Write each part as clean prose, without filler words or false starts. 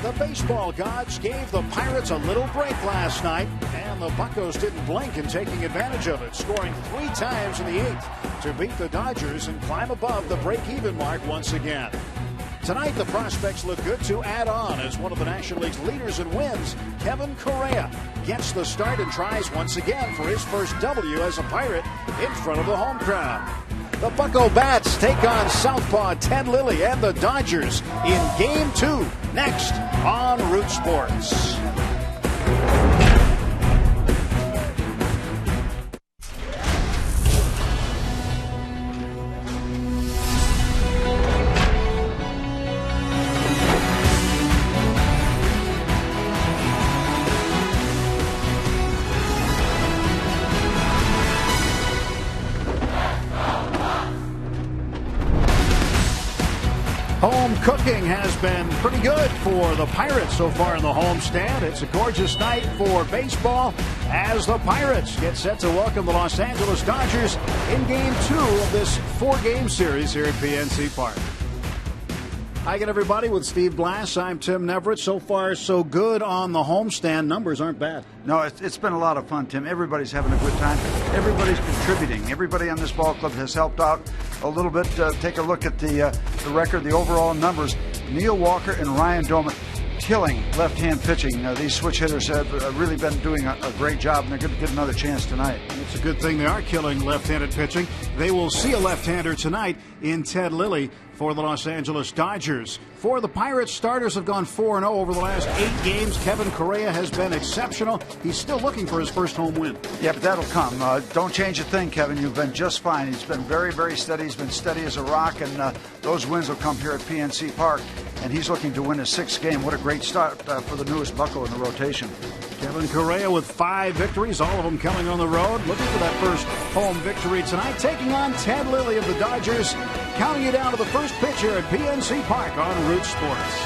The baseball gods gave the Pirates a little break last night, and the Buccos didn't blink in taking advantage of it, scoring 3 times in the 8th to beat the Dodgers and climb above the break-even mark once again. Tonight, the prospects look good to add on as one of the National League's leaders in wins. Kevin Correa gets the start and tries once again for his first W as a Pirate in front of the home crowd. The Bucco Bats take on Southpaw Ted Lilly and the Dodgers in Game 2 next on Root Sports. Home cooking has been pretty good for the Pirates so far in the homestand. It's a gorgeous night for baseball as the Pirates get set to welcome the Los Angeles Dodgers in Game 2 of this 4-game series here at PNC Park. Hi again, everybody, with Steve Glass. I'm Tim Neverett. So far, so good on the homestand. Numbers aren't bad. No, it's been a lot of fun, Tim. Everybody's having a good time. Everybody's contributing. Everybody on this ball club has helped out a little bit. Take a look at the record, the overall numbers. Neil Walker and Ryan Doman killing left-hand pitching. These switch hitters have really been doing a great job, and they're going to get another chance tonight. It's a good thing they are killing left-handed pitching. They will see a left-hander tonight in Ted Lilly for the Los Angeles Dodgers. For the Pirates, starters have gone 4-0 over the last 8 games. Kevin Correa has been exceptional. He's still looking for his first home win. Yeah, but that'll come. Don't change a thing, Kevin. You've been just fine. He's been very, very steady. He's been steady as a rock, and those wins will come here at PNC Park. And he's looking to win his 6th game. What a great start for the newest Bucco in the rotation. Kevin Correa with 5 victories, all of them coming on the road. Looking for that first home victory tonight, taking on Ted Lilly of the Dodgers. Counting you down to the first pitch here at PNC Park on Root Sports.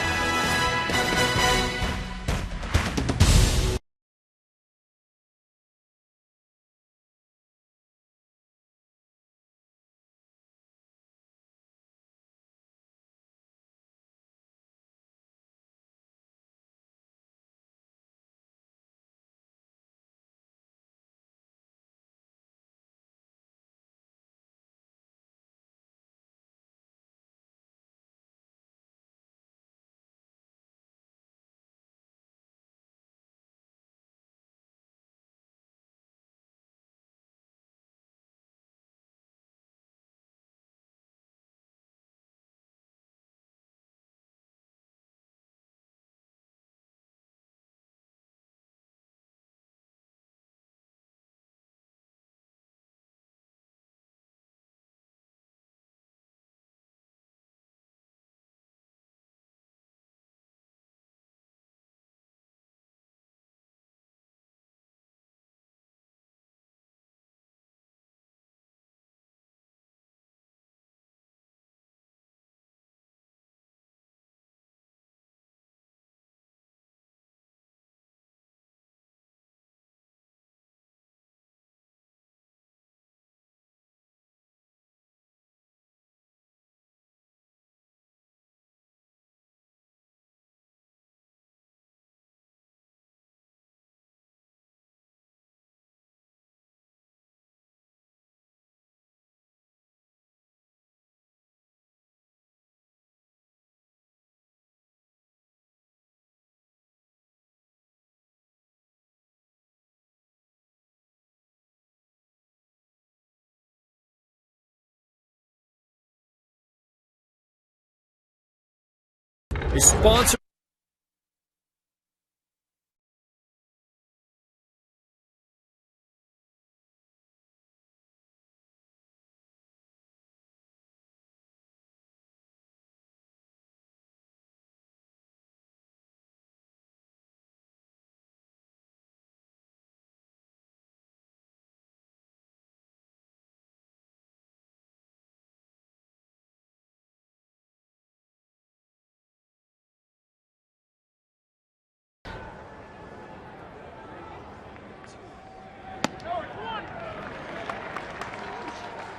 A sponsor.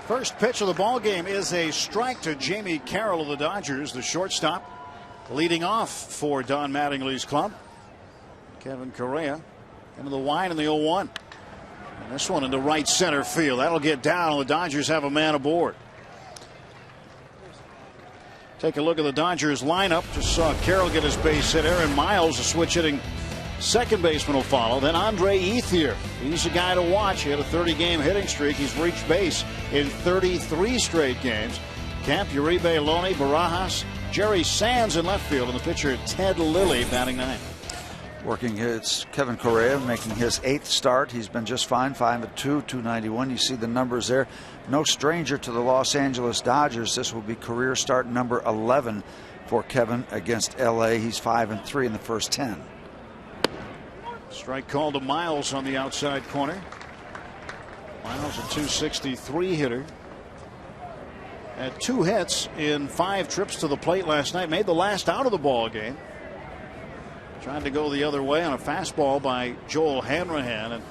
First pitch of the ball game is a strike to Jamie Carroll of the Dodgers, the shortstop. Leading off for Don Mattingly's club, Kevin Correa into the wide in the 0-1. And this one into right center field. That'll get down. The Dodgers have a man aboard. Take a look at the Dodgers lineup. Just saw Carroll get his base hit. Aaron Miles, a switch hitting second baseman, will follow. Then Andre Ethier. He's a guy to watch. He had a 30-game hitting streak. He's reached base in 33 straight games. Camp, Uribe, Loney, Barajas, Jerry Sands in left field, and the pitcher Ted Lilly batting ninth. Working, it's Kevin Correa making his 8th start. He's been just fine, 5-2, 291. You see the numbers there. No stranger to the Los Angeles Dodgers. This will be career start number 11 for Kevin against LA. He's 5-3 in the first 10. Strike called to Miles on the outside corner. Miles, a 263 hitter. Had 2 hits in 5 trips to the plate last night. Made the last out of the ball game. Trying to go the other way on a fastball by Joel Hanrahan. And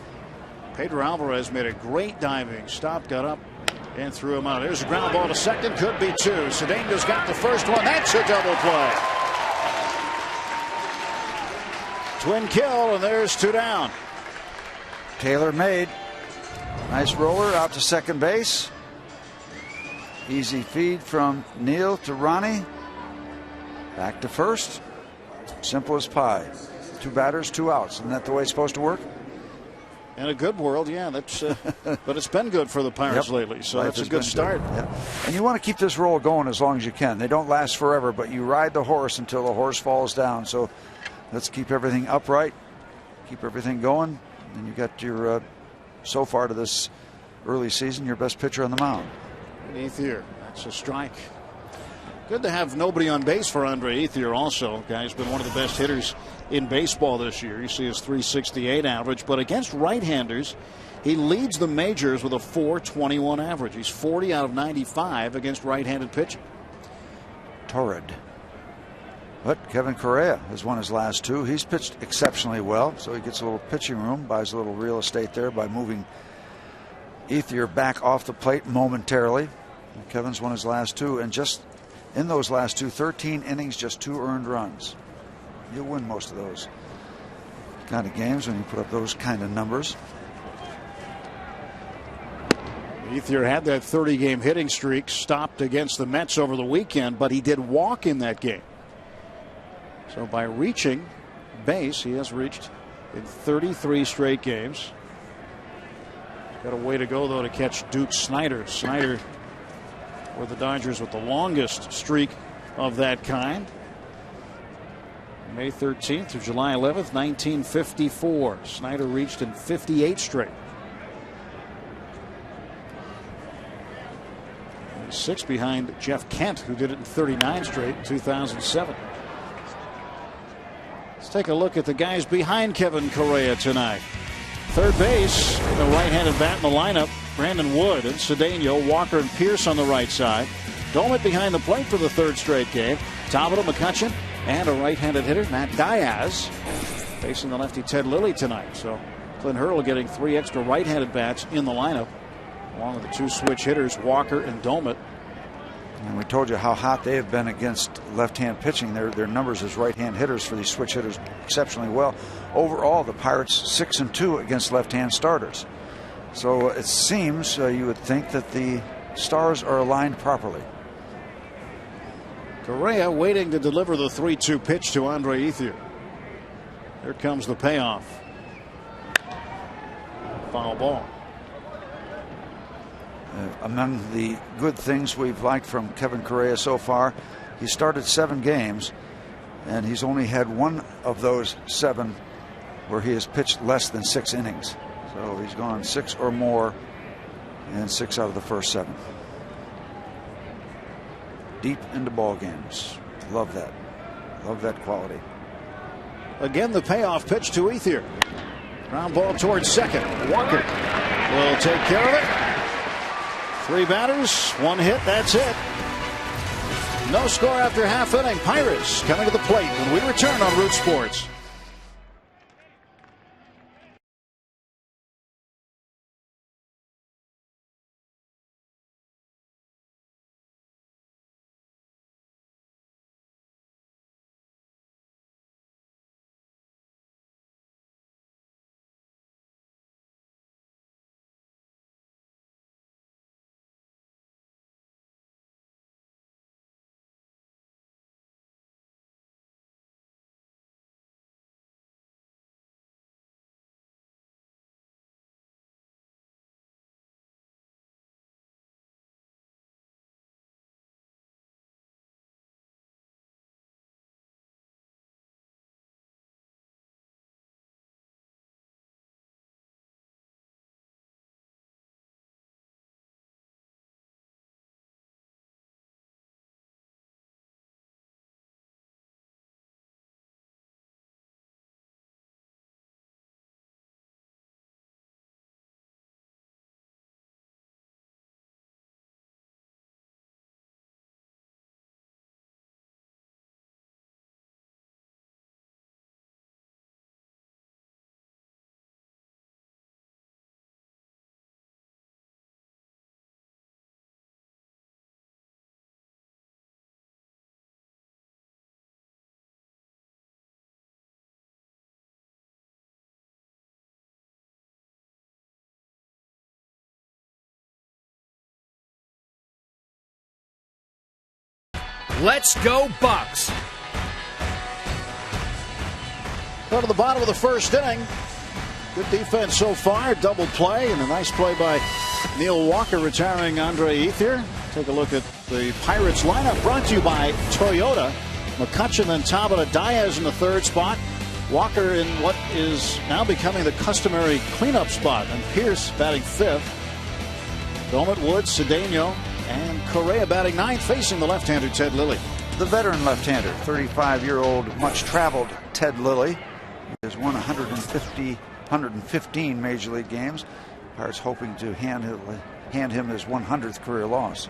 Pedro Alvarez made a great diving stop, got up and threw him out. There's a ground ball to second. Could be 2. Cedeno's got the first one. That's a double play. Twin kill, and there's 2 down. Taylor made. Nice roller out to second base. Easy feed from Neil to Ronnie. Back to first. Simple as pie. 2 batters, 2 outs. Isn't that the way it's supposed to work? In a good world, yeah. That's but it's been good for the Pirates lately, so that's a good start. Yep. And you want to keep this roll going as long as you can. They don't last forever, but you ride the horse until the horse falls down. So let's keep everything upright, keep everything going, and you got your so far to this early season, your best pitcher on the mound. Ethier, that's a strike. Good to have nobody on base for Andre Ethier also. Guy's been one of the best hitters in baseball this year. You see his 368 average, but against right-handers, he leads the majors with a 421 average. He's 40 out of 95 against right-handed pitching. Torrid. But Kevin Correa has won his last 2. He's pitched exceptionally well, so he gets a little pitching room, buys a little real estate there by moving Ethier back off the plate momentarily. And Kevin's won his last 2, and just in those last 2, 13 innings, just 2 earned runs. You'll win most of those kind of games when you put up those kind of numbers. Ethier had that 30-game hitting streak stopped against the Mets over the weekend, but he did walk in that game. So by reaching base, he has reached in 33 straight games. Got a way to go, though, to catch Duke Snider. Snider were the Dodgers with the longest streak of that kind. May 13th through July 11th, 1954. Snider reached in 58 straight. He's 6 behind Jeff Kent, who did it in 39 straight in 2007. Let's take a look at the guys behind Kevin Correa tonight. Third base, the right-handed bat in the lineup, Brandon Wood and Cedeno, Walker and Pierce on the right side. Domet behind the plate for the 3rd straight game. Tabata, McCutchen, and a right-handed hitter, Matt Diaz, facing the lefty Ted Lilly tonight. So Clint Hurl getting 3 extra right-handed bats in the lineup, along with the 2 switch hitters, Walker and Domet. And we told you how hot they have been against left-hand pitching. Their numbers as right-hand hitters for these switch hitters exceptionally well. Overall, the Pirates 6-2 against left-hand starters. So it seems you would think that the stars are aligned properly. Correa waiting to deliver the 3-2 pitch to Andre Ethier. Here comes the payoff. Foul ball. Among the good things we've liked from Kevin Correa so far, he started 7 games, and he's only had 1 of those 7 where he has pitched less than 6 innings. So he's gone 6 or more in 6 out of the first 7. Deep into ball games. Love that. Love that quality. Again, the payoff pitch to Ethier. Ground ball towards second. Walker will take care of it. 3 batters, 1 hit, that's it. No score after half inning. Pirates coming to the plate when we return on Root Sports. Let's go Bucks. Go to the bottom of the first inning. Good defense so far. Double play and a nice play by Neil Walker retiring Andre Ethier. Take a look at the Pirates lineup brought to you by Toyota. McCutchen and Tabata Diaz in the third spot. Walker in what is now becoming the customary cleanup spot. And Pierce batting fifth. Bowman, Woods, Cedeno, and Correa batting ninth, facing the left-hander Ted Lilly. The veteran left-hander, 35-year-old, much-traveled Ted Lilly. He has won 115 Major League games. Pirates hoping to hand him his 100th career loss.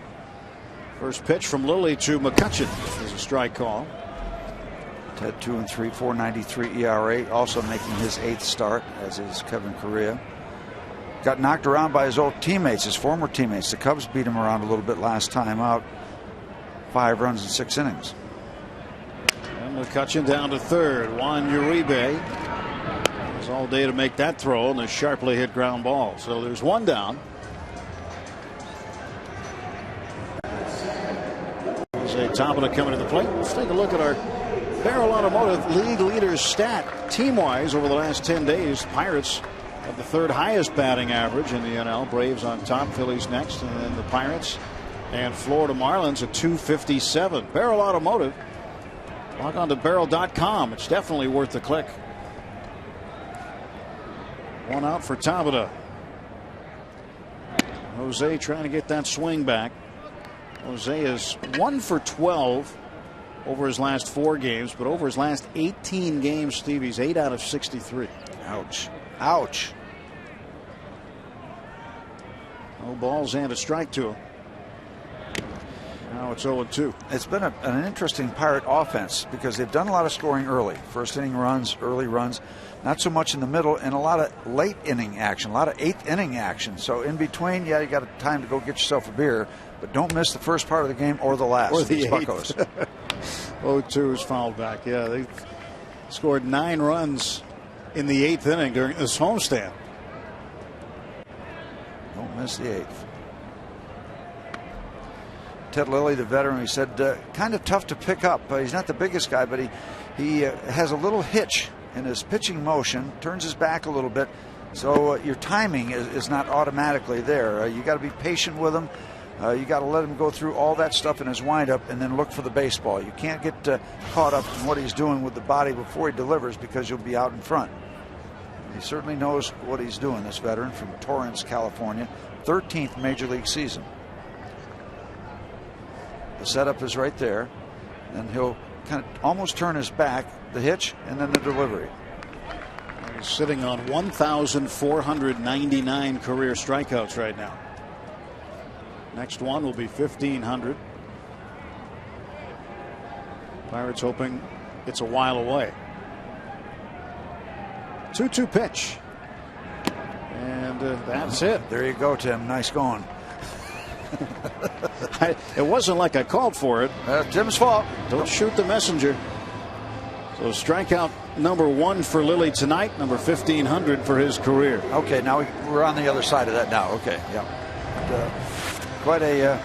First pitch from Lilly to McCutchen is a strike call. Ted 2-3, 4.93 ERA, also making his 8th start, as is Kevin Correa. Got knocked around by his old teammates, his former teammates. The Cubs beat him around a little bit last time out. 5 runs in 6 innings. And McCutchen down to third. Juan Uribe was all day to make that throw and a sharply hit ground ball. So there's one down. Jose Tabata coming to the plate. Let's take a look at our Barrel Automotive league leaders stat team-wise over the last 10 days. Pirates have the third highest batting average in the NL. Braves on top, Phillies next, and then the Pirates and Florida Marlins at 257. Barrel Automotive. Log on to barrel.com. It's definitely worth the click. One out for Tabata. Jose trying to get that swing back. Jose is 1 for 12 over his last 4 games, but over his last 18 games, Steve, he's 8 out of 63. Ouch. Ouch. No balls and a strike to him. Now it's 0-2. It's been an interesting Pirate offense because they've done a lot of scoring early. First inning runs, early runs, not so much in the middle, and a lot of late inning action, a lot of 8th inning action. So in between, yeah, you got time to go get yourself a beer, but don't miss the first part of the game or the last. Or the Buccos. 0-2 is fouled back. Yeah, they scored 9 runs in the 8th inning during this homestand. Don't miss the 8th. Ted Lilly, the veteran, he said kind of tough to pick up. He's not the biggest guy, but he has a little hitch in his pitching motion, turns his back a little bit, so your timing is not automatically there. You got to be patient with him. You got to let him go through all that stuff in his windup and then look for the baseball. You can't get caught up in what he's doing with the body before he delivers, because you'll be out in front. He certainly knows what he's doing, this veteran from Torrance, California. 13th Major League season. The setup is right there, and he'll kind of almost turn his back, the hitch, and then the delivery. He's sitting on 1,499 career strikeouts right now. Next one will be 1,500. Pirates hoping it's a while away. 2-2 pitch. And that's it. There you go, Tim. Nice going. It wasn't like I called for it. Tim's fault. Don't shoot the messenger. So strikeout number 1 for Lilly tonight, number 1,500 for his career. Okay, now we're on the other side of that now. Okay, yeah. Quite a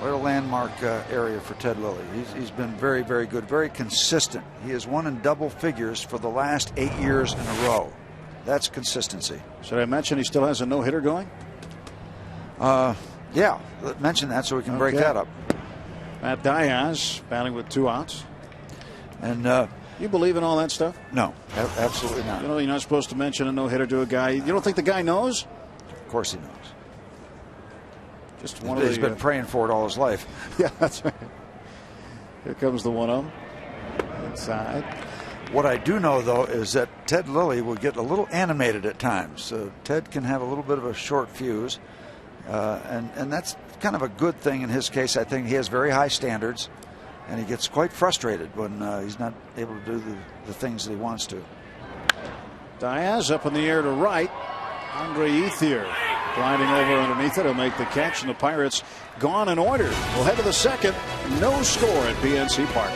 landmark area for Ted Lilly. He's been very, very good, very consistent. He has won in double figures for the last 8 years in a row. That's consistency. Should I mention he still has a no-hitter going? Yeah, mention that so we can break that up. Matt Diaz batting with 2 outs. And you believe in all that stuff? No, absolutely not. You know, you're not supposed to mention a no-hitter to a guy. You don't think the guy knows? Of course he knows. Just one He's been praying for it all his life. Yeah, that's right. Here comes the 1-0 inside. What I do know, though, is that Ted Lilly will get a little animated at times. Ted can have a little bit of a short fuse, and that's kind of a good thing in his case. I think he has very high standards, and he gets quite frustrated when he's not able to do the things that he wants to. Diaz up in the air to right. Andre Ethier gliding over underneath it. He'll make the catch, and the Pirates gone in order. We'll head to the second. No score at PNC Park.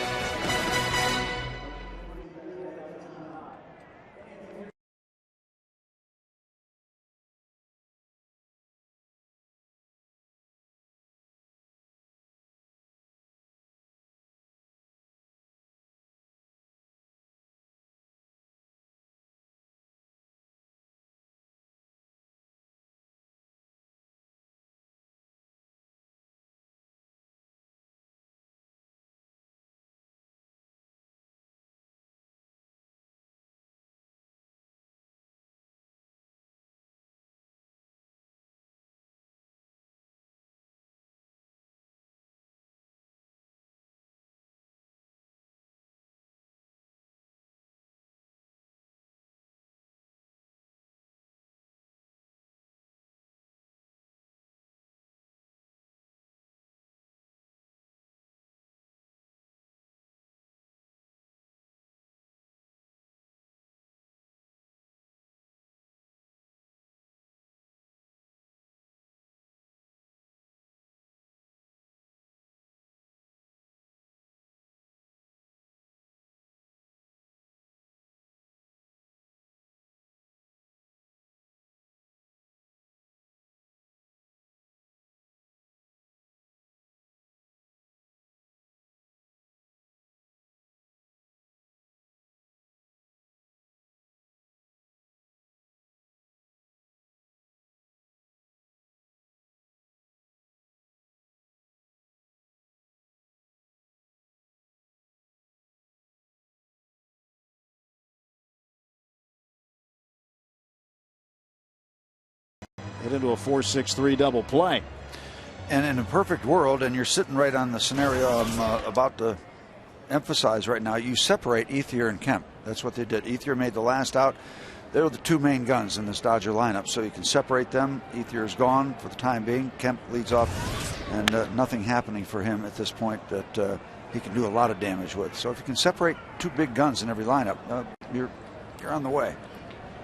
hit into a 4-6-3 double play. And in a perfect world, and you're sitting right on the scenario I'm about to emphasize right now, you separate Ethier and Kemp. That's what they did. Ethier made the last out. They're the two main guns in this Dodger lineup, so you can separate them. Ethier is gone for the time being. Kemp leads off, and nothing happening for him at this point that he can do a lot of damage with. So if you can separate two big guns in every lineup, you're on the way.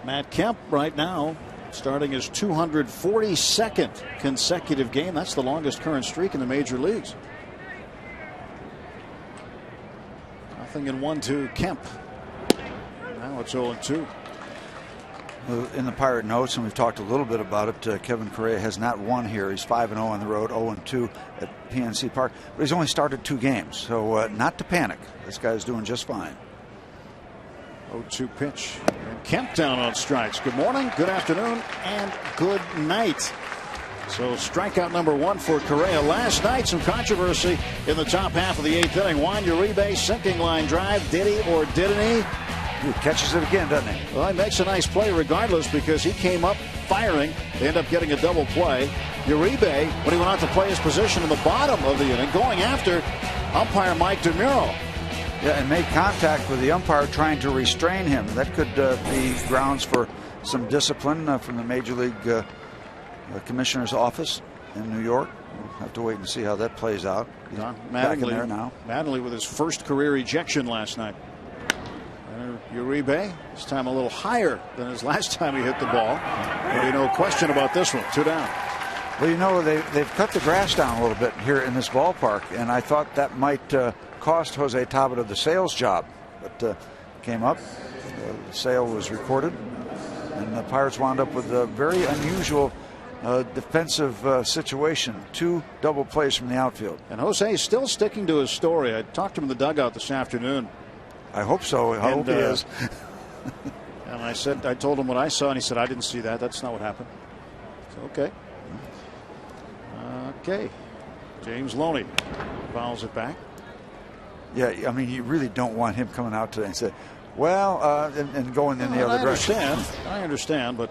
Matt Kemp right now starting his 242nd consecutive game. That's the longest current streak in the major leagues. Nothing in 1-2 Kemp. Now it's 0-2. In the Pirate notes, and we've talked a little bit about it, Kevin Correa has not won here. He's 5-0 on the road, 0-2 at PNC Park. But he's only started 2 games, so not to panic. This guy's doing just fine. 0-2 pitch. And Kemp down on strikes. Good morning, good afternoon, and good night. So strikeout number 1 for Correa. Last night, some controversy in the top half of the 8th inning. Juan Uribe sinking line drive. Did he or didn't he? He catches it again, doesn't he? Well, he makes a nice play regardless because he came up firing. They end up getting a double play. Uribe, when he went out to play his position in the bottom of the inning, going after umpire Mike DeMuro. Yeah, and made contact with the umpire trying to restrain him. That could be grounds for some discipline from the Major League Commissioner's office in New York. We'll have to wait and see how that plays out. He's back in there now. Mattingly with his first career ejection last night. Uribe, this time a little higher than his last time he hit the ball. There'll be no question about this one. 2 down. Well, you know, they've cut the grass down a little bit here in this ballpark, and I thought that might cost Jose Tabata the sales job. But came up, the sale was recorded, and the Pirates wound up with a very unusual defensive situation. 2 double plays from the outfield. And Jose is still sticking to his story. I talked to him in the dugout this afternoon. I hope so. I hope he is. And I told him what I saw, and he said, I didn't see that. That's not what happened. So, okay. Okay. James Loney fouls it back. Yeah, I mean, you really don't want him coming out today and say, well, and going in the other direction. I understand, but,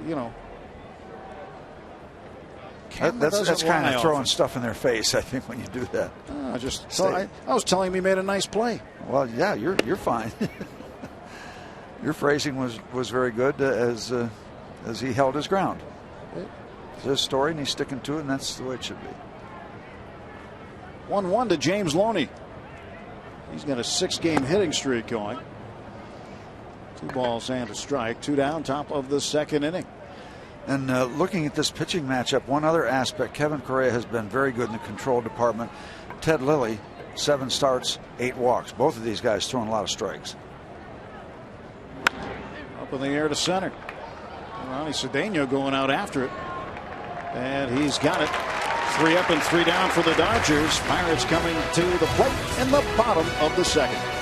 you know. That's kind of throwing stuff in their face, I think, when you do that. I was telling him he made a nice play. Well, yeah, you're fine. Your phrasing was very good as he held his ground. It's his story, and he's sticking to it, and that's the way it should be. 1-1 to James Loney. He's got a 6-game hitting streak going. 2 balls and a strike. 2 down, top of the 2nd inning. And looking at this pitching matchup, one other aspect, Kevin Correa has been very good in the control department. Ted Lilly, 7 starts, 8 walks. Both of these guys throwing a lot of strikes. Up in the air to center. Ronnie Cedeno going out after it. And he's got it. 3 up and 3 down for the Dodgers. Pirates coming to the plate in the bottom of the 2nd.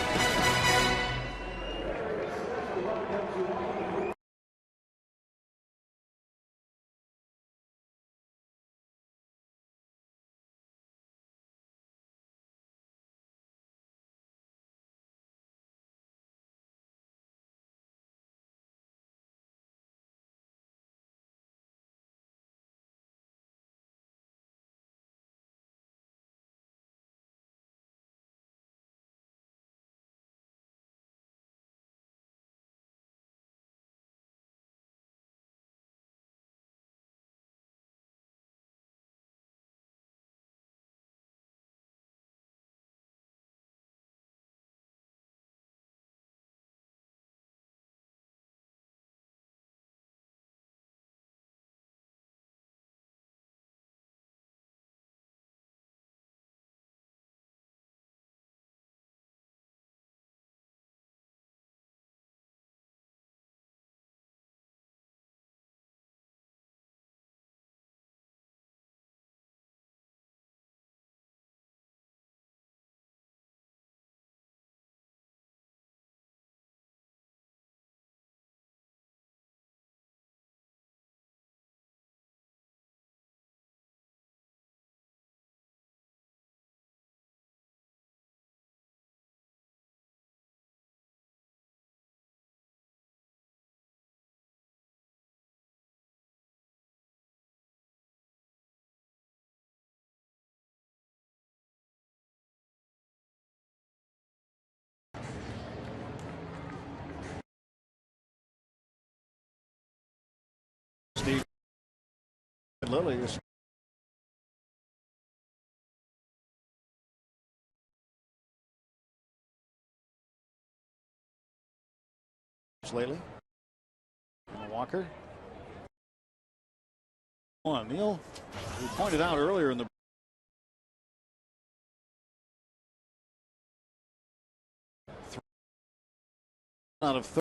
Lilly is lately. And Walker. Neil, we pointed out earlier in the out of 30.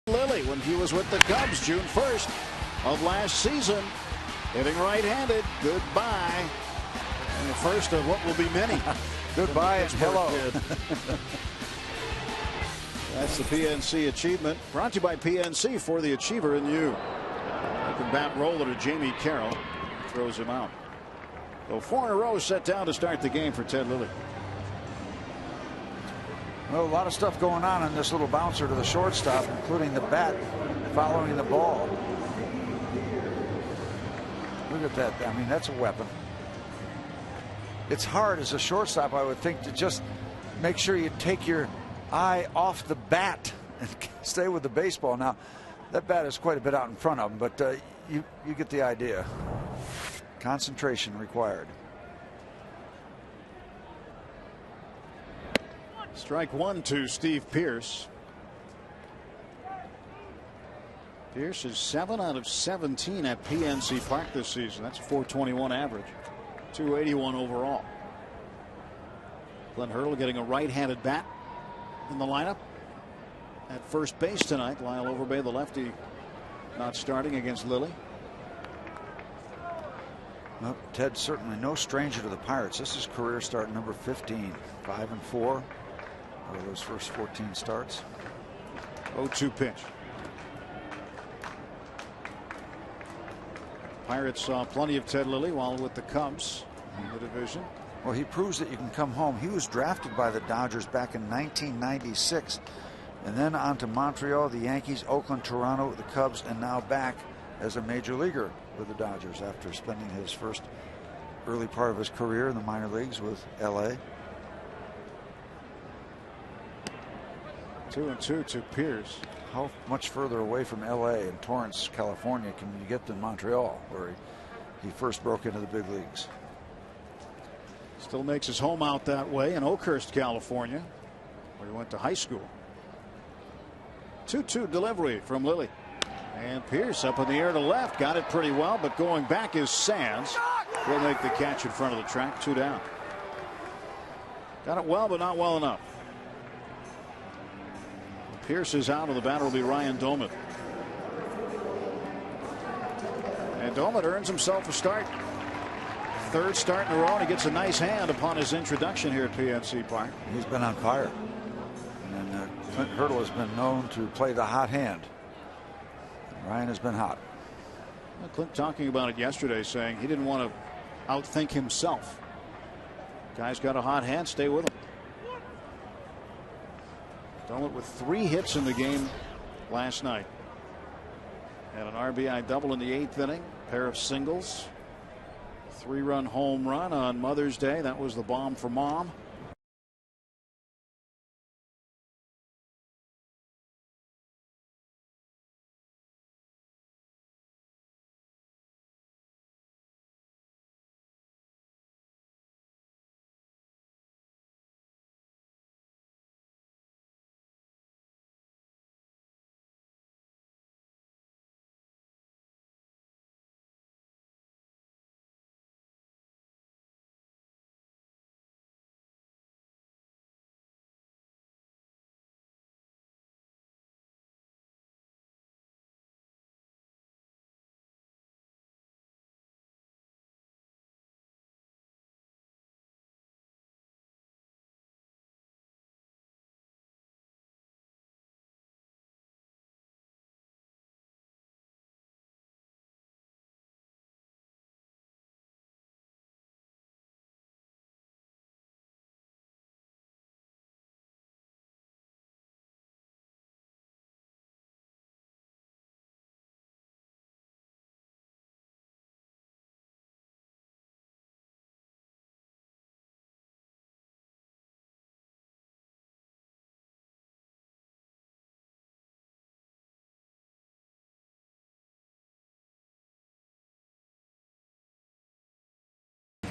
Lilly when he was with the Cubs June 1st of last season, hitting right-handed. Goodbye. And the first of what will be many. Goodbye and hello. That's the PNC achievement. Brought to you by PNC, for the achiever in you. Making bat roller to Jamie Carroll. Throws him out. So 4 in a row set down to start the game for Ted Lilly. Well, a lot of stuff going on in this little bouncer to the shortstop, including the bat following the ball. Look at that. I mean, that's a weapon. It's hard as a shortstop, I would think, to just make sure you take your eye off the bat and stay with the baseball. Now, that bat is quite a bit out in front of him, but you get the idea. Concentration required. Strike one to Steve Pearce. Pearce is 7 out of 17 at PNC Park this season. That's a .421 average. 281 overall. Glenn Hurdle getting a right-handed bat in the lineup. At first base tonight, Lyle Overbay, the lefty, not starting against Lilly. Well, Ted's certainly no stranger to the Pirates. This is career start number 15. 5-4. Over those first 14 starts. 0-2 pitch. Pirates saw plenty of Ted Lilly while with the Cubs in the division. Well, he proves that you can come home. He was drafted by the Dodgers back in 1996, and then on to Montreal, the Yankees, Oakland, Toronto, the Cubs, and now back as a major leaguer with the Dodgers after spending his first early part of his career in the minor leagues with LA. 2-2 to Pearce. How much further away from LA and Torrance, California can you get than Montreal, where he first broke into the big leagues? Still makes his home out that way in Oakhurst, California, where he went to high school. 2-2 delivery from Lilly. And Pearce up in the air to left. Got it pretty well, but going back is Sands. Will make the catch in front of the track. 2 down. Got it well, but not well enough. Pearce is out, and the batter will be Ryan Doman. And Doman earns himself a start. 3rd start in a row, and he gets a nice hand upon his introduction here at PNC Park. He's been on fire. And Clint Hurdle has been known to play the hot hand. Ryan has been hot. Well, Clint talking about it yesterday, saying he didn't want to outthink himself. Guy's got a hot hand, stay with him. Dolan with 3 hits in the game last night. Had an RBI double in the 8th inning, pair of singles, 3-run home run on Mother's Day. That was the bomb for Mom.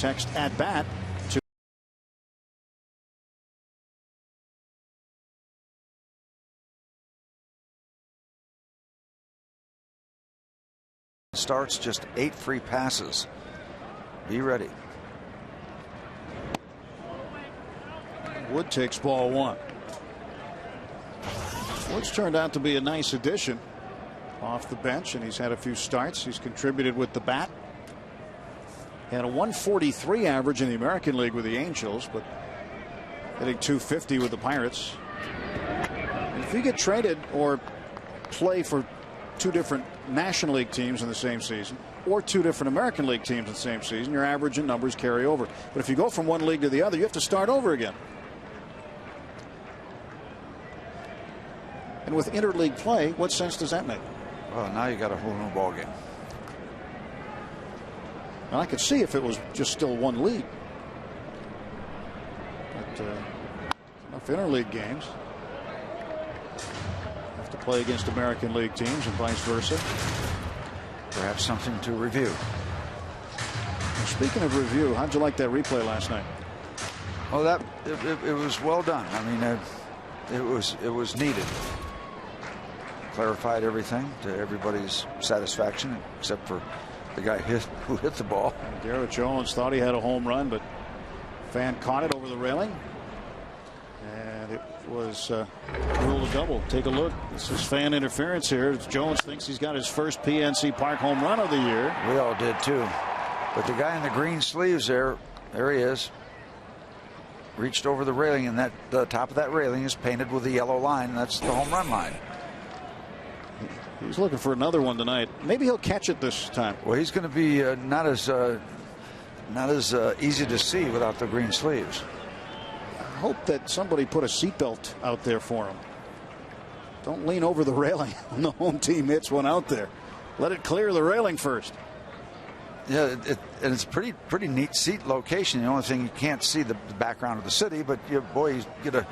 Text at bat to starts just 8 free passes. Be ready. Wood takes ball 1. Wood's turned out to be a nice addition off the bench, and he's had a few starts. He's contributed with the bat. Had a 143 average in the American League with the Angels, but hitting .250 with the Pirates. And if you get traded or play for 2 different National League teams in the same season, or 2 different American League teams in the same season, your average and numbers carry over. But if you go from one league to the other, you have to start over again. And with interleague play, what sense does that make? Well, now you got a whole new ball game. And I could see if it was just still one league. But enough interleague games. Have to play against American League teams and vice versa. Perhaps something to review. Well, speaking of review, how'd you like that replay last night? Well, it was well done. I mean, it was needed. Clarified everything to everybody's satisfaction, except for the guy who hit the ball. Garrett Jones thought he had a home run, but fan caught it over the railing, and it was ruled a double. Take a look. This is fan interference here. Jones thinks he's got his first PNC Park home run of the year. We all did too. But the guy in the green sleeves there he is. Reached over the railing, and the top of that railing is painted with a yellow line. That's the home run line. He's looking for another one tonight. Maybe he'll catch it this time. Well, he's going to be not as easy to see without the green sleeves. I hope that somebody put a seatbelt out there for him. Don't lean over the railing when the home team hits one out there. Let it clear the railing first. Yeah, and it's pretty neat seat location. The only thing, you can't see the background of the city, but you get a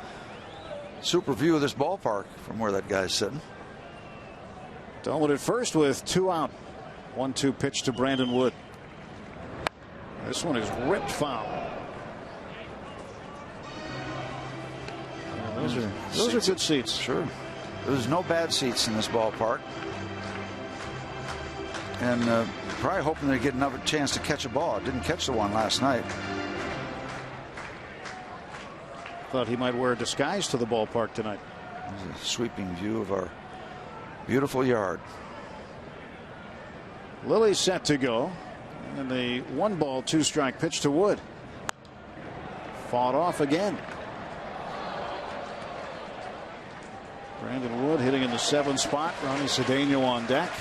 super view of this ballpark from where that guy's sitting. Dolan at first with 2 out. 1-2 pitch to Brandon Wood. This one is ripped foul. Those are good seats. Sure. There's no bad seats in this ballpark. And probably hoping they get another chance to catch a ball. Didn't catch the one last night. Thought he might wear a disguise to the ballpark tonight. There's a sweeping view of our beautiful yard. Lilly set to go. And the 1-ball 2-strike pitch to Wood. Fought off again. Brandon Wood hitting in the 7th spot. Ronnie Cedeno on deck.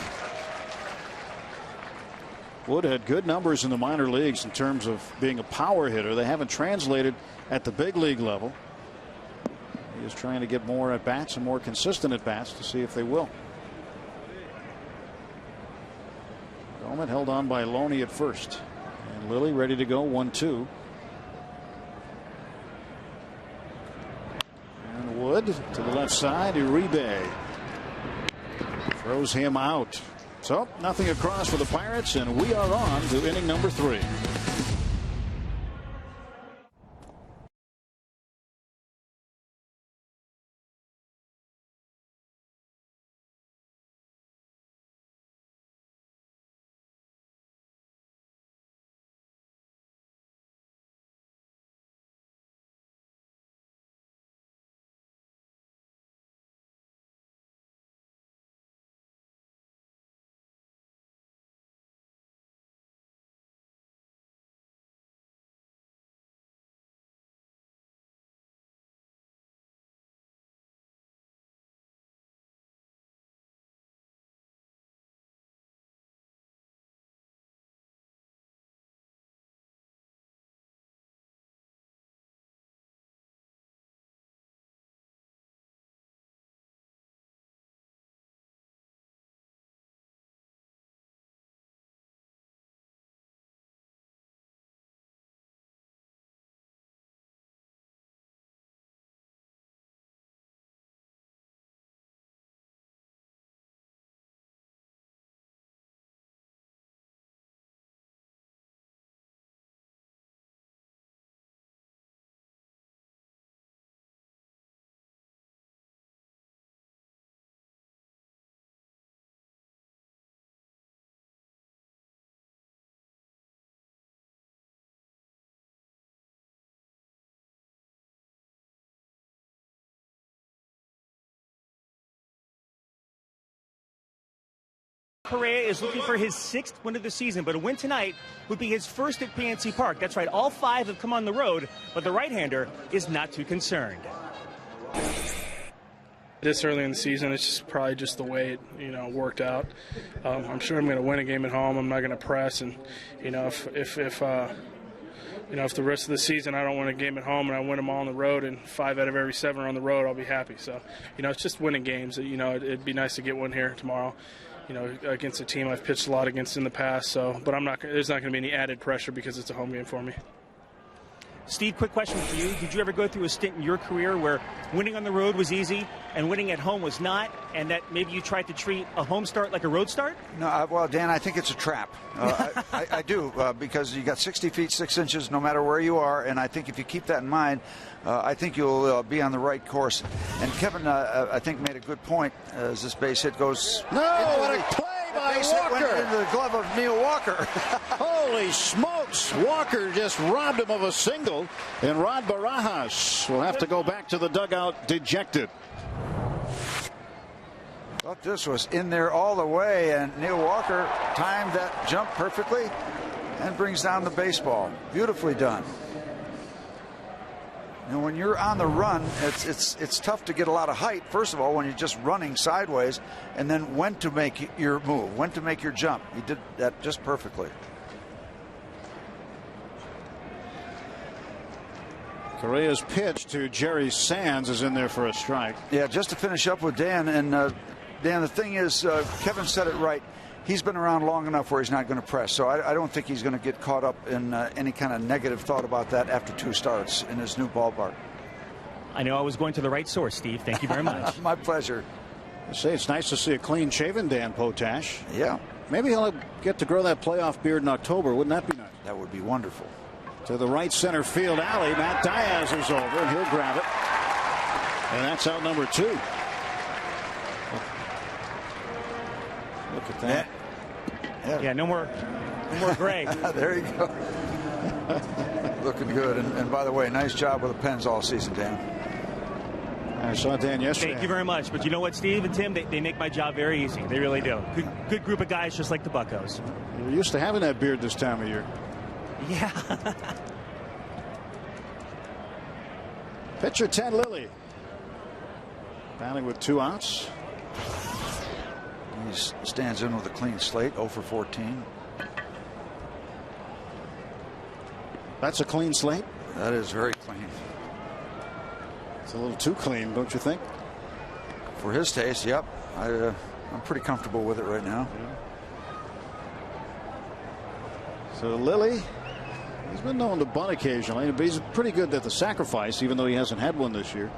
Wood had good numbers in the minor leagues in terms of being a power hitter. They haven't translated at the big league level. He is trying to get more at bats and more consistent at bats to see if they will. Bowman held on by Loney at first, and Lilly ready to go. 1-2. And Wood to the left side. Uribe throws him out. So nothing across for the Pirates, and we are on to inning number 3. Correa is looking for his 6th win of the season, but a win tonight would be his first at PNC Park. That's right, all 5 have come on the road, but the right-hander is not too concerned. This early in the season, it's just probably just the way it worked out. I'm sure I'm going to win a game at home. I'm not going to press, and if the rest of the season I don't win a game at home and I win them all on the road, and 5 out of every 7 are on the road, I'll be happy. So, it's just winning games. It'd be nice to get one here tomorrow. Against a team I've pitched a lot against in the past. So, but there's not going to be any added pressure because it's a home game for me. Steve, quick question for you. Did you ever go through a stint in your career where winning on the road was easy and winning at home was not, and that maybe you tried to treat a home start like a road start? No, well, Dan, I think it's a trap. I do, because you got 60 feet 6 inches no matter where you are, and I think if you keep that in mind, I think you'll be on the right course. And Kevin, I think, made a good point as this base hit goes. No, what a play by Walker! Went into the glove of Neil Walker. Holy smokes! Walker just robbed him of a single, and Rod Barajas will have to go back to the dugout dejected. Thought this was in there all the way, and Neil Walker timed that jump perfectly and brings down the baseball. Beautifully done. When you're on the run, it's tough to get a lot of height, first of all, when you're just running sideways, and then when to make your move, when to make your jump. He did that just perfectly. Correa's pitch to Jerry Sands is in there for a strike. Yeah, just to finish up with Dan, and Dan, the thing is, Kevin said it right. He's been around long enough where he's not going to press, so I don't think he's going to get caught up in any kind of negative thought about that after 2 starts in his new ballpark. I know I was going to the right source, Steve. Thank you very much. My pleasure. I say it's nice to see a clean-shaven Dan Potash. Yeah. Maybe he'll get to grow that playoff beard in October. Wouldn't that be nice? That would be wonderful. To the right center field alley, Matt Diaz is over, and he'll grab it. And that's out number 2. Look at that. Yeah, no more gray. There you go. Looking good. And by the way, nice job with the pens all season, Dan. I saw Dan yesterday. Thank you very much. But you know what, Steve and Tim, they make my job very easy. They really do. Good group of guys, just like the Buccos. You're used to having that beard this time of year. Yeah. Pitcher Ted Lilly. Batting with 2 outs. He stands in with a clean slate, 0 for 14. That's a clean slate? That is very clean. It's a little too clean, don't you think? For his taste, yep. I'm pretty comfortable with it right now. Yeah. So Lilly, he's been known to bunt occasionally, but he's pretty good at the sacrifice, even though he hasn't had one this year.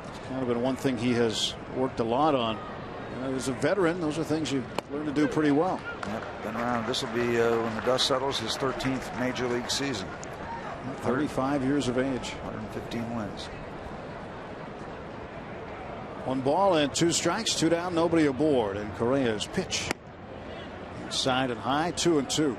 It's kind of been one thing he has worked a lot on. As a veteran, those are things you learn to do pretty well. Yep, been around. This will be, when the dust settles, his 13th major league season. 35 years of age. 115 wins. 1 ball and 2 strikes, 2 down, nobody aboard. And Correa's pitch. Inside and high, 2-2.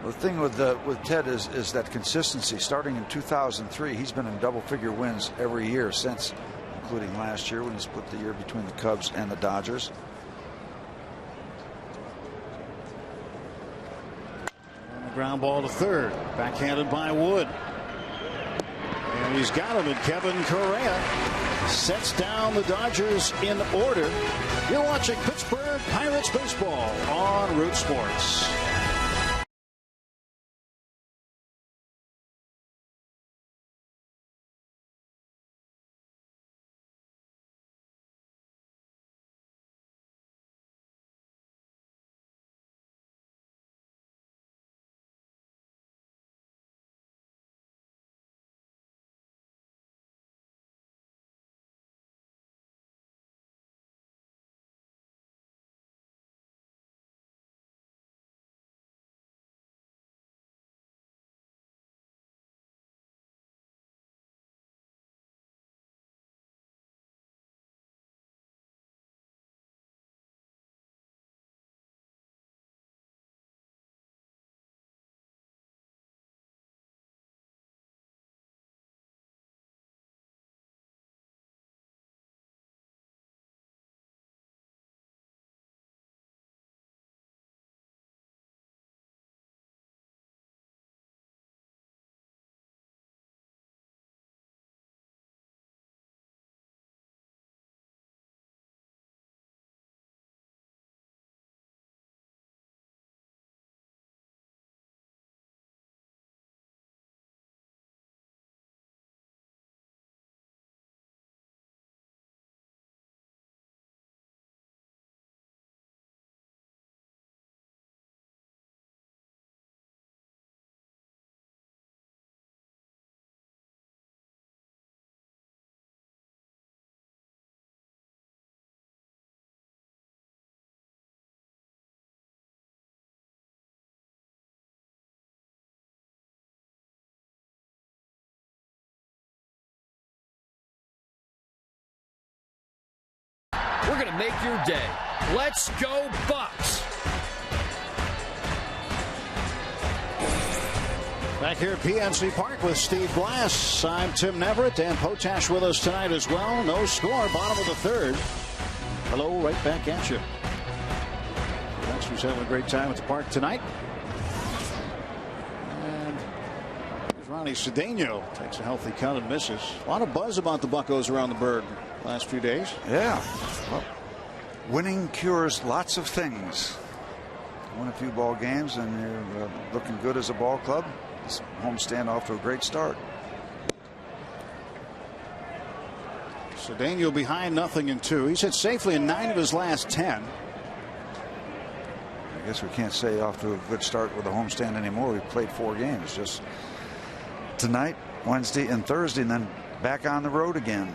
The thing with Ted is that consistency. Starting in 2003, he's been in double-figure wins every year since, including last year when he split the year between the Cubs and the Dodgers. And the ground ball to third, backhanded by Wood. And he's got him, and Kevin Correa sets down the Dodgers in order. You're watching Pittsburgh Pirates baseball on Root Sports. make your day. Let's go Bucks! Back here at PNC Park with Steve Blass. I'm Tim Neverett. Dan Potash with us tonight as well. No score, bottom of the third. Hello, right back at you. Baxter's having a great time at the park tonight. And here's Ronnie Cedeno. Takes a healthy count and misses. A lot of buzz about the Buccos around the Berg last few days. Yeah. Well, winning cures lots of things. Win a few ball games and you're looking good as a ball club. This homestand off to a great start. Cedeno behind 0-2. He's hit safely in 9 of his last 10. I guess we can't say off to a good start with a homestand anymore. We've played 4 games just tonight, Wednesday, and Thursday, and then back on the road again.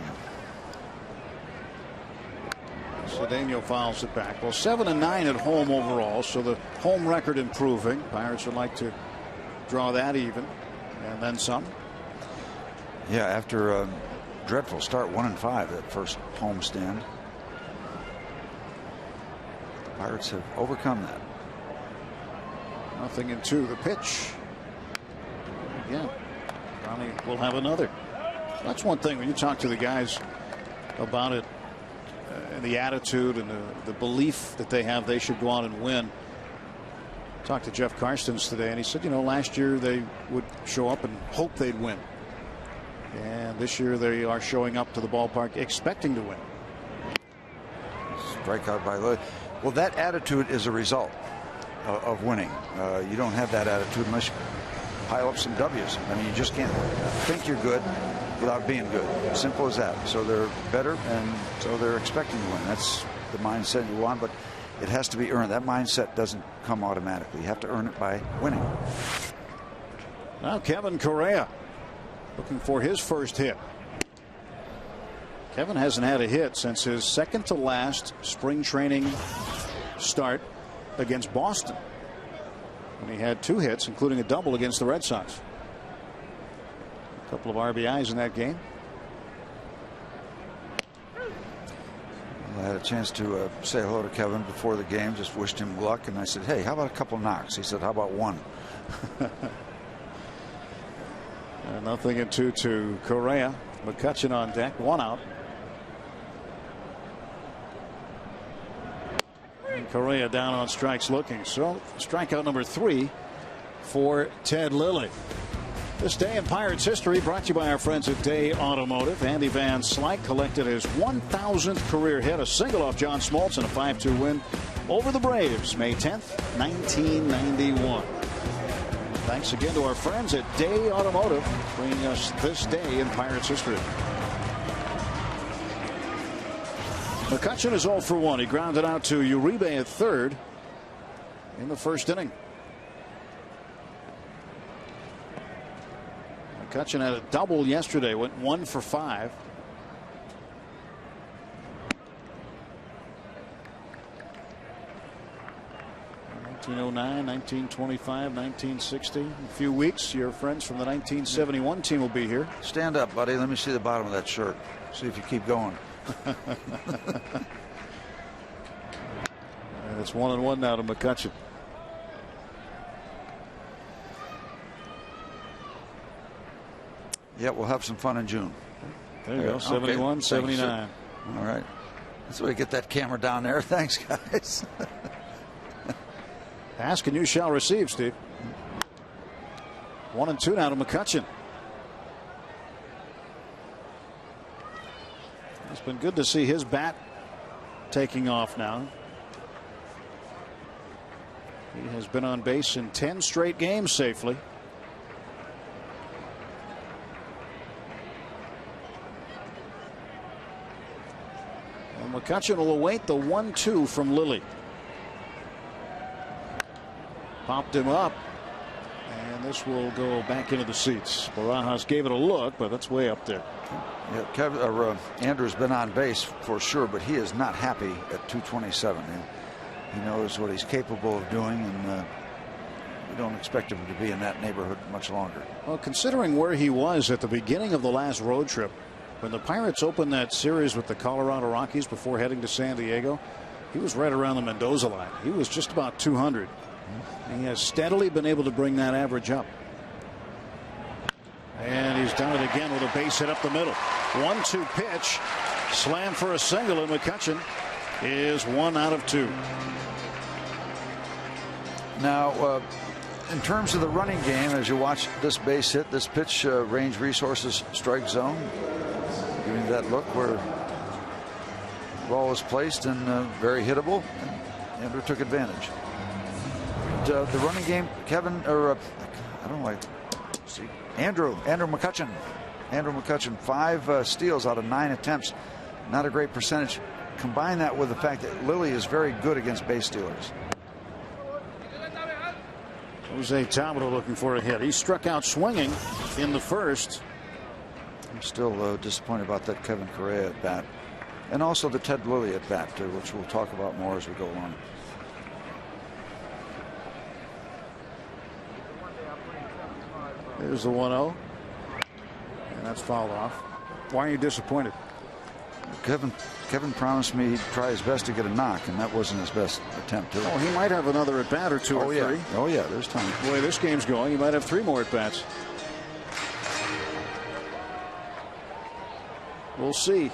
Cedeno fouls it back. Well, 7-9 at home overall, so the home record improving. Pirates would like to draw that even, and then some. Yeah, after a dreadful start, 1-5 that first homestand. The Pirates have overcome that. 0-2. The pitch. Again, Ronnie will have another. That's one thing when you talk to the guys about it, and the attitude and the belief that they have they should go on and win. Talked to Jeff Karstens today, and he said, you know, last year they would show up and hope they'd win. And this year they are showing up to the ballpark expecting to win. Strikeout by Lilley. Well, that attitude is a result of winning. You don't have that attitude unless you pile up some W's. I mean, you just can't think you're good without being good. Simple as that. So they're better, and so they're expecting to win. That's the mindset you want, but it has to be earned. That mindset doesn't come automatically. You have to earn it by winning. Now Kevin Correa looking for his first hit. Kevin hasn't had a hit since his second to last spring training start against Boston, when he had 2 hits, including a double against the Red Sox. A couple of RBIs in that game. I had a chance to say hello to Kevin before the game, just wished him luck, and I said, hey, how about a couple knocks? He said, how about one? 0-2 to Correa. McCutchen on deck, 1 out. And Correa down on strikes looking. So strikeout number 3 for Ted Lilly. This day in Pirates history brought to you by our friends at Day Automotive. Andy Van Slyke collected his 1,000th career hit, a single off John Smoltz in a 5-2 win over the Braves May 10th, 1991. Thanks again to our friends at Day Automotive, bringing us this day in Pirates history. McCutchen is 0 for 1. He grounded out to Uribe at third in the first inning. McCutchen had a double yesterday, went 1 for 5. '09, 1925, 1960. In a few weeks, your friends from the 1971 team will be here. Stand up, buddy. Let me see the bottom of that shirt. See if you keep going. And it's 1-1 now to McCutchen. Yeah, we'll have some fun in June. There you go. 71, okay. 79. All right. That's the way to get that camera down there. Thanks, guys. Ask and you shall receive, Steve. 1-2 now to McCutchen. It's been good to see his bat taking off now. He has been on base in 10 straight games safely. And McCutchen will await the 1-2 from Lilly. Popped him up, and this will go back into the seats. Barajas gave it a look, but that's way up there. Yeah, Andrew's been on base for sure, but he is not happy at 227. And he knows what he's capable of doing, and we don't expect him to be in that neighborhood much longer. Well, considering where he was at the beginning of the last road trip, When the Pirates opened that series with the Colorado Rockies before heading to San Diego, he was right around the Mendoza line. He was just about 200. He has steadily been able to bring that average up. And he's done it again with a base hit up the middle. 1-2 pitch. Slam for a single, and McCutchen is 1 out of 2. Now, in terms of the running game, as you watch this base hit, this pitch, range resources strike zone, giving that look where the ball was placed and very hittable, and Andrew took advantage. The running game, Kevin, or I don't like, see, Andrew McCutchen. Andrew McCutchen, 5 steals out of 9 attempts. Not a great percentage. Combine that with the fact that Lilly is very good against base stealers. Jose Tabata looking for a hit. He struck out swinging in the first. I'm still disappointed about that Kevin Correa at bat, and also the Ted Lilly at bat, which we'll talk about more as we go along. There's the 1-0, and that's fouled off. Why are you disappointed? Kevin promised me he'd try his best to get a knock, and that wasn't his best attempt. Too. Oh, he might have another at bat or two or three. Oh yeah, there's time. The way this game's going, he might have 3 more at bats. We'll see.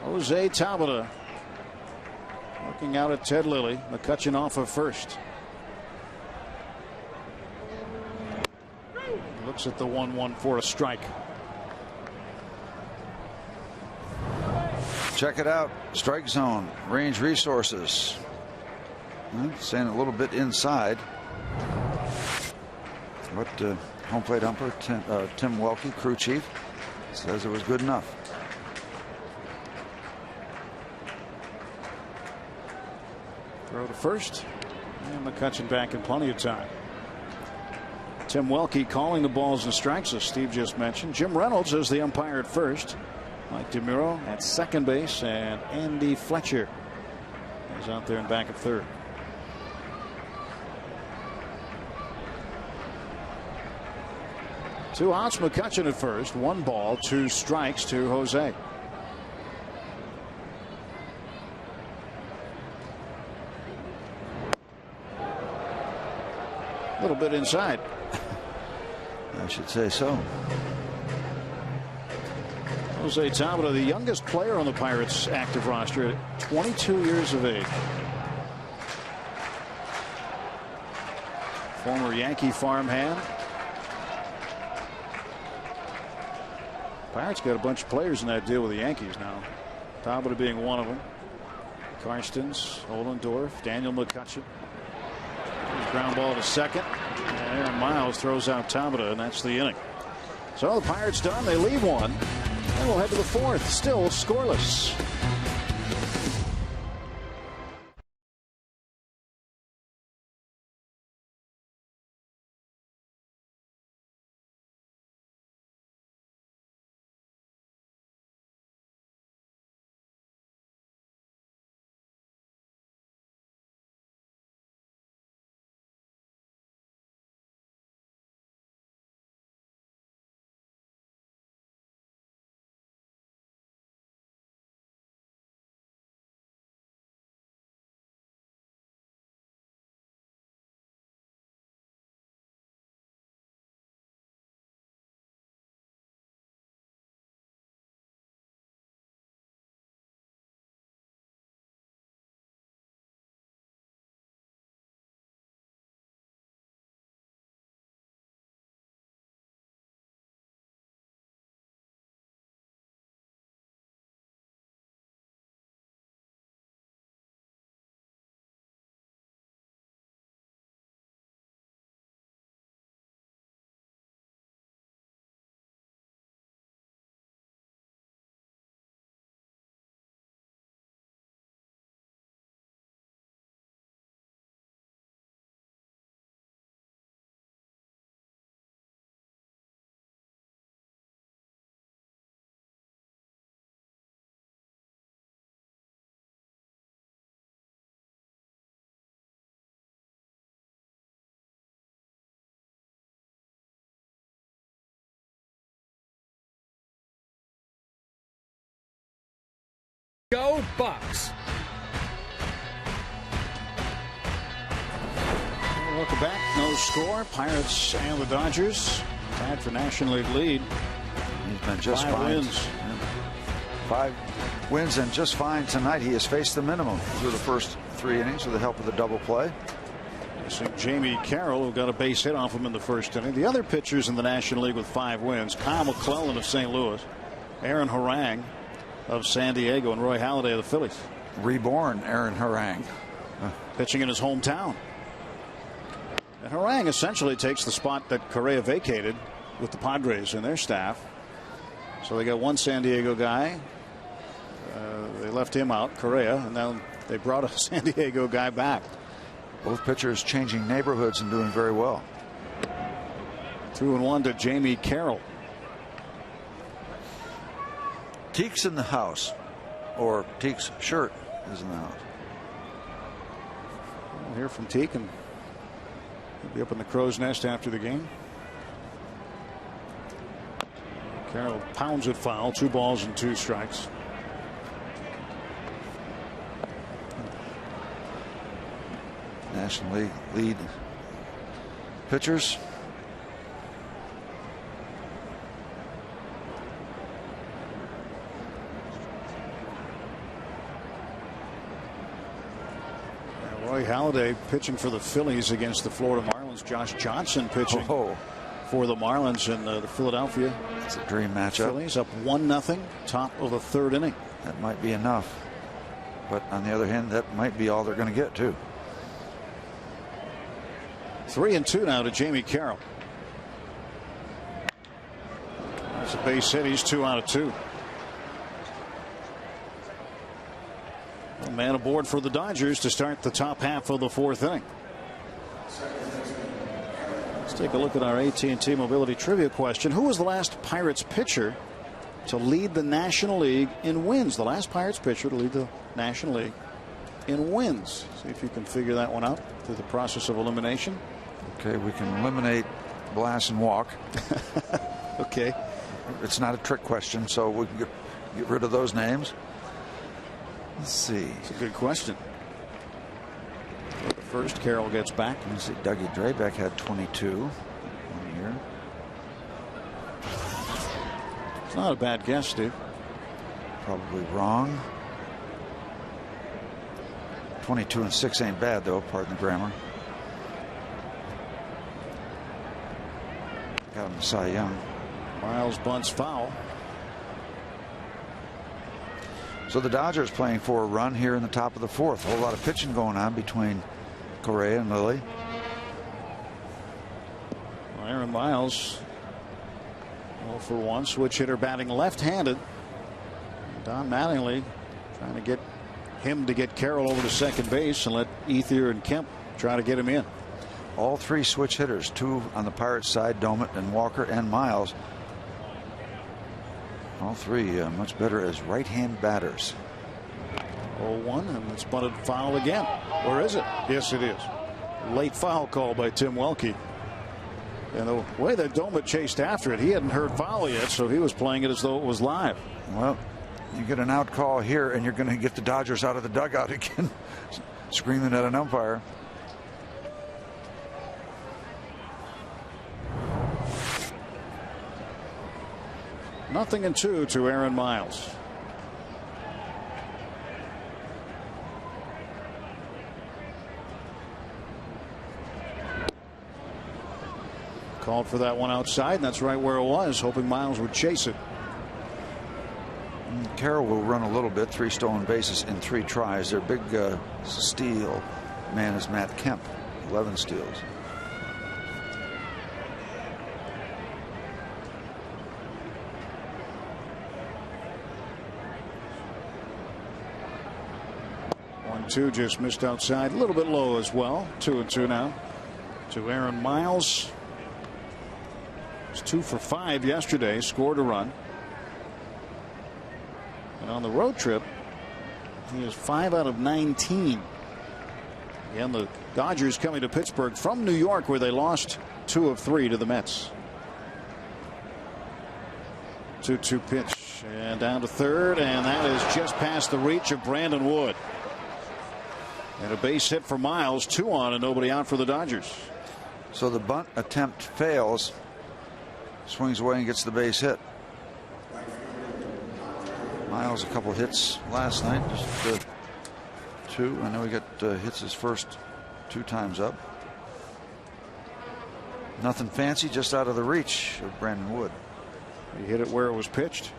Jose Tabata looking out at Ted Lilly. McCutchen off of first. Looks at the 1-1 for a strike. Check it out. Strike zone. Range resources. Saying a little bit inside. But home plate umpire Tim Welke, crew chief, says it was good enough. Throw to first. And McCutchen back in plenty of time. Tim Welke calling the balls and strikes, as Steve just mentioned. Jim Reynolds is the umpire at first. Mike DeMuro at second base, and Andy Fletcher is out there and back at third. Two outs, McCutchen at first. 1 ball, 2 strikes to Jose. A little bit inside. I should say so. Jose Tabata, the youngest player on the Pirates' active roster at 22 years of age. Former Yankee farmhand. Pirates got a bunch of players in that deal with the Yankees now. Tabata being one of them. Karstens, Ohlendorf, Daniel McCutchen. Ground ball to second. And Aaron Miles throws out Tabata, and that's the inning. So the Pirates done. They leave one. And we'll head to the 4th. Still scoreless. Bucks. Welcome back. No score. Pirates and the Dodgers tied for National League lead. He's been just 5 fine. wins. 5 wins and just fine tonight. He has faced the minimum through the first 3 innings with the help of the double play. I think Jamie Carroll, who got a base hit off him in the first inning. The other pitchers in the National League with 5 wins: Kyle McClellan of St. Louis, Aaron Harang of San Diego, and Roy Halladay of the Phillies. Reborn Aaron Harang. Pitching in his hometown. And Harang essentially takes the spot that Correa vacated with the Padres and their staff. So they got one San Diego guy. They left him out, Correa, and now they brought a San Diego guy back. Both pitchers changing neighborhoods and doing very well. 2-1 to Jamie Carroll. Teek's in the house, or Teek's shirt is in the house. We'll hear from Teek, and he'll be up in the crow's nest after the game. Carroll pounds it foul. 2 balls and 2 strikes. National League lead pitchers. Roy Halladay pitching for the Phillies against the Florida Marlins. Josh Johnson pitching for the Marlins in the Philadelphia. It's a dream matchup. Phillies up 1-0, top of the 3rd inning. That might be enough, but on the other hand, that might be all they're going to get too. 3-2 now to Jamie Carroll. That's a base hit. He's 2 out of 2. A man aboard for the Dodgers to start the top half of the 4th inning. Let's take a look at our AT&T Mobility Trivia question. Who was the last Pirates pitcher to lead the National League in wins? The last Pirates pitcher to lead the National League in wins. See if you can figure that one out through the process of elimination. Okay, we can eliminate Blass and Walk. Okay. It's not a trick question, so we can get rid of those names. Let's see. It's a good question. The first, Carroll gets back. Let's see. Dougie Drabek had 22 1 year. It's not a bad guess, Steve. Probably wrong. 22 and 6 ain't bad, though. Pardon the grammar. Got him Cy Young. Miles bunts foul. So the Dodgers playing for a run here in the top of the 4th. A whole lot of pitching going on between Correa and Lilly. Well, Aaron Miles 0 for 1, switch hitter, batting left-handed. Don Mattingly trying to get him to get Carroll over to second base and let Ethier and Kemp try to get him in. All 3 switch hitters, 2 on the Pirates side, Domit and Walker and Miles. All 3 much better as right-hand batters. 0-1, and it's bunted foul again. Or is it? Yes, it is. Late foul call by Tim Welke. And the way that Domit chased after it, he hadn't heard foul yet, so he was playing it as though it was live. Well, you get an out call here, and you're going to get the Dodgers out of the dugout again, screaming at an umpire. Nothing in 2 to Aaron Miles. Called for that one outside, and that's right where it was, hoping Miles would chase it. Carroll will run a little bit. 3 stolen bases in 3 tries. Their big steal man is Matt Kemp, 11 steals. Two just missed outside, a little bit low as well. 2-2 now to Aaron Miles. Was 2 for 5 yesterday, scored a run. And on the road trip, he is 5 out of 19. Again, the Dodgers coming to Pittsburgh from New York, where they lost 2 of 3 to the Mets. 2-2 pitch. And down to third, and that is just past the reach of Brandon Wood. And a base hit for Miles, 2 on and nobody out for the Dodgers. So the bunt attempt fails, swings away and gets the base hit. Miles a couple hits last night, just 2. I know he got hits his first 2 times up. Nothing fancy, just out of the reach of Brandon Wood. He hit it where it was pitched.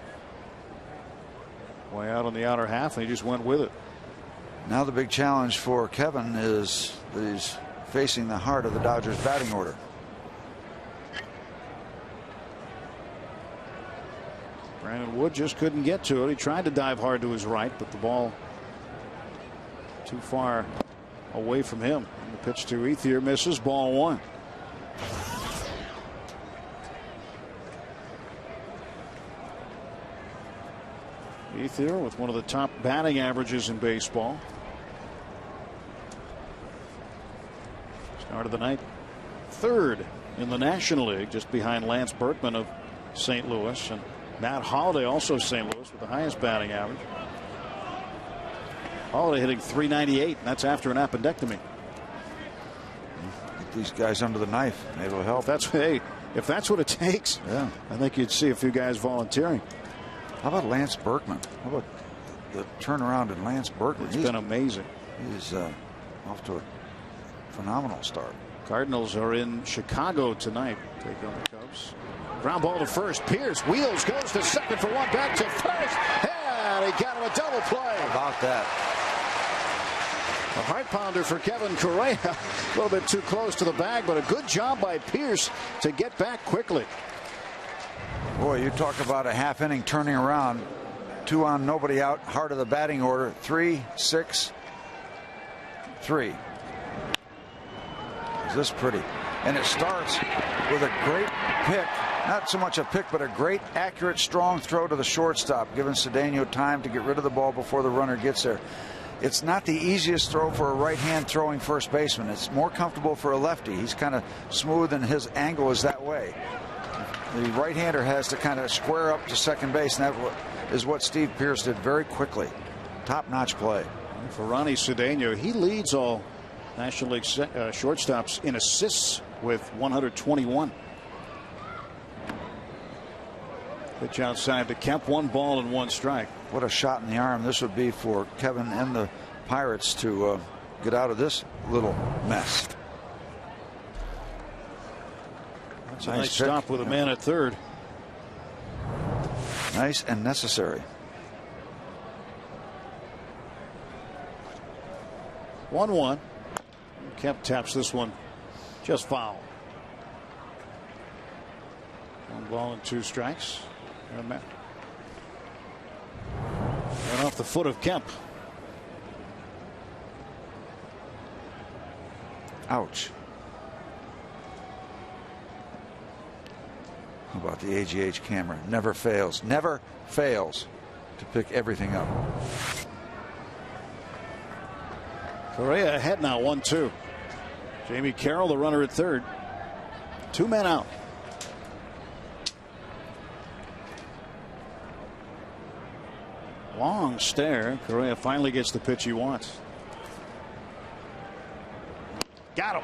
Way out on the outer half, and he just went with it. Now the big challenge for Kevin is that he's facing the heart of the Dodgers batting order. Brandon Wood just couldn't get to it. He tried to dive hard to his right, but the ball too far away from him. And the pitch to Ethier misses, ball 1. Ethier with one of the top batting averages in baseball. Started the night 3rd in the National League, just behind Lance Berkman of St. Louis, and Matt Holliday, also St. Louis, with the highest batting average. Holliday hitting .398, and that's after an appendectomy. Get these guys under the knife, maybe it'll help. If that's what it takes, yeah, I think you'd see a few guys volunteering. How about Lance Berkman? How about the turnaround in Lance Berkman? It's been amazing. He's off to a phenomenal start. Cardinals are in Chicago tonight. Take on the Cubs. Ground ball to first. Pierce wheels, goes to second for 1, back to first. And he got him a double play. How about that? A heart pounder for Kevin Correa. A little bit too close to the bag, but a good job by Pierce to get back quickly. Boy, you talk about a half inning turning around. 2 on, nobody out. Heart of the batting order. 3, 6, 3. Is this pretty? And it starts with a great pick. Not so much a pick, but a great, accurate, strong throw to the shortstop, giving Cedeno time to get rid of the ball before the runner gets there. It's not the easiest throw for a right-hand throwing first baseman. It's more comfortable for a lefty. He's kind of smooth, and his angle is that way. The right-hander has to kind of square up to second base, and that is what Steve Pierce did very quickly. Top-notch play. For Ronnie Cedeno, he leads all National League shortstops in assists with 121. Pitch outside to Kemp, 1 ball and 1 strike. What a shot in the arm this would be for Kevin and the Pirates to get out of this little mess. That's a nice stop with a man at third. Nice and necessary. 1-1. Kemp taps this one just foul. 1 ball and 2 strikes. And off the foot of Kemp. Ouch. How about the AGH camera? Never fails to pick everything up. Correa ahead now, 1-2. Jamie Carroll, the runner at third. 2 men out. Long stare. Correa finally gets the pitch he wants. Got him.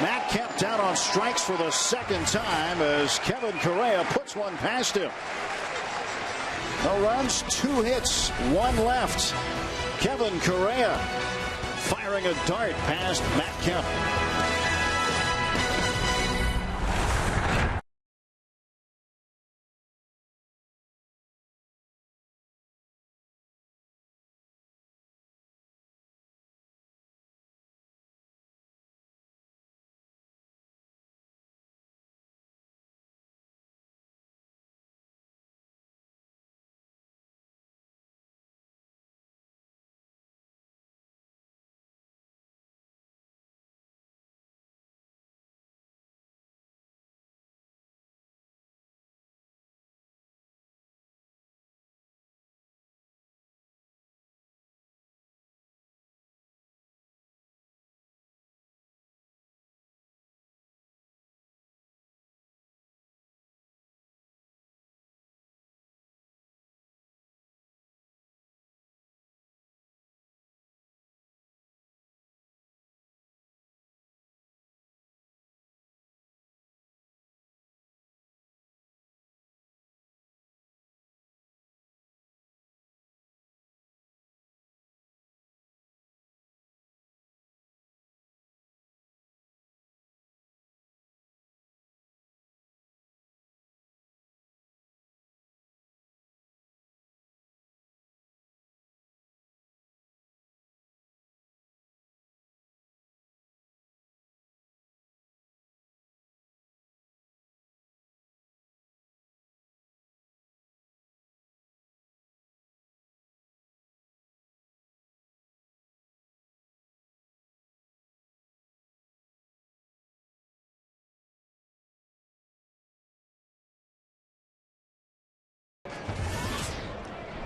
Matt Kemp down on strikes for the 2nd time as Kevin Correa puts one past him. No runs, 2 hits, 1 left. Kevin Correa firing a dart past Matt Kemp.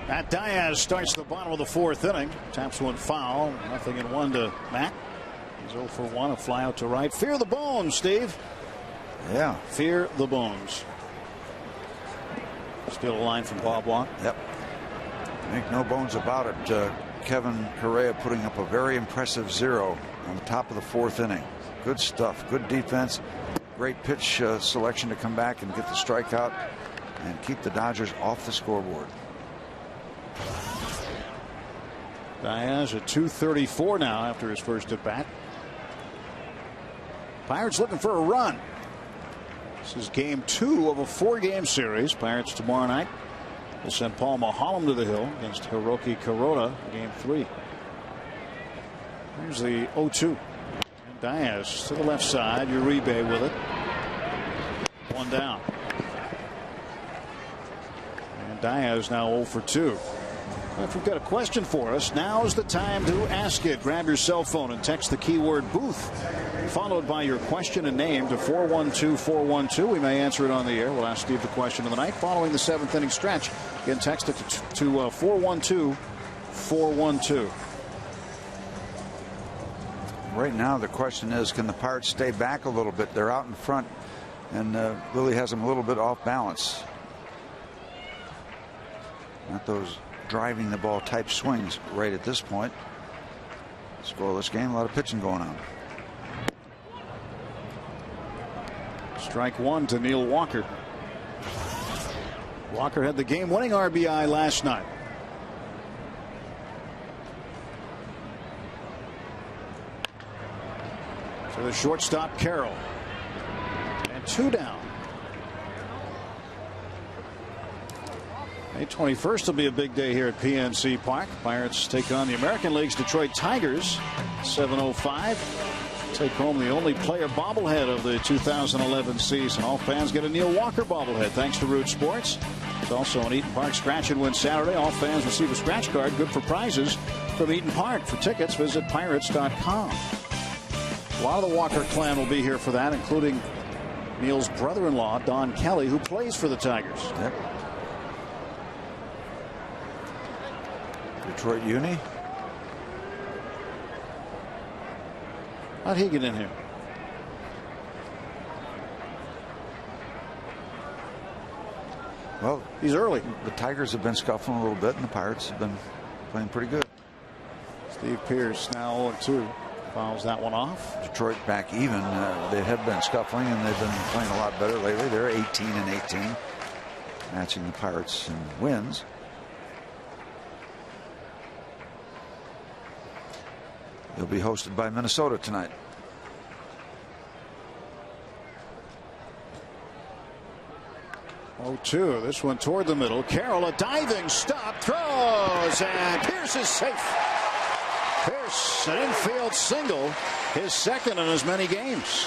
Matt Diaz starts the bottom of the 4th inning. Taps one foul. 0-1 to Matt. He's 0 for 1. A fly out to right. Fear the bones, Steve. Yeah. Fear the bones. Still a line from Bob Watt. Yep. Make no bones about it. Kevin Correa putting up a very impressive 0 on the top of the 4th inning. Good stuff. Good defense. Great pitch selection to come back and get the strikeout and keep the Dodgers off the scoreboard. Diaz at 234 now after his first at bat. Pirates looking for a run. This is game 2 of a 4-game series. Pirates tomorrow night. They send Paul Maholm to the hill against Hiroki Kuroda. Game 3. Here's the 0-2. And Diaz to the left side. Uribe with it. 1 down. And Diaz now 0 for 2. If you've got a question for us, now's the time to ask it. Grab your cell phone and text the keyword booth, followed by your question and name to 412-412. We may answer it on the air. We'll ask Steve the question of the night following the 7th inning stretch. Again, text it to 412-412. Right now, the question is, can the Pirates stay back a little bit? They're out in front, and Lily has them a little bit off balance. Not those driving the ball type swings right at this point. Scoreless game, a lot of pitching going on. Strike 1 to Neil Walker. Walker had the game-winning RBI last night. To the shortstop, Carroll. And 2 down. May 21st will be a big day here at PNC Park. Pirates take on the American League's Detroit Tigers. 7:05. Take home the only player bobblehead of the 2011 season. All fans get a Neil Walker bobblehead thanks to Root Sports. It's also an Eaton Park Scratch and Win Saturday. All fans receive a scratch card good for prizes from Eaton Park. For tickets, visit pirates.com. A lot of the Walker clan will be here for that, including Neil's brother-in-law, Don Kelly, who plays for the Tigers. Yep. Detroit Uni. How'd he get in here? Well, he's early. The Tigers have been scuffling a little bit, and the Pirates have been playing pretty good. Steve Pearce now 0-2. Fouls that one off. Detroit back even. They have been scuffling, and they've been playing a lot better lately. They're 18-18, matching the Pirates in wins. They'll be hosted by Minnesota tonight. Oh, 2. This one toward the middle. Carroll, a diving stop, throws, and Pearce is safe. Pearce, an infield single, his second in as many games.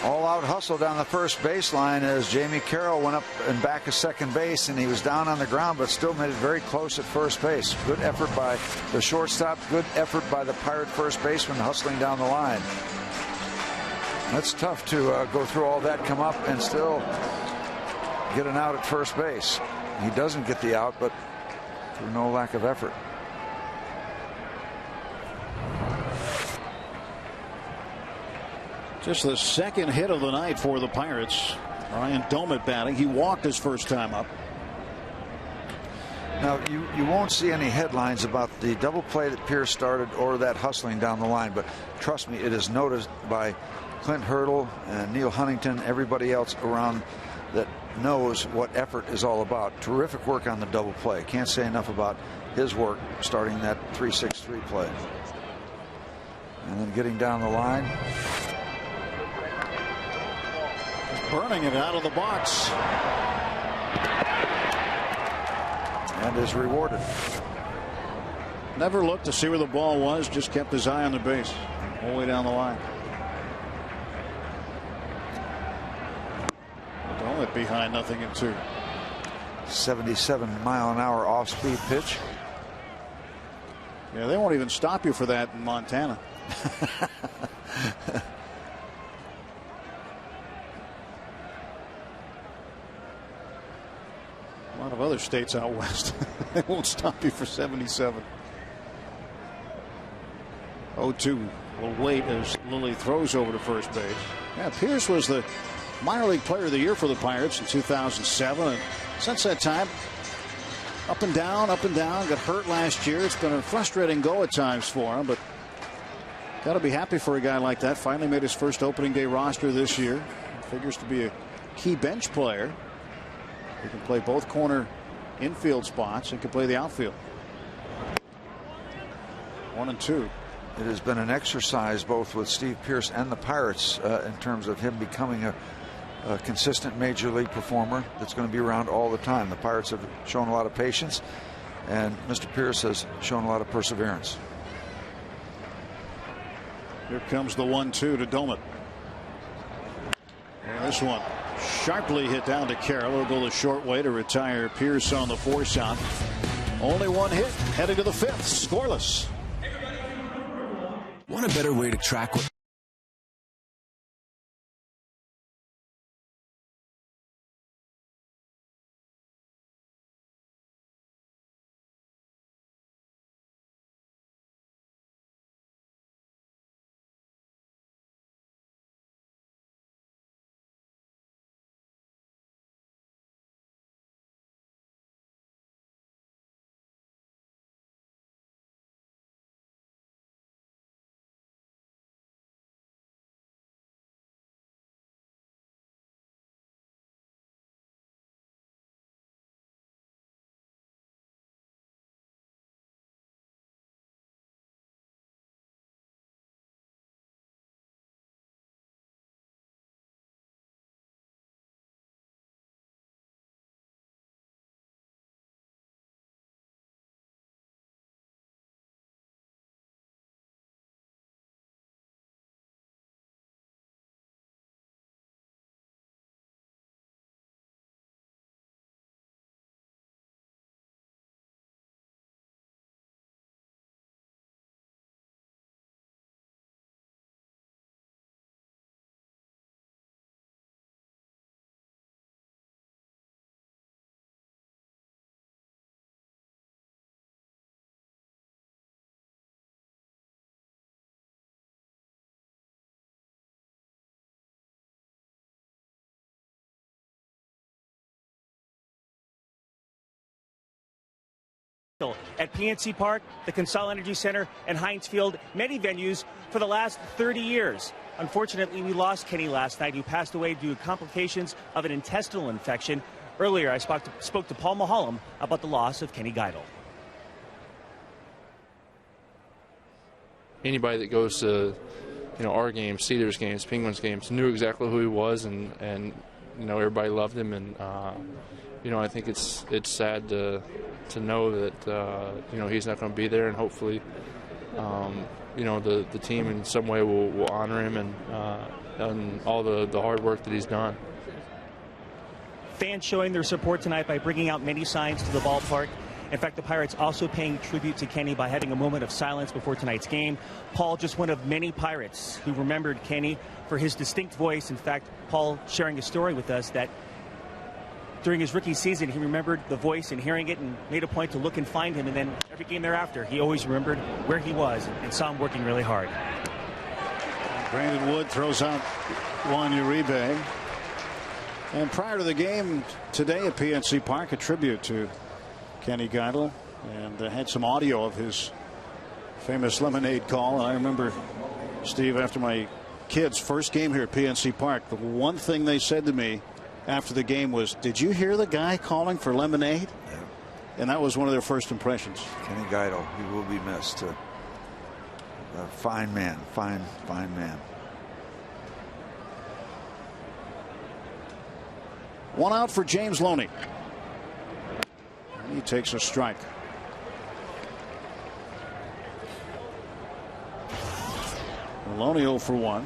All-out hustle down the first baseline as Jamie Carroll went up and back to second base, and he was down on the ground but still made it very close at first base. Good effort by the shortstop. Good effort by the Pirate first baseman hustling down the line. That's tough to go through all that, come up, and still get an out at first base. He doesn't get the out, but through no lack of effort. Just the second hit of the night for the Pirates. Ryan Domet batting. He walked his first time up. Now, you won't see any headlines about the double play that Pearce started or that hustling down the line, but trust me, it is noticed by Clint Hurdle and Neil Huntington, everybody else around that knows what effort is all about. Terrific work on the double play. Can't say enough about his work starting that 3-6-3 play. And then getting down the line. Burning it out of the box. And is rewarded. Never looked to see where the ball was, just kept his eye on the base all the way down the line. Domet behind 0-2. 77-mile-an-hour off-speed pitch. Yeah, they won't even stop you for that in Montana. A lot of other other states out west. They won't stop you for 77. 0-2. Will wait as Lilly throws over to first base. Yeah, Pierce was the minor league player of the year for the Pirates in 2007. And since that time, up and down, got hurt last year. It's been a frustrating go at times for him, but got to be happy for a guy like that. Finally made his first opening day roster this year. Figures to be a key bench player. He can play both corner infield spots and can play the outfield. 1-2. It has been an exercise both with Steve Pierce and the Pirates in terms of him becoming a consistent major league performer that's going to be around all the time. The Pirates have shown a lot of patience, and Mr. Pierce has shown a lot of perseverance. Here comes the 1-2 to Doman. And this one sharply hit down to Carroll. He'll go the short way to retire Pierce on the force out. Only one hit, heading to the fifth, scoreless. Want a better way to track what at PNC Park, the Consol Energy Center, and Heinz Field, many venues for the last 30 years. Unfortunately, we lost Kenny last night, who passed away due to complications of an intestinal infection. Earlier, I spoke to Paul Maholm about the loss of Kenny Geidel. Anybody that goes to, our games, Cedars games, Penguins games, knew exactly who he was, and everybody loved him, and I think it's sad to know that he's not going to be there, and hopefully the team in some way will honor him and all the hard work that he's done. Fans showing their support tonight by bringing out many signs to the ballpark. In fact, the Pirates also paying tribute to Kenny by having a moment of silence before tonight's game. Paul, just one of many Pirates who remembered Kenny for his distinct voice. In fact, Paul sharing a story with us that during his rookie season, he remembered the voice and hearing it and made a point to look and find him. And then every game thereafter, he always remembered where he was and saw him working really hard. Brandon Wood throws out Juan Uribe. And prior to the game today at PNC Park, a tribute to Kenny Geidel, and had some audio of his famous lemonade call. And I remember, Steve, after my kids' first game here at PNC Park, the one thing they said to me after the game was, "Did you hear the guy calling for lemonade?" Yeah. And that was one of their first impressions. Kenny Geidel, he will be missed. A fine man, fine man. One out for James Loney. And he takes a strike. Loney 0 for 1.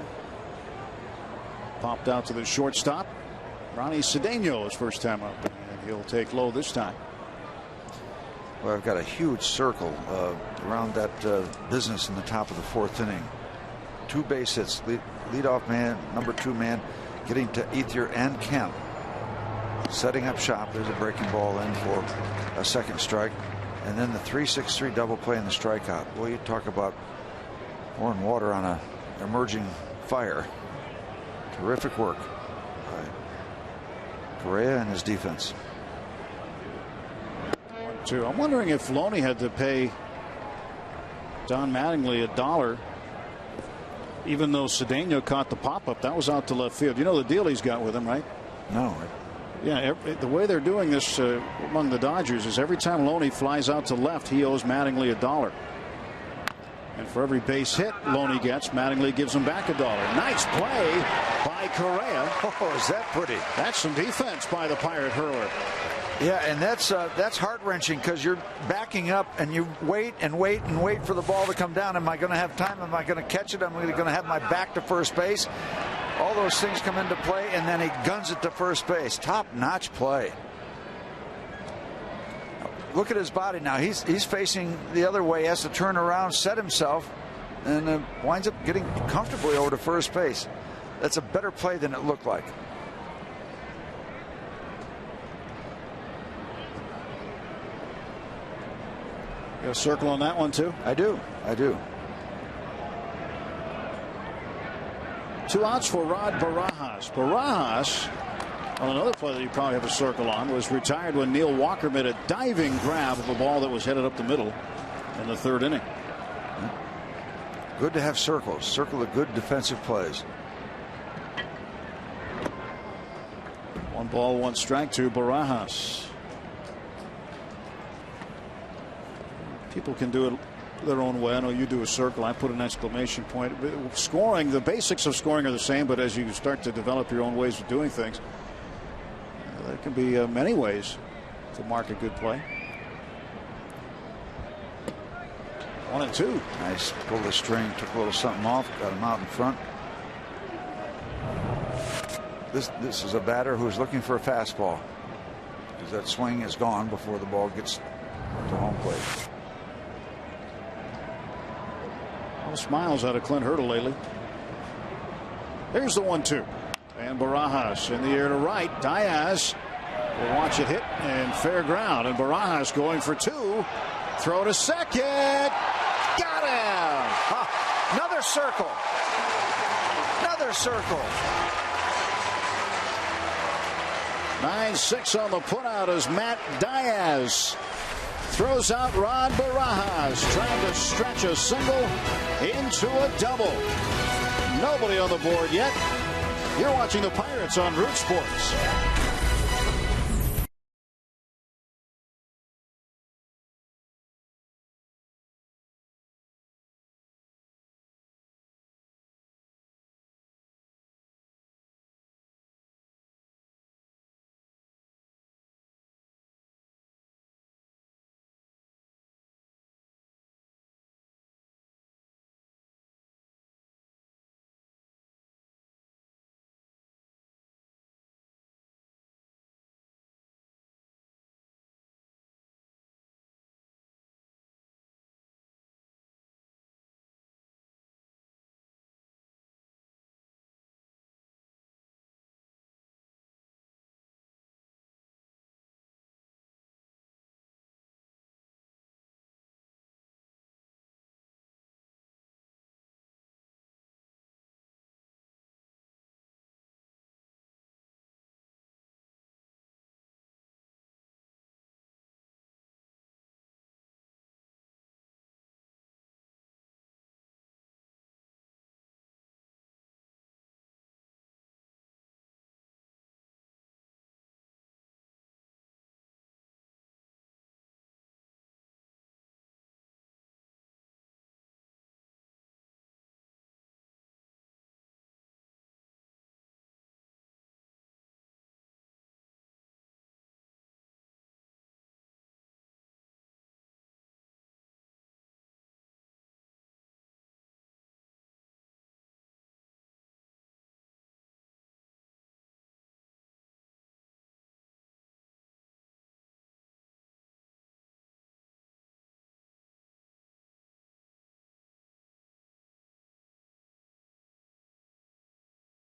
Popped out to the shortstop. Ronnie Cedeno, his first time up, and he'll take low this time. Well, I've got a huge circle around that business in the top of the fourth inning. 2 base hits, leadoff man, number 2 man, getting to Ethier and Kemp. setting up shop. There's a breaking ball in for a second strike. And then the 3-6-3 double play in the strikeout. Well, you talk about pouring water on a emerging fire. Terrific work by Correa and his defense. 1-2. I'm wondering if Loney had to pay Don Mattingly $1, even though Cedeno caught the pop-up. That was out to left field. You know the deal he's got with him, right? No. Yeah, the way they're doing this among the Dodgers is every time Loney flies out to left, he owes Mattingly $1. And for every base hit Loney gets, Mattingly gives him back $1. Nice play by Correa. Oh, is that pretty? That's some defense by the Pirate hurler. Yeah, and that's heart-wrenching because you're backing up and you wait and wait and wait for the ball to come down. Am I going to have time? Am I going to catch it? Am I going to have my back to first base? All those things come into play, and then he guns it to first base. Top-notch play. Look at his body now. He's facing the other way. He has to turn around, set himself, and winds up getting comfortably over to first base. That's a better play than it looked like. You have a circle on that one, too? I do. 2 outs for Rod Barajas. Barajas, on another play that you probably have a circle on, was retired when Neil Walker made a diving grab of a ball that was headed up the middle in the 3rd inning. Good to have circles. Circle the good defensive plays. 1 ball, 1 strike to Barajas. People can do it their own way. I know you do a circle. I put an exclamation point. Scoring, the basics of scoring are the same, but as you start to develop your own ways of doing things, there can be many ways to mark a good play. 1-2. Nice. Pulled the string, took a little something off, got him out in front. This is a batter who's looking for a fastball because that swing is gone before the ball gets to home plate. No smiles out of Clint Hurdle lately. There's the 1-2. And Barajas in the air to right. Diaz will watch it hit and fair ground. And Barajas going for 2. Throw to second. Got him. Another circle. Another circle. 9-6 on the putout as Matt Diaz throws out Rod Barajas, trying to stretch a single into a double. Nobody on the board yet. You're watching the Pirates on Root Sports.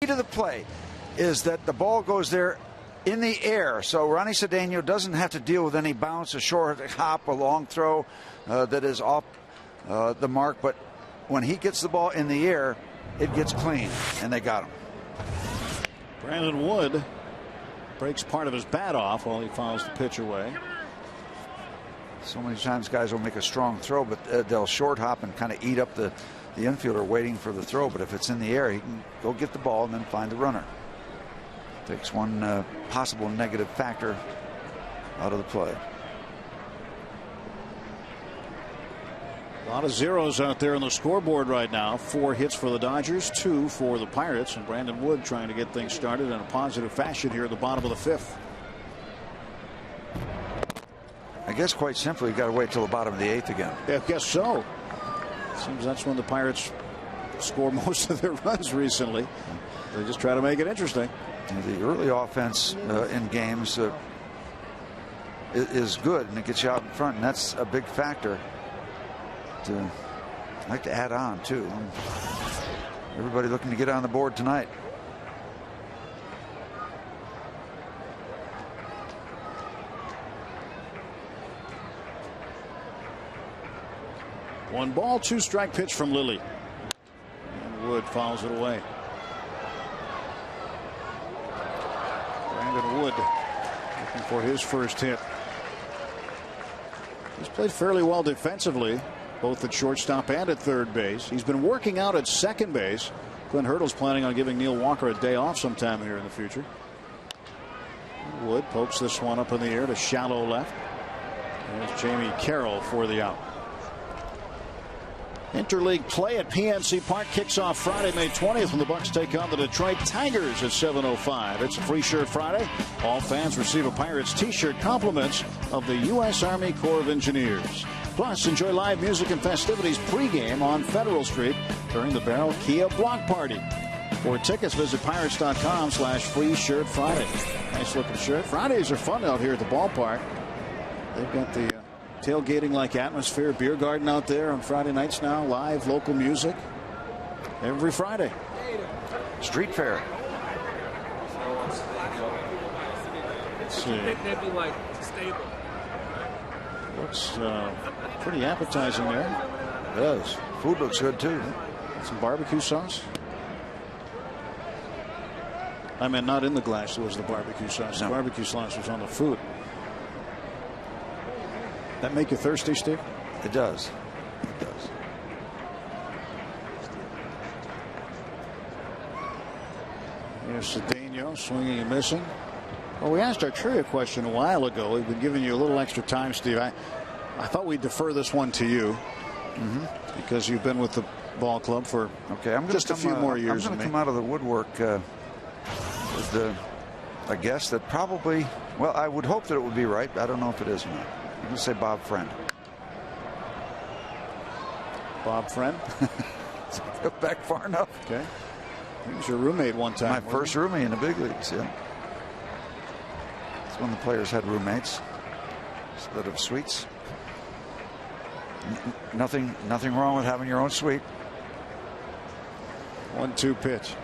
To the play is that the ball goes there in the air. So Ronnie Cedeno doesn't have to deal with any bounce, a short hop, a long throw that is off the mark. But when he gets the ball in the air, it gets clean, and they got him. Brandon Wood breaks part of his bat off while he fouls the pitch away. So many times guys will make a strong throw, but they'll short hop and kind of eat up the infielder waiting for the throw. But if it's in the air, he can go get the ball and then find the runner. Takes one possible negative factor out of the play. A lot of zeros out there on the scoreboard right now. 4 hits for the Dodgers, 2 for the Pirates, and Brandon Wood trying to get things started in a positive fashion here at the bottom of the 5th. I guess quite simply, you got to wait till the bottom of the 8th again. Yeah, I guess so. Seems that's when the Pirates score most of their runs recently. They just try to make it interesting. The early offense in games is good, and it gets you out in front, and that's a big factor. I'd like to add on too. Everybody looking to get on the board tonight. One ball, 2 strike pitch from Lilly. And Wood fouls it away. Brandon Wood looking for his first hit. He's played fairly well defensively, both at shortstop and at third base. He's been working out at second base. Clint Hurdle's planning on giving Neil Walker a day off sometime here in the future. Wood pokes this one up in the air to shallow left. There's Jamie Carroll for the out. Interleague play at PNC Park kicks off Friday, May 20th when the Bucks take on the Detroit Tigers at 7:05. It's a free shirt Friday. All fans receive a Pirates t-shirt compliments of the U.S. Army Corps of Engineers. Plus, enjoy live music and festivities pregame on Federal Street during the Barrel Kia Block Party. For tickets, visit pirates.com/free shirt Friday. Nice looking shirt. Fridays are fun out here at the ballpark. They've got the tailgating like atmosphere, beer garden out there on Friday nights now, live local music every Friday. Street fair. Let's see. Looks pretty appetizing there. It does. Food looks good too. Some barbecue sauce. I mean, not in the glass was the barbecue sauce. No. The barbecue sauce was on the food. That make you thirsty, Steve? It does. It does. Here's Cedeno swinging and missing. Well, we asked our trivia question a while ago. We've been giving you a little extra time, Steve. I thought we'd defer this one to you because you've been with the ball club for just a few more years. I'm going to come out of the woodwork with a guess that probably, well, I would hope that it would be right. I don't know if it is or not. I'm going to say Bob Friend. Bob Friend? Go back far enough. Okay. He was your roommate one time. My first roommate in the big leagues, yeah. It's when the players had roommates instead of suites. Nothing wrong with having your own suite. 1-2 pitch.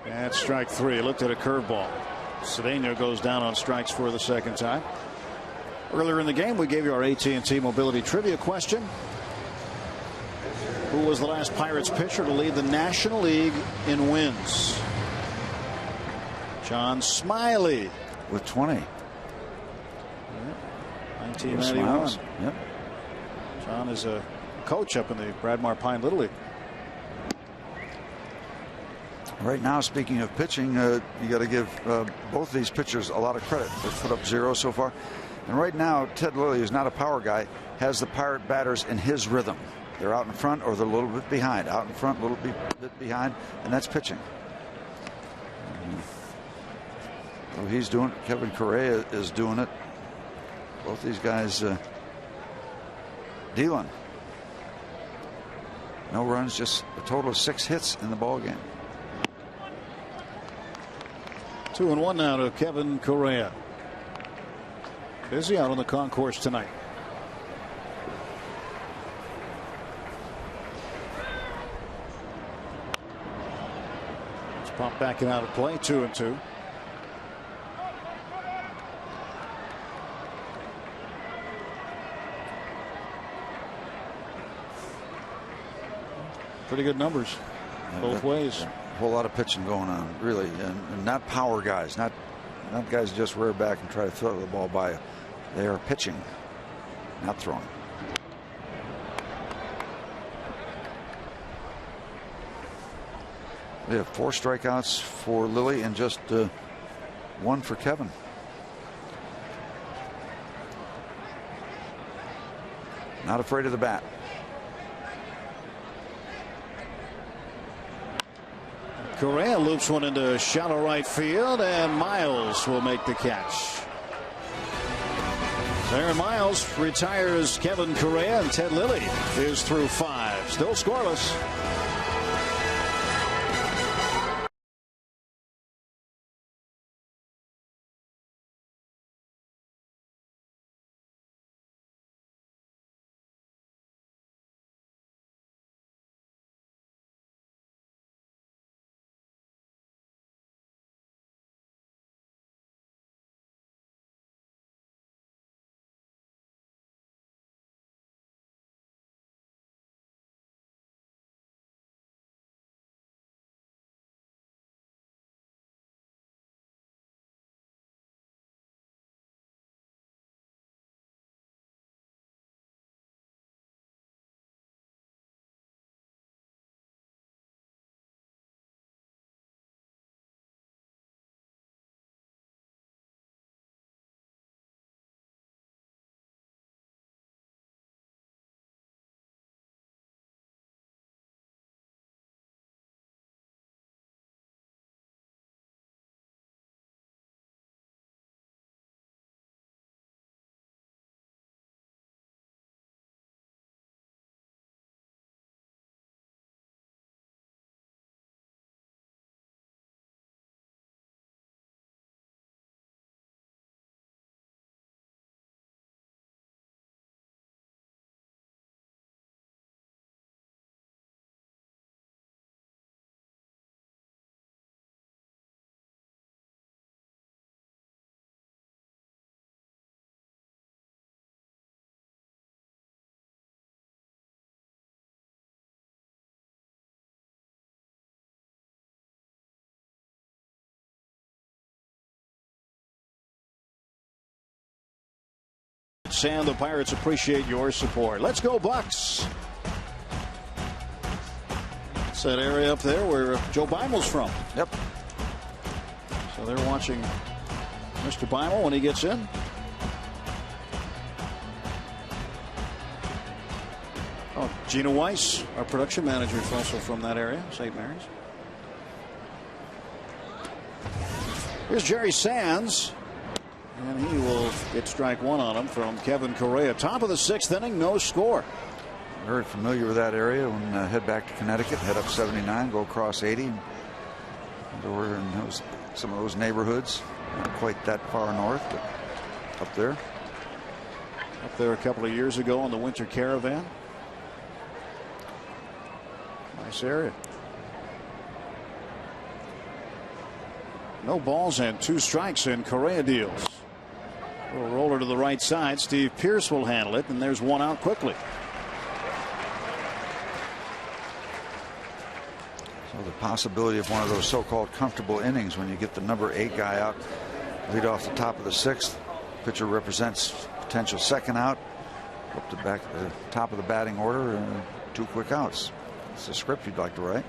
That's strike 3. Looked at a curveball. Cedeno goes down on strikes for the second time. Earlier in the game, we gave you our AT&T Mobility Trivia question. Who was the last Pirates pitcher to lead the National League in wins? John Smiley. With 20. 1991. Yep. John is a coach up in the Bradmar Pine Little League. Right now, speaking of pitching, you got to give both these pitchers a lot of credit. They've put up 0 so far. And right now, Ted Lilly, who's not a power guy, has the Pirate batters in his rhythm. They're out in front or they're a little bit behind. Out in front, a little bit behind, and that's pitching. So he's doing it. Kevin Correa is doing it. Both these guys dealing. No runs, just a total of 6 hits in the ball game. 2-1 now to Kevin Correa. Busy out on the concourse tonight. Let's pop back and out of play. 2-2. Pretty good numbers both ways. A whole lot of pitching going on, really, and not power guys, not guys who just rear back and try to throw the ball by you. They are pitching, not throwing. We have 4 strikeouts for Lilly and just 1 for Kevin. Not afraid of the bat. Correa loops one into shallow right field, and Miles will make the catch. Aaron Miles retires Kevin Correa, and Ted Lilly is through 5. Still scoreless. And the Pirates appreciate your support. Let's go Bucks. It's that area up there where Joe Beimel's from. Yep. So they're watching Mr. Beimel when he gets in. Oh, Gina Weiss, our production manager, is also from that area, St. Mary's. Here's Jerry Sands. And he will get strike 1 on him from Kevin Correa. Top of the 6th inning, no score. Very familiar with that area. When head back to Connecticut, head up 79, go across 80. And we're in some of those neighborhoods. Not quite that far north, but up there. Up there a couple of years ago on the Winter Caravan. Nice area. No balls and 2 strikes, and Correa deals. Little roller to the right side. Steve Pearce will handle it, and there's 1 out quickly. So the possibility of one of those so-called comfortable innings when you get the number 8 guy out, lead off the top of the 6th. Pitcher represents potential 2nd out, up the top of the batting order, and 2 quick outs. It's a script you'd like to write.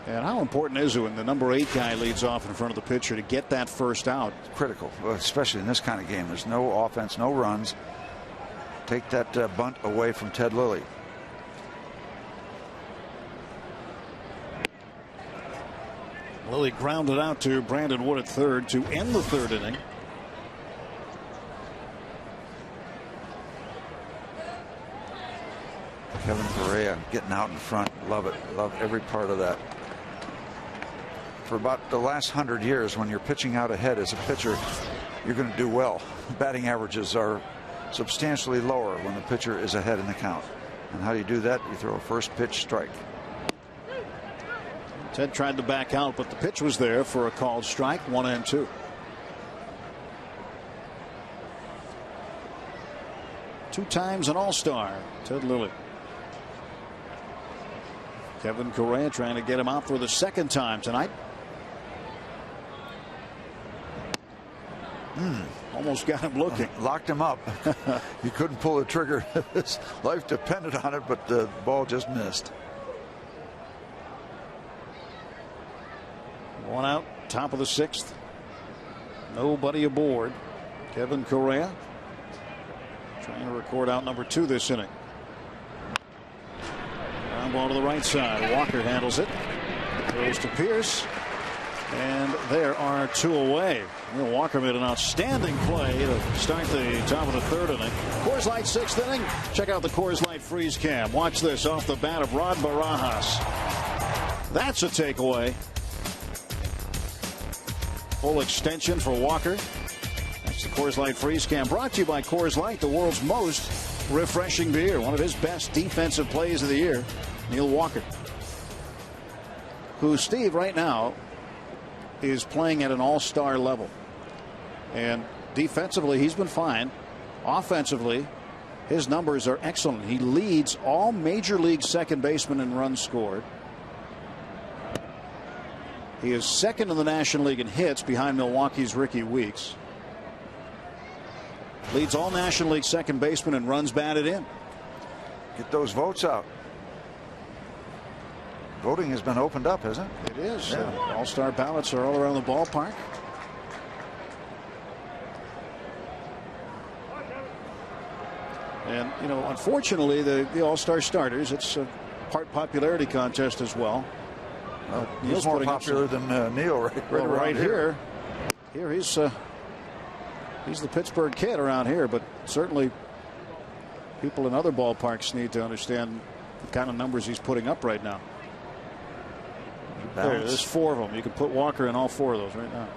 And how important is it when the number 8 guy leads off in front of the pitcher to get that first out? Critical, especially in this kind of game. There's no offense, no runs. Take that bunt away from Ted Lilly. Lilly grounded out to Brandon Wood at 3rd to end the 3rd inning. Kevin Correa getting out in front. Love it. Love every part of that. For about the last 100 years, when you're pitching out ahead as a pitcher, you're going to do well. Batting averages are substantially lower when the pitcher is ahead in the count. And how do you do that? You throw a first pitch strike. Ted tried to back out, but the pitch was there for a called strike, 1 and 2. 2 times an All-Star, Ted Lilly. Kevin Correa trying to get him out for the second time tonight. Almost got him looking. Locked him up. He couldn't pull the trigger. His life depended on it, but the ball just missed. One out, top of the 6th. Nobody aboard. Kevin Correa trying to record out number 2 this inning. Ground ball to the right side. Walker handles it. Throws to Pierce. And there are 2 away. Neil Walker made an outstanding play to start the top of the 3rd inning. Coors Light 6th inning. Check out the Coors Light freeze cam. Watch this off the bat of Rod Barajas. That's a takeaway. Full extension for Walker. That's the Coors Light freeze cam, brought to you by Coors Light, the world's most refreshing beer. One of his best defensive plays of the year, Neil Walker, who, Steve, right now is playing at an all-star level. And defensively, he's been fine. Offensively, his numbers are excellent. He leads all major league second basemen in runs scored. He is second in the National League in hits behind Milwaukee's Ricky Weeks. Leads all National League second basemen in runs batted in. Get those votes out. Voting has been opened up, hasn't it? It is. Yeah. All-star ballots are all around the ballpark. And, you know, unfortunately, the all-star starters, it's a part popularity contest as well. He's more popular than Neil right here. Here he's the Pittsburgh kid around here, but certainly people in other ballparks need to understand the kind of numbers he's putting up right now. There's 4 of them. You can put Walker in all 4 of those right now.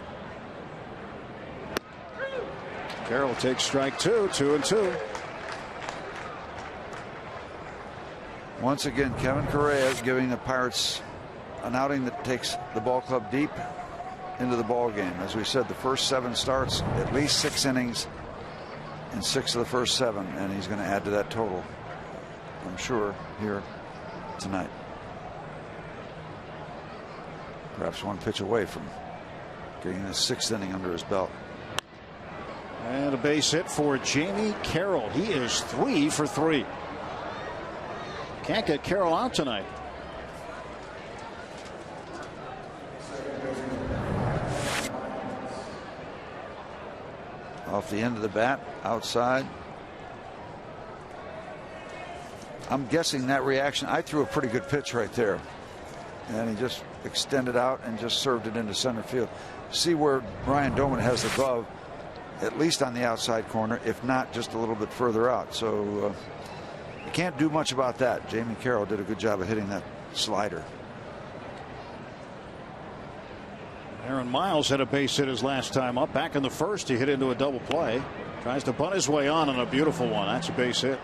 Carroll takes strike 2, 2-2. Once again, Kevin Correa giving the Pirates an outing that takes the ball club deep into the ball game. As we said, the first 7 starts, at least 6 innings in 6 of the first 7, and he's going to add to that total, I'm sure, here tonight. Perhaps 1 pitch away from getting the 6th inning under his belt. And a base hit for Jamie Carroll. He is 3 for 3. Can't get Carroll out tonight. Off the end of the bat, outside. I'm guessing that reaction, I threw a pretty good pitch right there. And he just extended out and just served it into center field. See where Ryan Doman has the glove, at least on the outside corner, if not just a little bit further out. So you can't do much about that. Jamie Carroll did a good job of hitting that slider. Aaron Miles had a base hit his last time up. Back in the 1st, he hit into a double play. Tries to bunt his way on a beautiful one. That's a base hit.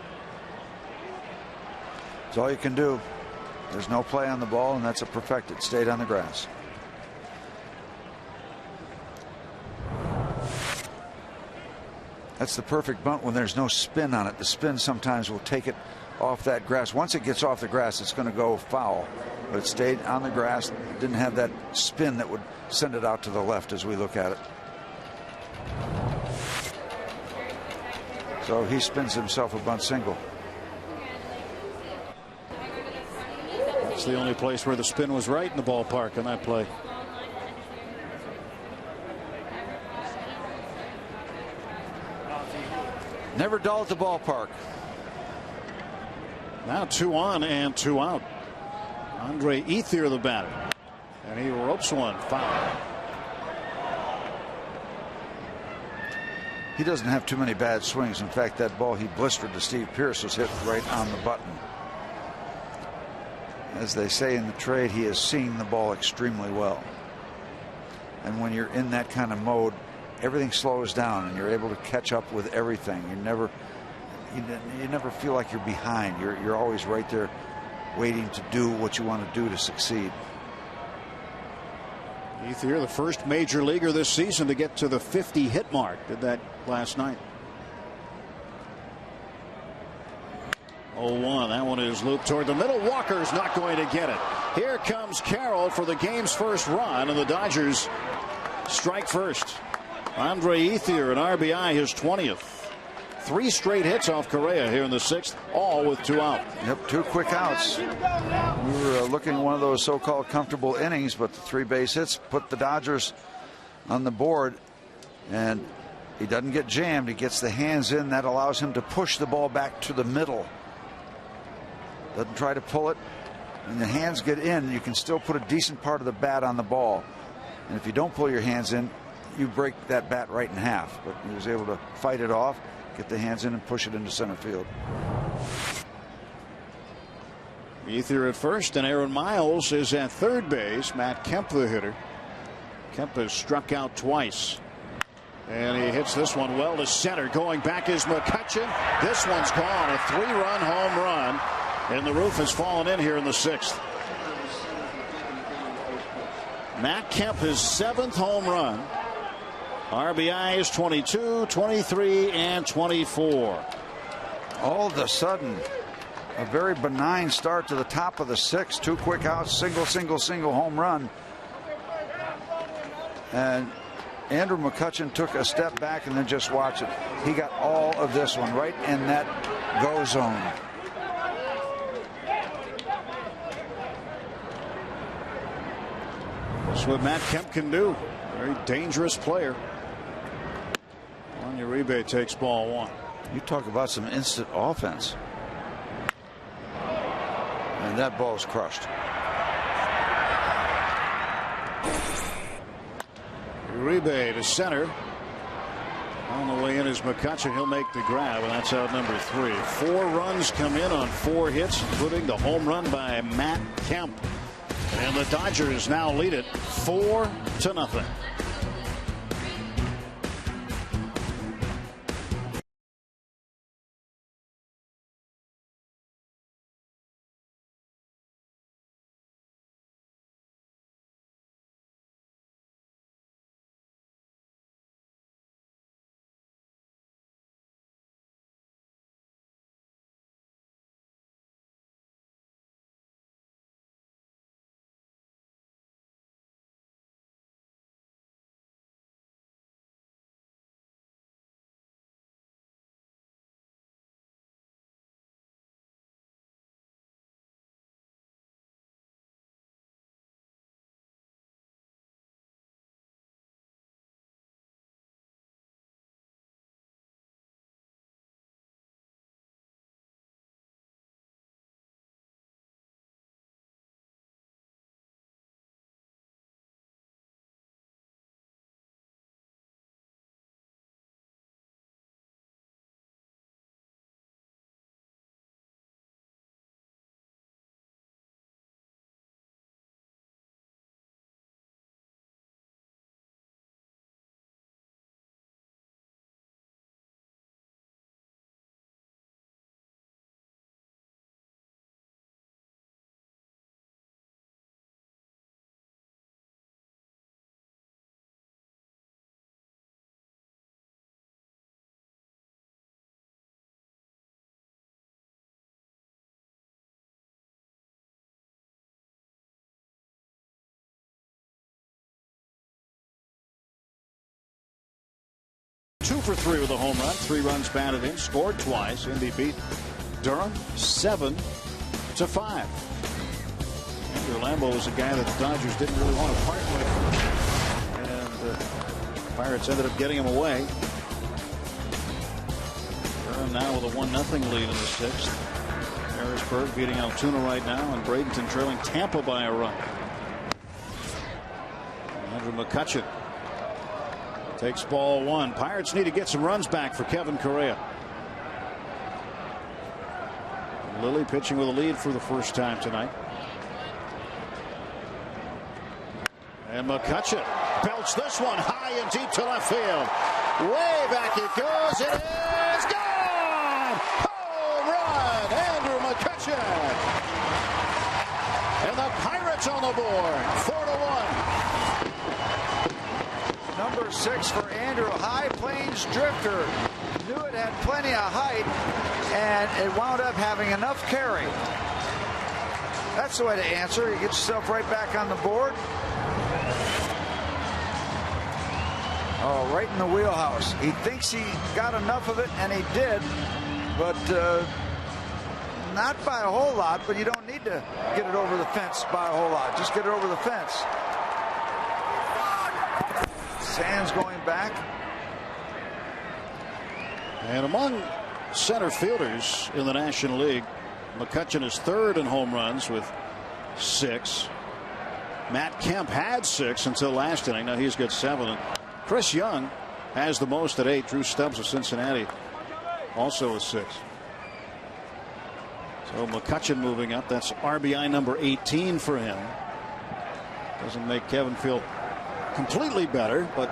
That's all you can do. There's no play on the ball, and that's a perfected. Stayed on the grass. That's the perfect bunt when there's no spin on it. The spin sometimes will take it off that grass. Once it gets off the grass, it's going to go foul. But it stayed on the grass. Didn't have that spin that would send it out to the left as we look at it. So he spins himself a bunt single. That's the only place where the spin was right in the ballpark on that play. Never dull at the ballpark. Now 2 on and 2 out. Andre Ethier, the batter, and he ropes one foul. He doesn't have too many bad swings. In fact, that ball he blistered to Steve Pierce was hit right on the button. As they say in the trade, he has seen the ball extremely well. And when you're in that kind of mode, everything slows down and you're able to catch up with everything. You never feel like you're behind. You're always right there waiting to do what you want to do to succeed. Ethier, the first major leaguer this season to get to the 50 hit mark. Did that last night. 0-1. That one is looped toward the middle. Walker's not going to get it. Here comes Carroll for the game's first run, and the Dodgers strike first. Andre Ethier, an RBI, his 20th. 3 straight hits off Correa here in the 6th, all with 2 out. Yep, 2 quick outs. We were looking at one of those so-called comfortable innings, but the 3 base hits put the Dodgers on the board, and he doesn't get jammed. He gets the hands in. That allows him to push the ball back to the middle. Doesn't try to pull it. When the hands get in, you can still put a decent part of the bat on the ball. And if you don't pull your hands in, you break that bat right in half. But he was able to fight it off, get the hands in, and push it into center field. Ethier at first, and Aaron Miles is at third base. Matt Kemp, the hitter. Kemp has struck out twice. And he hits this one well to center. Going back is McCutchen. This one's gone. A 3-run home run. And the roof has fallen in here in the 6th. Matt Kemp, his 7th home run. RBI is 22, 23, and 24. All of a sudden, a very benign start to the top of the 6th. 2 quick outs, single home run. And Andrew McCutchen took a step back, and then just watch it. He got all of this one right in that go zone. That's what Matt Kemp can do. Very dangerous player. Uribe takes ball 1. You talk about some instant offense. And that ball is crushed. Uribe to center. On the way in is McCutchen. He'll make the grab, and that's out number 3. 4 runs come in on 4 hits, including the home run by Matt Kemp. And the Dodgers now lead it 4-0. Two for 3 with a home run. 3 runs batted in. Scored twice. Indy beat Durham 7-5. Andrew Lambeau was a guy that the Dodgers didn't really want to part with. And Pirates ended up getting him away. Durham now with a 1-0 lead in the 6th. Harrisburg beating Altoona right now, and Bradenton trailing Tampa by a run. Andrew McCutchen takes ball 1. Pirates need to get some runs back for Kevin Correa. Lilly pitching with a lead for the first time tonight. And McCutchen belts this one high and deep to left field. Way back it goes. It is gone. Home run, Andrew McCutchen. And the Pirates on the board. 4-1. Number 6 for Andrew, High Plains drifter. Knew it had plenty of height. and it wound up having enough carry. That's the way to answer. You get yourself right back on the board. Oh, right in the wheelhouse. He thinks he got enough of it, and he did, but not by a whole lot. But you don't need to get it over the fence by a whole lot. Just get it over the fence. Sands going back. And among center fielders in the National League, McCutchen is third in home runs with 6. Matt Kemp had 6 until last inning. Now he's got 7. And Chris Young has the most at 8. Drew Stubbs of Cincinnati also with 6. So McCutchen moving up. That's RBI number 18 for him. Doesn't make Kevin feel completely better, but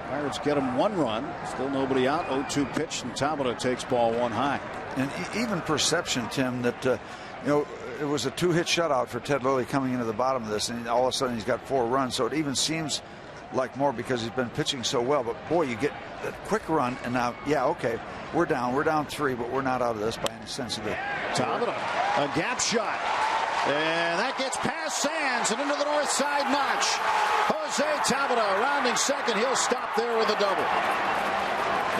Pirates get him 1 run. Still nobody out. 0-2 pitch, and Tabata takes ball 1 high. And even perception, Tim, that you know, it was a 2-hit shutout for Ted Lilly coming into the bottom of this, and all of a sudden he's got 4 runs. So it even seems like more because he's been pitching so well. But boy, you get that quick run, and now, yeah, okay, we're down 3, but we're not out of this by any sense of it. Tabata, a gap shot, and that gets past Sands and into the north side notch. Jose Tabata rounding second. He'll stop there with a double.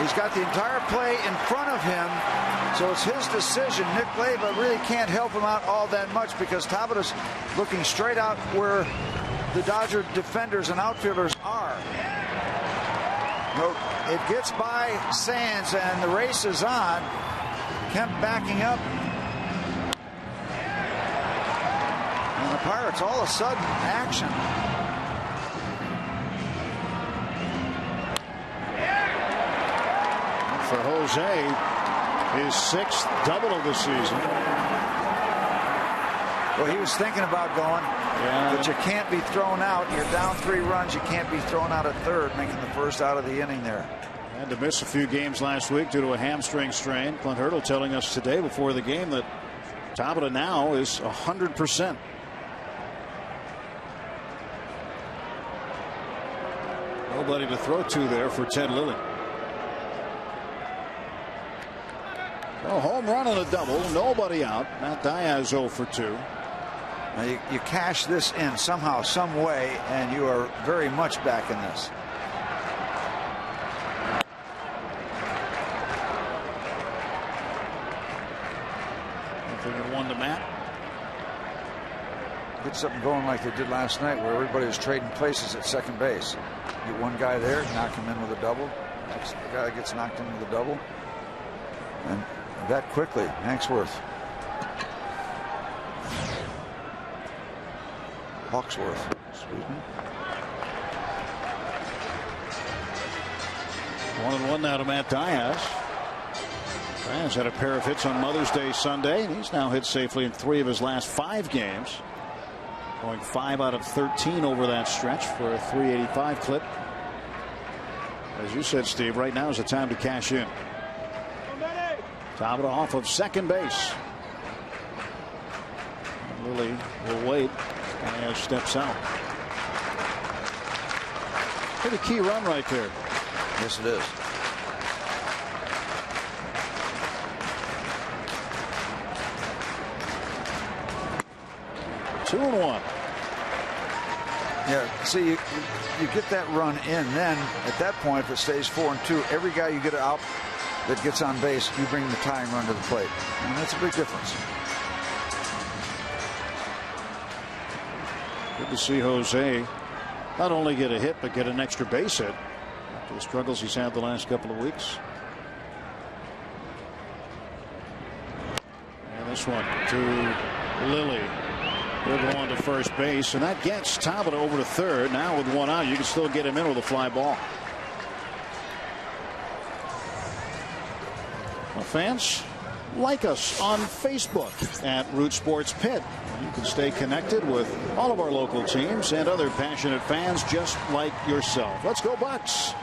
He's got the entire play in front of him, so it's his decision. Nick Leyva really can't help him out all that much because Tabata's looking straight out where the Dodger defenders and outfielders are. It gets by Sands, and the race is on. Kemp backing up. And the Pirates all of a sudden action. For Jose, his 6th double of the season. Well, he was thinking about going, but you can't be thrown out. You're down 3 runs. You can't be thrown out at third, making the first out of the inning there. Had to miss a few games last week due to a hamstring strain. Clint Hurdle telling us today before the game that Tabata now is 100%. Nobody to throw to there for Ted Lilly. Well, home run and a double, nobody out. Matt Diaz 0 for 2. Now you cash this in somehow, some way, and you are very much back in this. Nothing at 1 to Matt. Get something going like they did last night, where everybody was trading places at second base. Get one guy there, knock him in with a double. Next guy gets knocked in with a double, and that quickly. Hanksworth. Hawksworth. Excuse me. 1-1 now to Matt Diaz. Diaz had a pair of hits on Mother's Day Sunday, and he's now hit safely in 3 of his last 5 games. Going 5 out of 13 over that stretch for a .385 clip. As you said, Steve, right now is the time to cash in. Tabata off of second base. Lilly will wait. Diaz steps out. Pretty key run right there. Yes, it is. Two and 1. Yeah, see, you get that run in, then at that point, if it stays 4-2, every guy you get out that gets on base, you bring the tying run to the plate. And that's a big difference. Good to see Jose not only get a hit, but get an extra base hit after the struggles he's had the last couple of weeks. And this one to Lilly. They're going to first base, and that gets Tabata over to third. Now with 1 out, you can still get him in with a fly ball. Well, fans, like us on Facebook at Root Sports Pit. You can stay connected with all of our local teams and other passionate fans just like yourself. Let's go Bucks.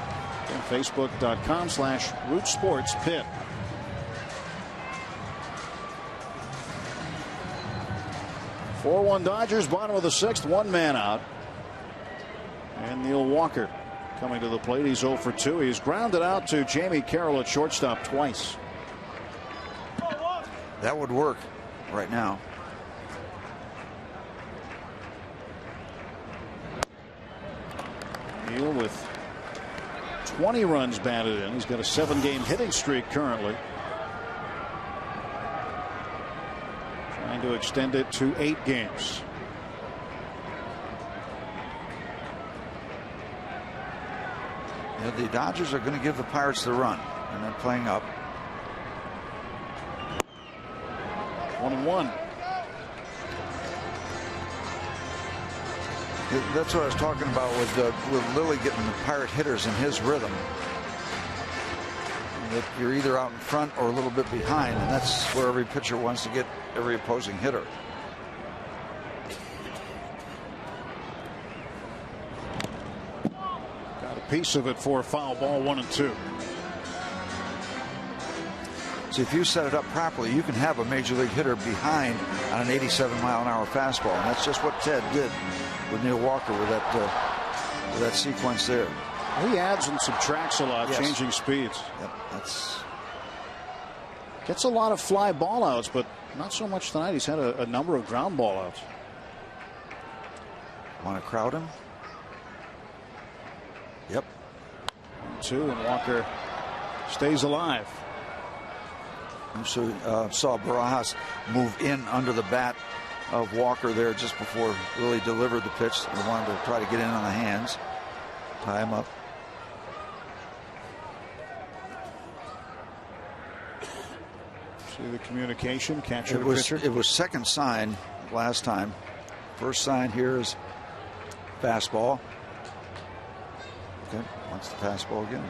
Facebook.com/Root Sports Pit. 4-1 Dodgers, bottom of the 6th, 1 man out. And Neil Walker coming to the plate. He's 0 for 2. He's grounded out to Jamie Carroll at shortstop twice. That would work right now. Neal with 20 runs batted in. He's got a 7-game hitting streak currently. Trying to extend it to 8 games. Yeah, the Dodgers are going to give the Pirates the run, and they're playing up. 1-1. That's what I was talking about with Lilly getting the Pirate hitters in his rhythm. That you're either out in front or a little bit behind, and that's where every pitcher wants to get every opposing hitter. Got a piece of it for a foul ball, 1-2. See, if you set it up properly, you can have a major league hitter behind on an 87-mile-an-hour fastball, and that's just what Ted did with Neil Walker with that sequence there. He adds and subtracts a lot, Yes. changing speeds. Yep, that's Gets a lot of fly ball outs, but not so much tonight. He's had a number of ground ball outs. want to crowd him. Yep. 2, and Walker stays alive. You saw Barajas move in under the bat of Walker there just before Lilly delivered the pitch. They wanted to try to get in on the hands, tie him up. See the communication, catcher to pitcher. It was second sign last time. First sign here is fastball. Okay, wants the fastball again.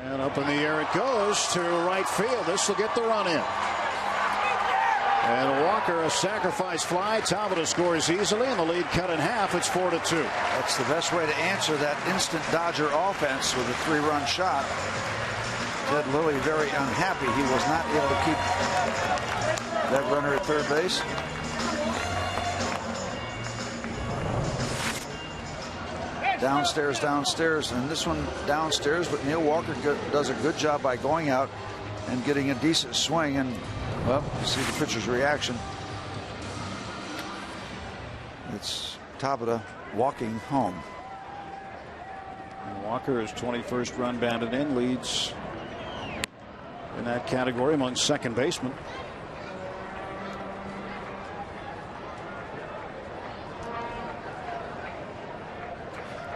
And up in the air it goes to right field. This will get the run in. And Walker, a sacrifice fly. Tabata scores easily, and the lead cut in half. It's 4-2. That's the best way to answer that instant Dodger offense with a 3-run shot. Ted Lilly very unhappy he was not able to keep that runner at third base. Downstairs, and this one downstairs, but Neil Walker does a good job by going out and getting a decent swing, and well, you see the pitcher's reaction. It's Tabata walking home. And Walker, his 21st run batted in, leads in that category among second basemen.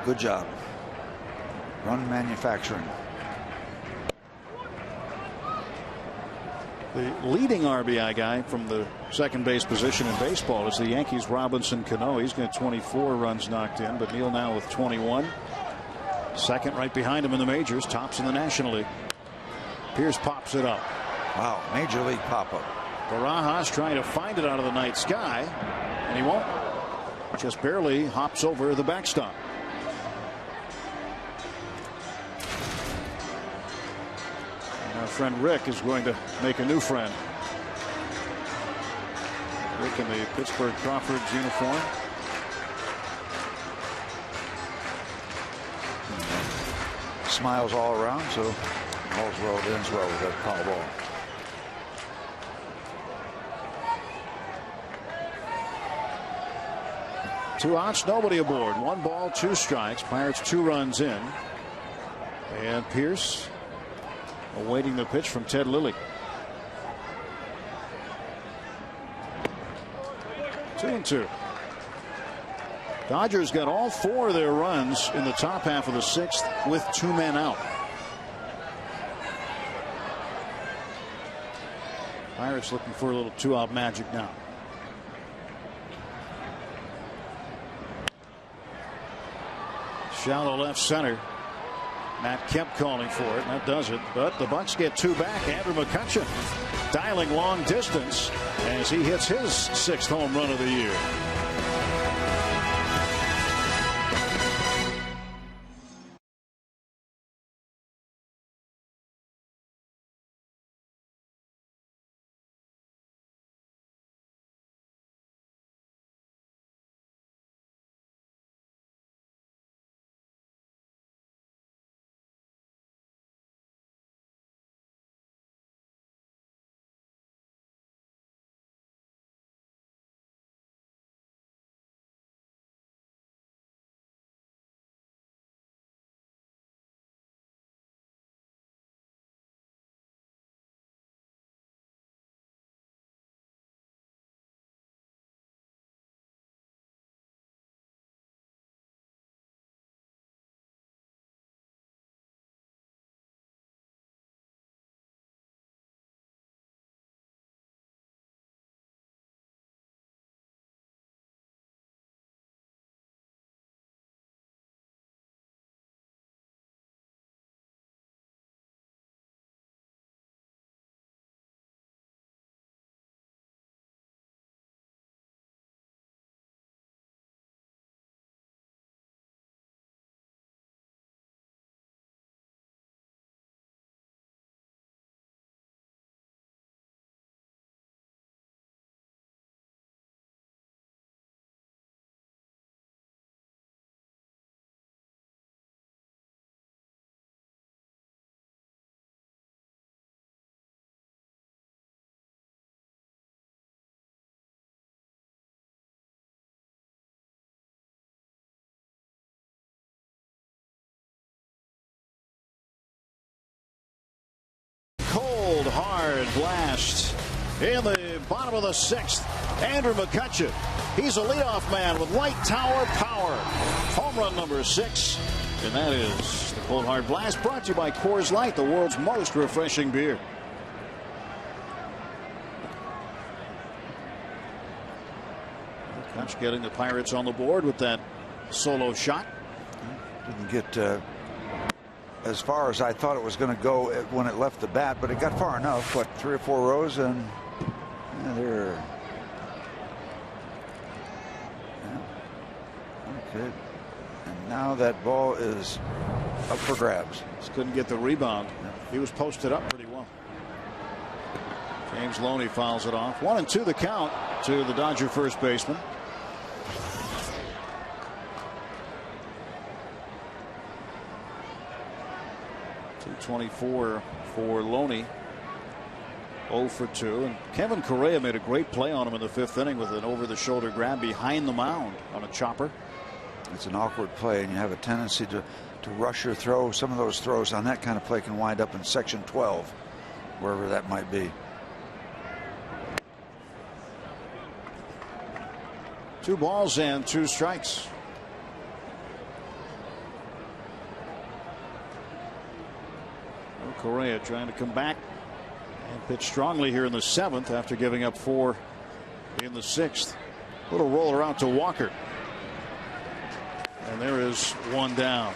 Good job. Run manufacturing. The leading RBI guy from the second base position in baseball is the Yankees' Robinson Cano. He's got 24 runs knocked in, but Neil now with 21. Second right behind him in the majors, tops in the National League. Pierce pops it up. Wow, major league pop-up. Barajas trying to find it out of the night sky, and he won't. Just barely hops over the backstop. Our friend Rick is going to make a new friend. Rick in the Pittsburgh Crawfords uniform. Smiles all around, so all's well that ends well with that foul ball. Two outs, nobody aboard. 1 ball, 2 strikes. Pirates 2 runs in. And Pierce awaiting the pitch from Ted Lilly. 2-2. Dodgers got all 4 of their runs in the top half of the 6th with 2 men out. Pirates looking for a little 2-out magic now. Shallow left center. Matt Kemp calling for it, and that does it. But the Bucks get 2 back. Andrew McCutchen dialing long distance as he hits his 6th home run of the year. blast in the bottom of the 6th. Andrew McCutcheon. He's a leadoff man with light tower power. Home run number 6. And that is the Cold Hard Blast, brought to you by Coors Light, the world's most refreshing beer. McCutcheon getting the Pirates on the board with that solo shot. Didn't get as far as I thought it was going to go when it left the bat, but it got far enough. What, 3 or 4 rows, and there. Okay. And now that ball is up for grabs. Just couldn't get the rebound. He was posted up pretty well. James Loney fouls it off. 1-2 the count to the Dodger first baseman. .224 for Loney. 0 for 2. And Kevin Correa made a great play on him in the 5th inning with an over-the-shoulder grab behind the mound on a chopper. It's an awkward play, and you have a tendency to rush your throw. Some of those throws on that kind of play can wind up in section 12, wherever that might be. 2 balls and 2 strikes. Correa trying to come back and pitch strongly here in the 7th after giving up 4 in the 6th. Little roller out to Walker. And there is 1 down.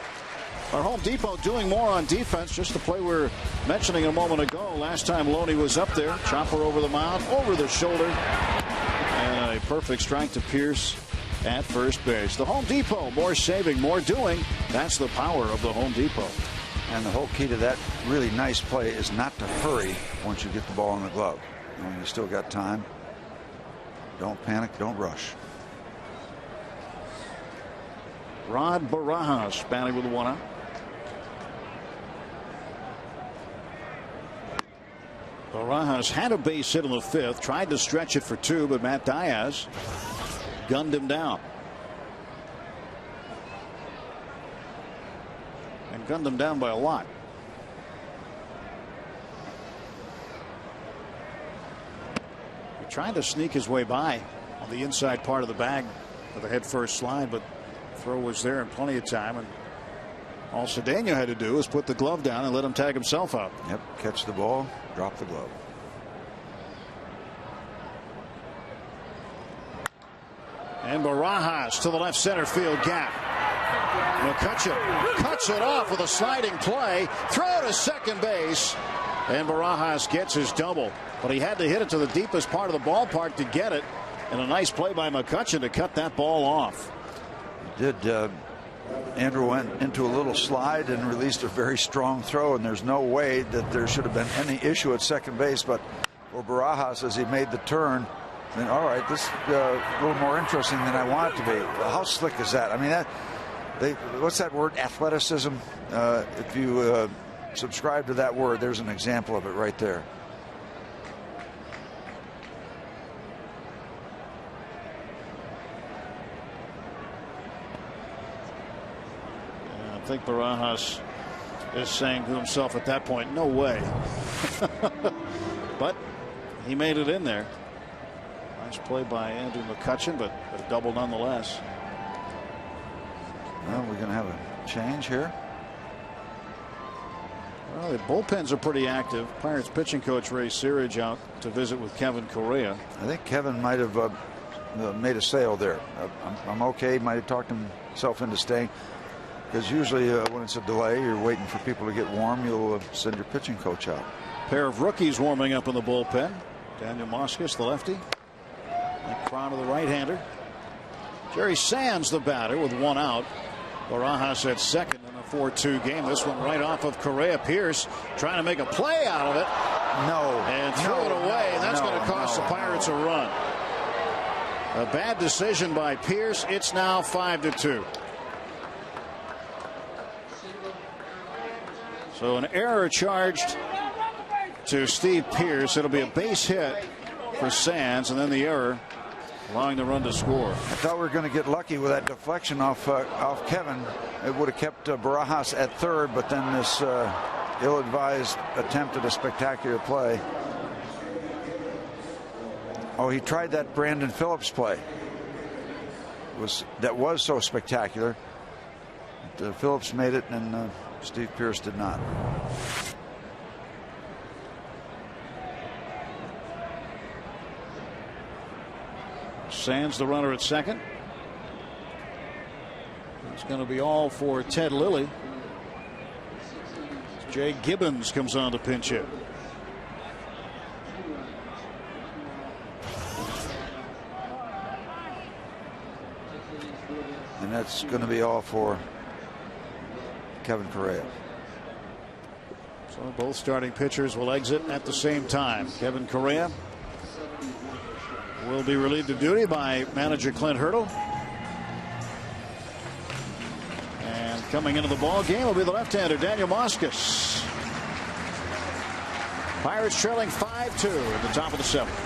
Our Home Depot doing more on defense. Just the play we were mentioning a moment ago. Last time Loney was up there. Chopper over the mound, over the shoulder. And a perfect strike to Pierce at first base. The Home Depot, more saving, more doing. That's the power of the Home Depot. And the whole key to that really nice play is not to hurry once you get the ball in the glove. You still got time. Don't panic, don't rush. Rod Barajas batting with 1 out. Barajas had a base hit in the 5th, tried to stretch it for 2, but Matt Diaz gunned him down. And gunned him down by a lot. He tried to sneak his way by on the inside part of the bag with a head first slide, but throw was there in plenty of time, and all Cedeno had to do was put the glove down and let him tag himself out. Yep, catch the ball, drop the glove. And Barajas to the left center field gap. McCutcheon cuts it off with a sliding play. Throw to second base. And Barajas gets his double. But he had to hit it to the deepest part of the ballpark to get it. And a nice play by McCutcheon to cut that ball off. Andrew went into a little slide and released a very strong throw, and there's no way that there should have been any issue at second base. But for Barajas, as he made the turn, then all right, this is a little more interesting than I want it to be. How slick is that? I mean, what's that word? Athleticism. If you subscribe to that word, there's an example of it right there. I think Barajas is saying to himself at that point, no way. But he made it in there. Nice play by Andrew McCutcheon, but a double nonetheless. Well, we're going to have a change here. Well, the bullpens are pretty active. Pirates pitching coach Ray Searage out to visit with Kevin Correa. I think Kevin might have made a sale there. I'm okay. Might have talked himself into staying. Because usually when it's a delay, you're waiting for people to get warm, you'll send your pitching coach out. Pair of rookies warming up in the bullpen. Daniel Moskos, the lefty. Mike Cron, the right-hander. Jerry Sands, the batter, with 1 out. Barajas at second in a 4-2 game. This one right off of Correa. Pierce trying to make a play out of it. No. And throw it away. And that's going to cost the Pirates a run. A bad decision by Pierce. It's now 5-2. So an error charged to Steve Pierce. It'll be a base hit for Sands, and then the error allowing the run to score. I thought we were going to get lucky with that deflection off Kevin. It would have kept Barajas at third, but then this ill-advised attempt at a spectacular play Oh, he tried that Brandon Phillips play. That was so spectacular. Phillips made it, and Steve Pearce did not. Sands the runner at second. It's going to be all for Ted Lilly. Jay Gibbons comes on to pinch hit. And that's going to be all for Kevin Correa. So both starting pitchers will exit at the same time. Kevin Correa will be relieved of duty by manager Clint Hurdle. And coming into the ball game will be the left-hander Daniel Moskus. Pirates trailing 5-2 at the top of the seventh.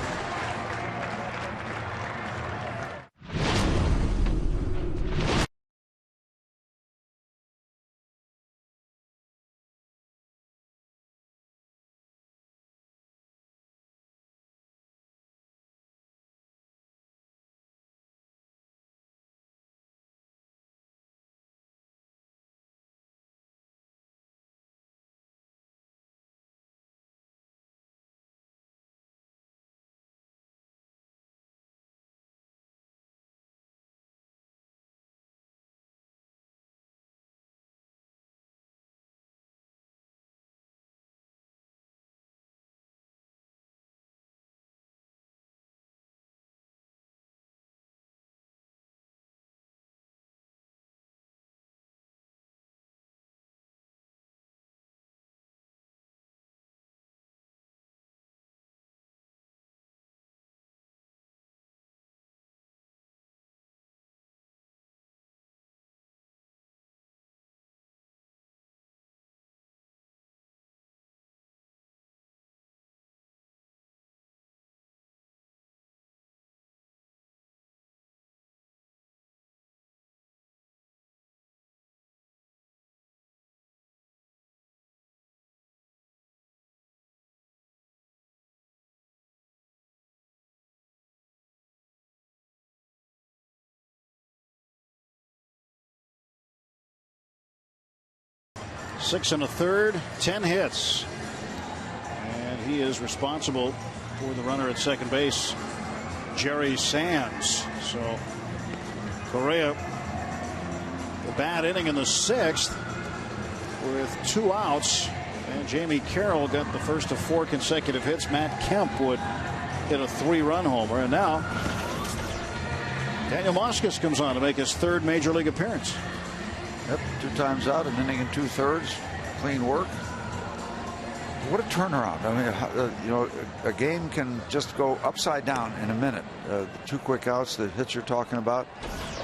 Six and a third, 10 hits. And he is responsible for the runner at second base, Jerry Sands. So Correa, the bad inning in the sixth with 2 outs. And Jamie Carroll got the first of 4 consecutive hits. Matt Kemp would hit a 3-run homer. And now Daniel Moskus comes on to make his 3rd major league appearance. Yep, 2 times out, an inning and 2/3. Clean work. What a turnaround. I mean, a game can just go upside down in a minute. The 2 quick outs, the hits you're talking about,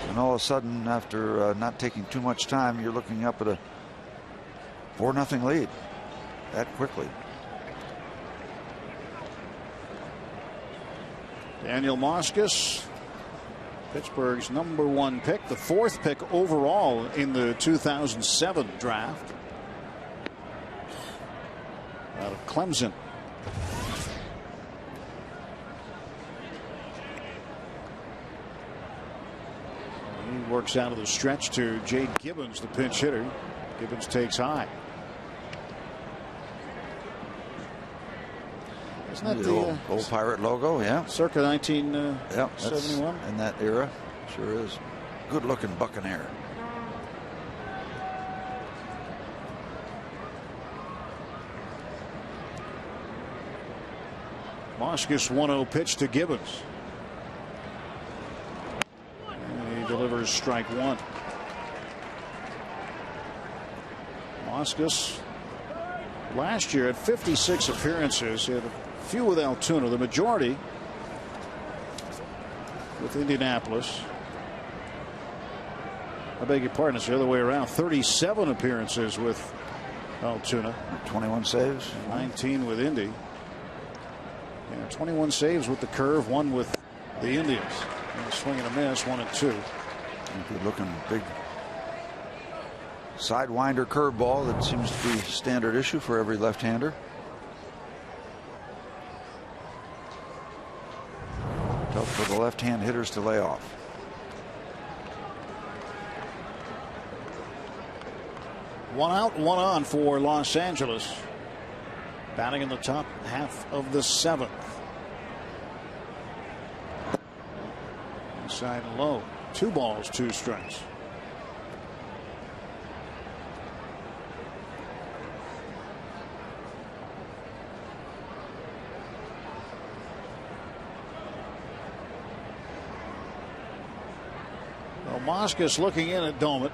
and all of a sudden, after not taking too much time, you're looking up at a 4-0 lead that quickly. Daniel Moskus, Pittsburgh's #1 pick, the 4th pick overall in the 2007 draft out of Clemson. He works out of the stretch to Jay Gibbons, the pinch hitter. Gibbons takes high. Isn't that the old Pirate logo? Yeah. Circa 1971. In that era. Sure is. Good looking Buccaneer. Moskus 1-0 pitch to Gibbons. And he delivers strike 1. Moskus last year had 56 appearances. He had a few with Altoona, the majority with Indianapolis. I beg your pardon, it's the other way around. 37 appearances with Altoona. 21 saves. 19 with Indy. Yeah, 21 saves with the curve, 1 with the Indians. And a swing and a miss, 1 and 2. Good looking big sidewinder curveball that seems to be standard issue for every left-hander. Tough for the left-hand hitters to lay off. One out, one on for Los Angeles. Batting in the top half of the seventh. Inside low. 2 balls, 2 strikes. Well, Moskos looking in at Domet.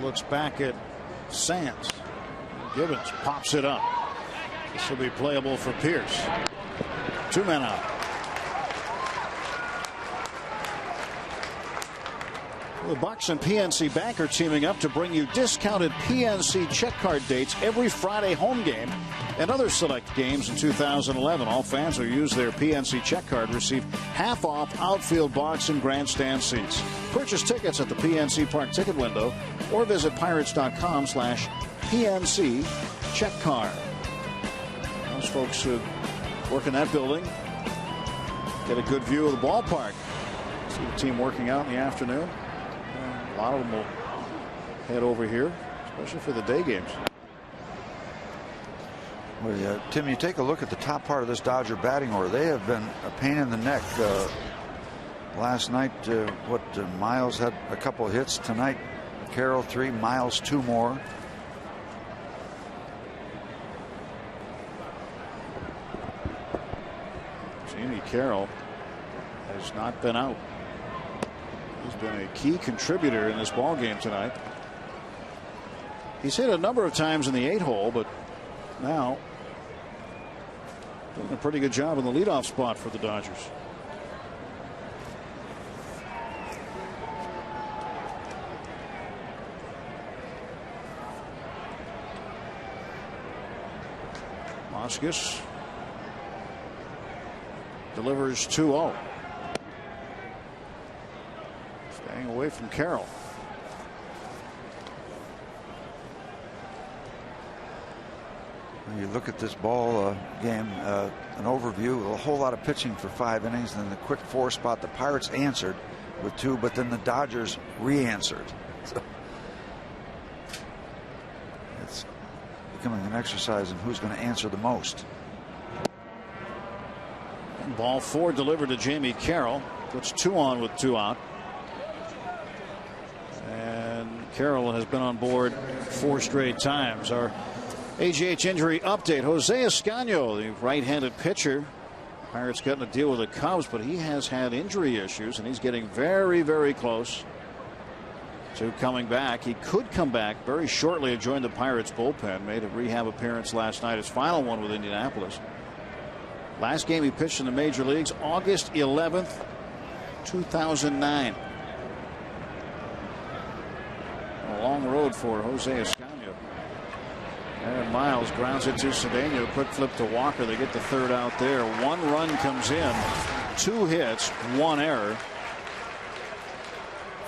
Looks back at Sands. Gibbons pops it up. This will be playable for Pierce. 2 men out. The Bucks and PNC Bank are teaming up to bring you discounted PNC check card dates every Friday home game and other select games in 2011. All fans who use their PNC check card receive half off outfield box and grandstand seats. Purchase tickets at the PNC Park ticket window or visit pirates.com/PNC check card. Those folks who work in that building get a good view of the ballpark. See the team working out in the afternoon. A lot of them will head over here, especially for the day games. Well, yeah, Tim, you take a look at the top part of this Dodger batting order. They have been a pain in the neck. Last night, Miles had a couple hits. Tonight, Carroll 3, Miles 2 more. Jamie Carroll has not been out. He's been a key contributor in this ball game tonight. He's hit a number of times in the 8-hole, but now doing a pretty good job in the leadoff spot for the Dodgers. Moskos delivers 2-0. Staying away from Carroll. When you look at this ball game, an overview, a whole lot of pitching for 5 innings. Then the quick 4 spot, the Pirates answered with 2, but then the Dodgers re-answered. So it's becoming an exercise in who's going to answer the most. And ball 4 delivered to Jamie Carroll. Puts 2 on with 2 out. And Carroll has been on board 4 straight times. Our AGH injury update. Jose Escaño, the right-handed pitcher. Pirates getting a deal with the Cubs, but he has had injury issues, and he's getting very, very close to coming back. He could come back very shortly and join the Pirates bullpen. Made a rehab appearance last night, his final one with Indianapolis. Last game he pitched in the major leagues, August 11th, 2009. A long road for Jose Escaño. And Miles grounds it to Cedeno. Quick flip to Walker. They get the 3rd out there. 1 run comes in. 2 hits, 1 error.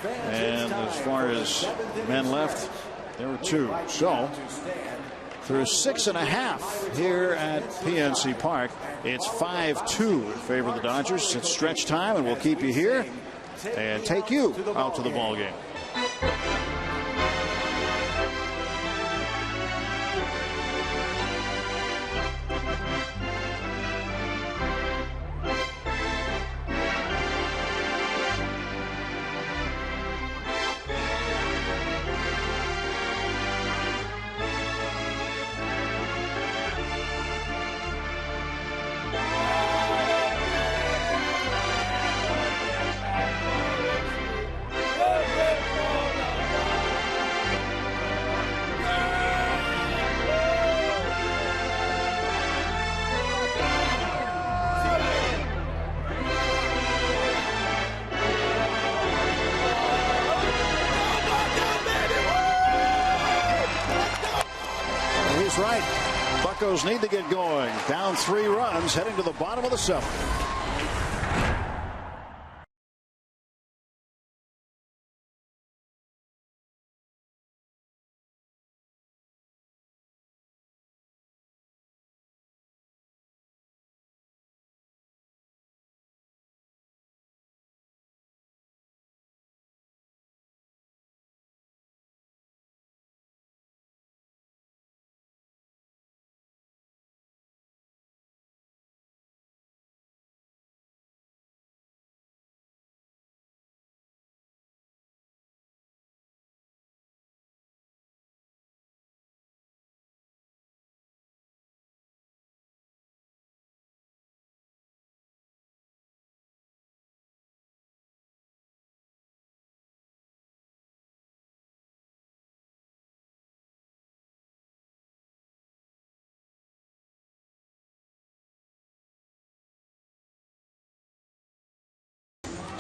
And as far as men left, there were 2. So through 6.5 here at PNC Park, it's 5-2 in favor of the Dodgers. It's stretch time, and we'll keep you here and take you out to the ball game. Right. Buccos need to get going. Down 3 runs, heading to the bottom of the 7th.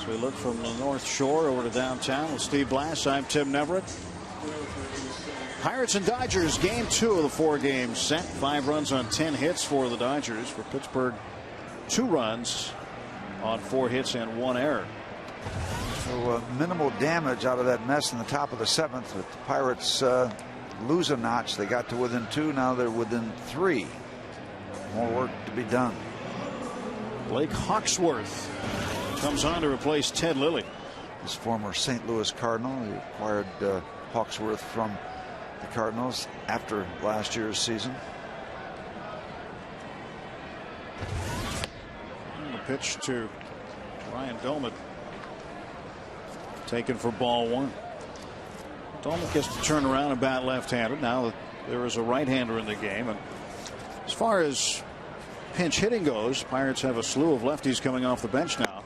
So we look from the North Shore over to downtown with Steve Blass. I'm Tim Neverett. Pirates and Dodgers, game 2 of the 4-game set. 5 runs on 10 hits for the Dodgers. For Pittsburgh, 2 runs on 4 hits and 1 error. So minimal damage out of that mess in the top of the 7th. But the Pirates lose a notch. They got to within 2. Now they're within 3. More work to be done. Blake Hawksworth comes on to replace Ted Lilly. His former St. Louis Cardinal. He acquired Hawksworth from the Cardinals after last year's season. And the pitch to Ryan Doumit, taken for ball 1. Doumit gets to turn around and bat left-handed. Now there is a right-hander in the game. And as far as pinch hitting goes, Pirates have a slew of lefties coming off the bench now.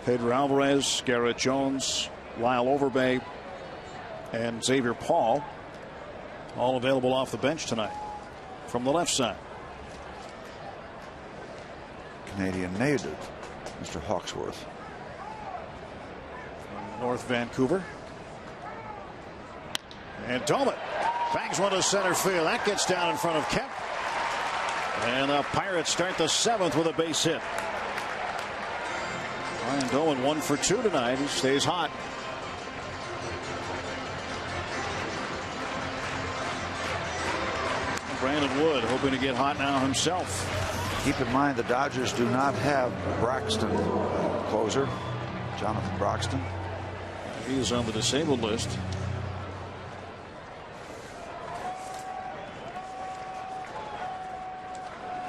Pedro Alvarez, Garrett Jones, Lyle Overbay, and Xavier Paul, all available off the bench tonight from the left side. Canadian native, Mr. Hawksworth. From North Vancouver. And Doumit bangs one to center field. That gets down in front of Kemp. And the Pirates start the 7th with a base hit. Ryan Doumit 1 for 2 tonight. He stays hot. Brandon Wood hoping to get hot now himself. Keep in mind the Dodgers do not have Braxton, closer, Jonathan Braxton. He is on the disabled list.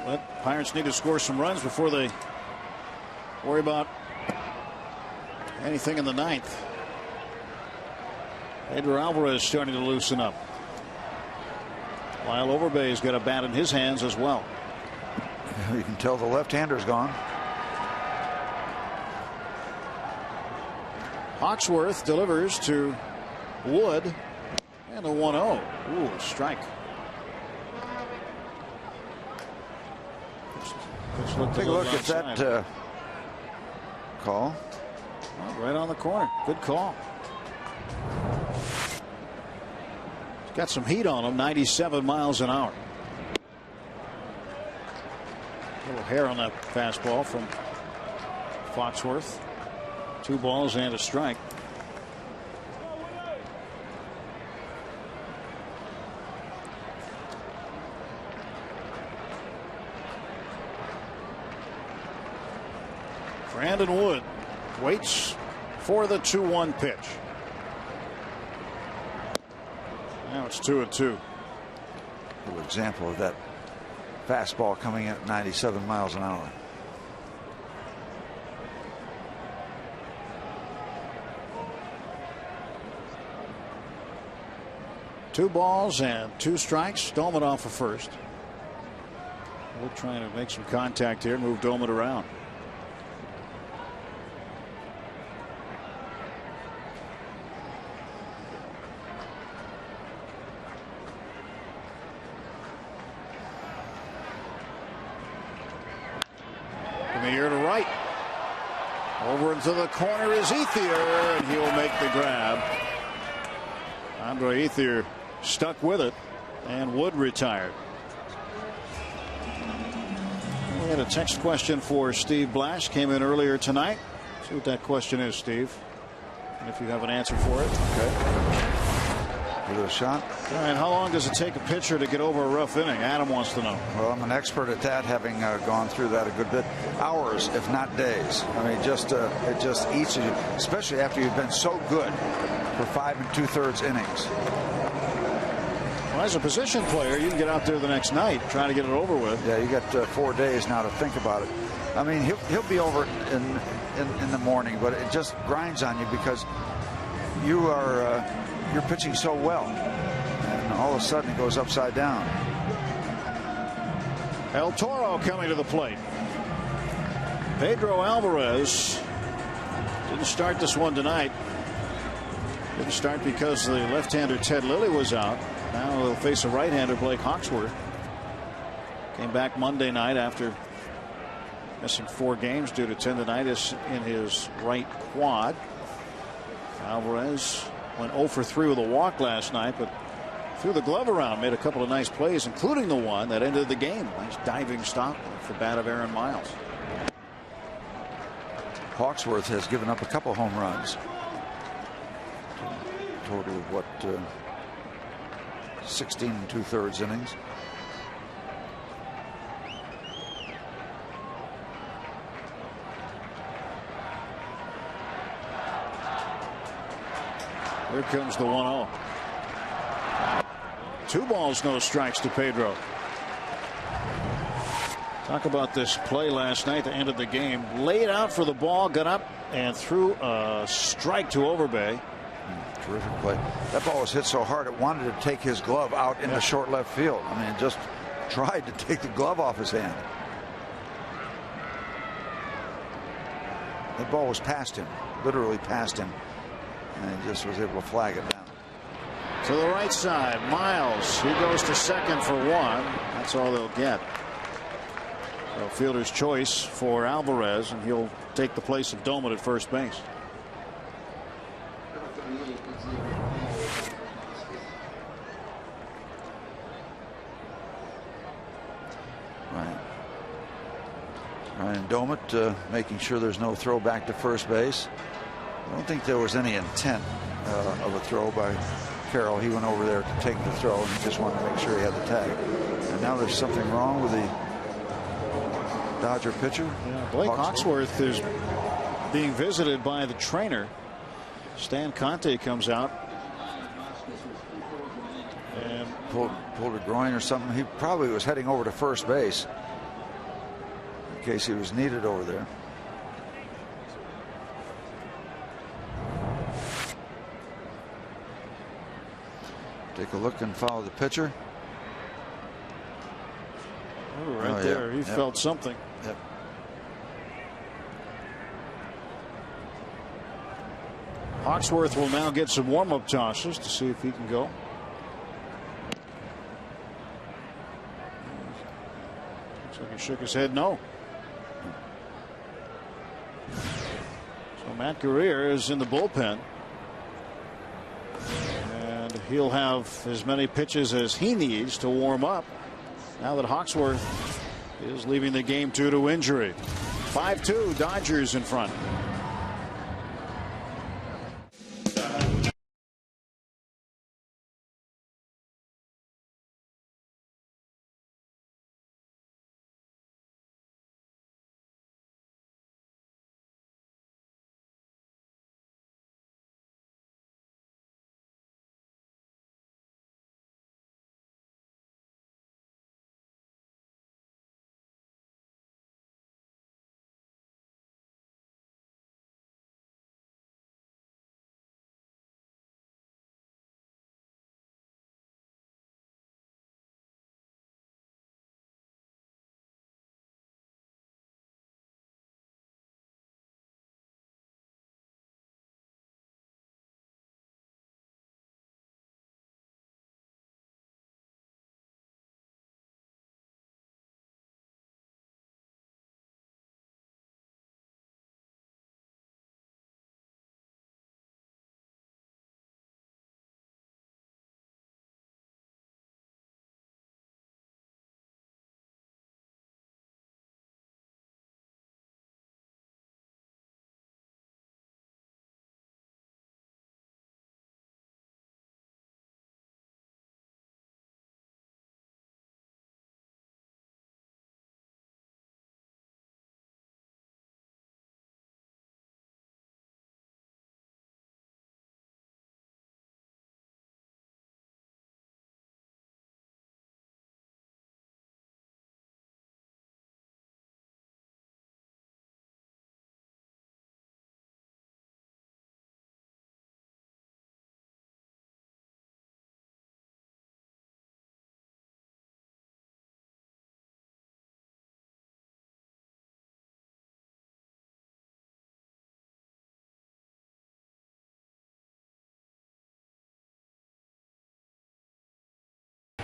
But Pirates need to score some runs before they worry about anything in the 9th. Pedro Alvarez starting to loosen up. Lyle Overbay's got a bat in his hands as well. You can tell the left-hander's gone. Hawksworth delivers to Wood, and a 1-0. Ooh, a strike. Take a look at that call. Oh, right on the corner. Good call. He's got some heat on him. 97 miles an hour. A little hair on that fastball from Foxworth. 2 balls and a strike. Brandon Wood waits for the 2-1 pitch. Now it's 2-2. A little example of that fastball coming in at 97 miles an hour. Two balls and 2 strikes. Doumit off for first. We're trying to make some contact here, move Doumit around. From the ear to right. Over into the corner is Ethier, and he'll make the grab. Andre Ethier stuck with it, and Wood retired. We had a text question for Steve Blash, came in earlier tonight. See what that question is, Steve, and if you have an answer for it. Okay. Give it a shot. All right, how long does it take a pitcher to get over a rough inning? Adam wants to know. Well, I'm an expert at that, having gone through that a good bit. Hours, if not days. I mean, it just eats you, especially after you've been so good for 5 2/3 innings. Well, as a position player, you can get out there the next night, trying to get it over with. Yeah, you got 4 days now to think about it. I mean, he'll be over in the morning, but it just grinds on you because you're pitching so well, and all of a sudden it goes upside down. El Toro coming to the plate. Pedro Alvarez didn't start this one tonight. Didn't start because the left-hander Ted Lilly was out. Now he'll face a right-hander, Blake Hawksworth. Came back Monday night after missing 4 games due to tendonitis in his right quad. Alvarez went 0 for 3 with a walk last night, but threw the glove around, made a couple of nice plays, including the one that ended the game. Nice diving stop off the bat of Aaron Miles. Hawksworth has given up a couple home runs. Total of what, 16 2/3 innings. Here comes the 1-0. 2 balls, no strikes to Pedro. Talk about this play last night that ended the game. Laid out for the ball, got up and threw a strike to Overbay. Terrific play. That ball was hit so hard it wanted to take his glove out in the short left field. I mean, just tried to take the glove off his hand. That ball was past him, literally past him, and he just was able to flag it down. To the right side, Miles. He goes to second for 1. That's all they'll get. So fielder's choice for Alvarez, and he'll take the place of Doman at first base. Ryan Doman making sure there's no throw back to first base. I don't think there was any intent of a throw by Carroll. He went over there to take the throw, and he just wanted to make sure he had the tag. And now there's something wrong with the Dodger pitcher. Yeah, Blake Hawksworth is being visited by the trainer. Stan Conte comes out and pulled a groin or something. He probably was heading over to first base in case he was needed over there. Take a look and follow the pitcher. Oh, right there. He felt something. Yep. Hawksworth will now get some warm-up tosses to see if he can go. Looks like he shook his head no. So Matt Guerrier is in the bullpen. And he'll have as many pitches as he needs to warm up now that Hawksworth is leaving the game due to injury. 5-2, Dodgers in front.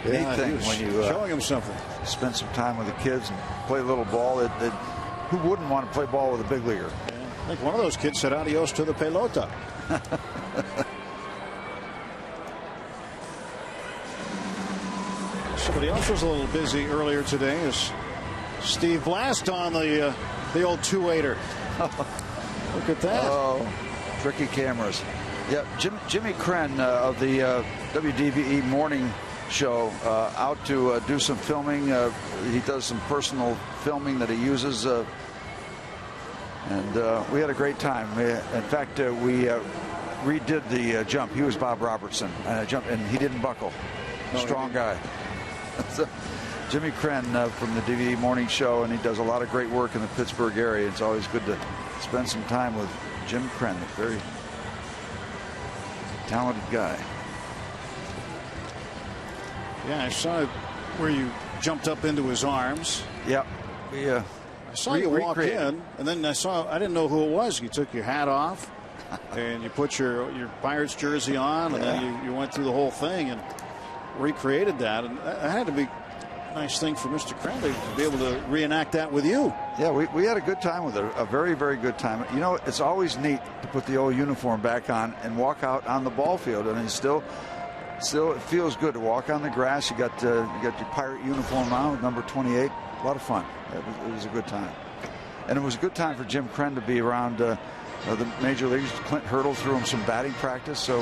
Neat thing when you showing him something. spend some time with the kids and play a little ball. who wouldn't want to play ball with a big leaguer? Yeah, I think one of those kids said adios to the pelota. Somebody else was a little busy earlier today is Steve Blast on the old 2-8er. Look at that. Oh, tricky cameras. Yeah, Jimmy Krenn of the WDVE morning show out to do some filming. He does some personal filming that he uses, and we had a great time. In fact, we redid the jump. He was Bob Robertson, and he didn't buckle. Strong guy. So, Jimmy Krenn from the DVE morning show, and he does a lot of great work in the Pittsburgh area. It's always good to spend some time with Jim Krenn, a very talented guy. Yeah, I saw where you jumped up into his arms. Yep. I saw you walk in, and then I didn't know who it was. You took your hat off, and you put your Pirates jersey on, and then you went through the whole thing and recreated that. And that had to be a nice thing for Mr. Krenn to be able to reenact that with you. Yeah, we had a good time with it, a very, very good time. You know, it's always neat to put the old uniform back on and walk out on the ball field, and still it feels good to walk on the grass. You got your Pirate uniform on, number 28. A lot of fun. It was a good time, and it was a good time for Jim Krenn to be around the major leagues. Clint Hurdle threw him some batting practice, so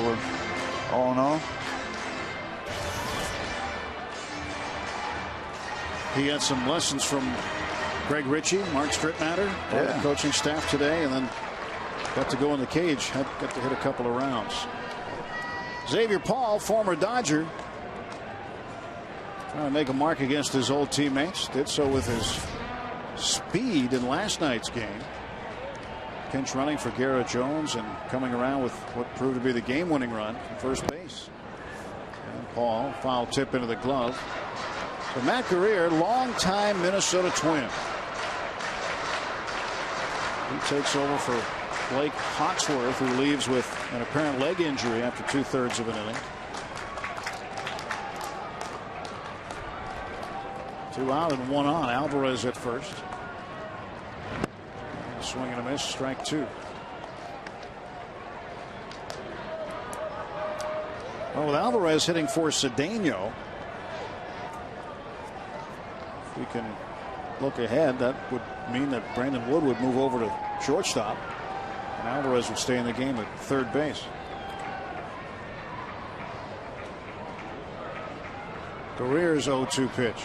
all in all. He had some lessons from Greg Ritchie, Mark Strittmatter, the coaching staff today, and then got to go in the cage. Got to hit a couple of rounds. Xavier Paul, former Dodger, trying to make a mark against his old teammates. Did so with his speed in last night's game. Pinch running for Garrett Jones and coming around with what proved to be the game-winning run from first base. And Paul, foul tip into the glove. So Matt Guerrier, longtime Minnesota Twin. He takes over for Blake Hawksworth, who leaves with an apparent leg injury after 2/3 of an inning. 2 out and 1 on. Alvarez at first. Swing and a miss, strike 2. Well, with Alvarez hitting for Cedeno, if we can look ahead, that would mean that Brandon Wood would move over to shortstop, and Alvarez would stay in the game at third base. Guerrier's 0-2 pitch.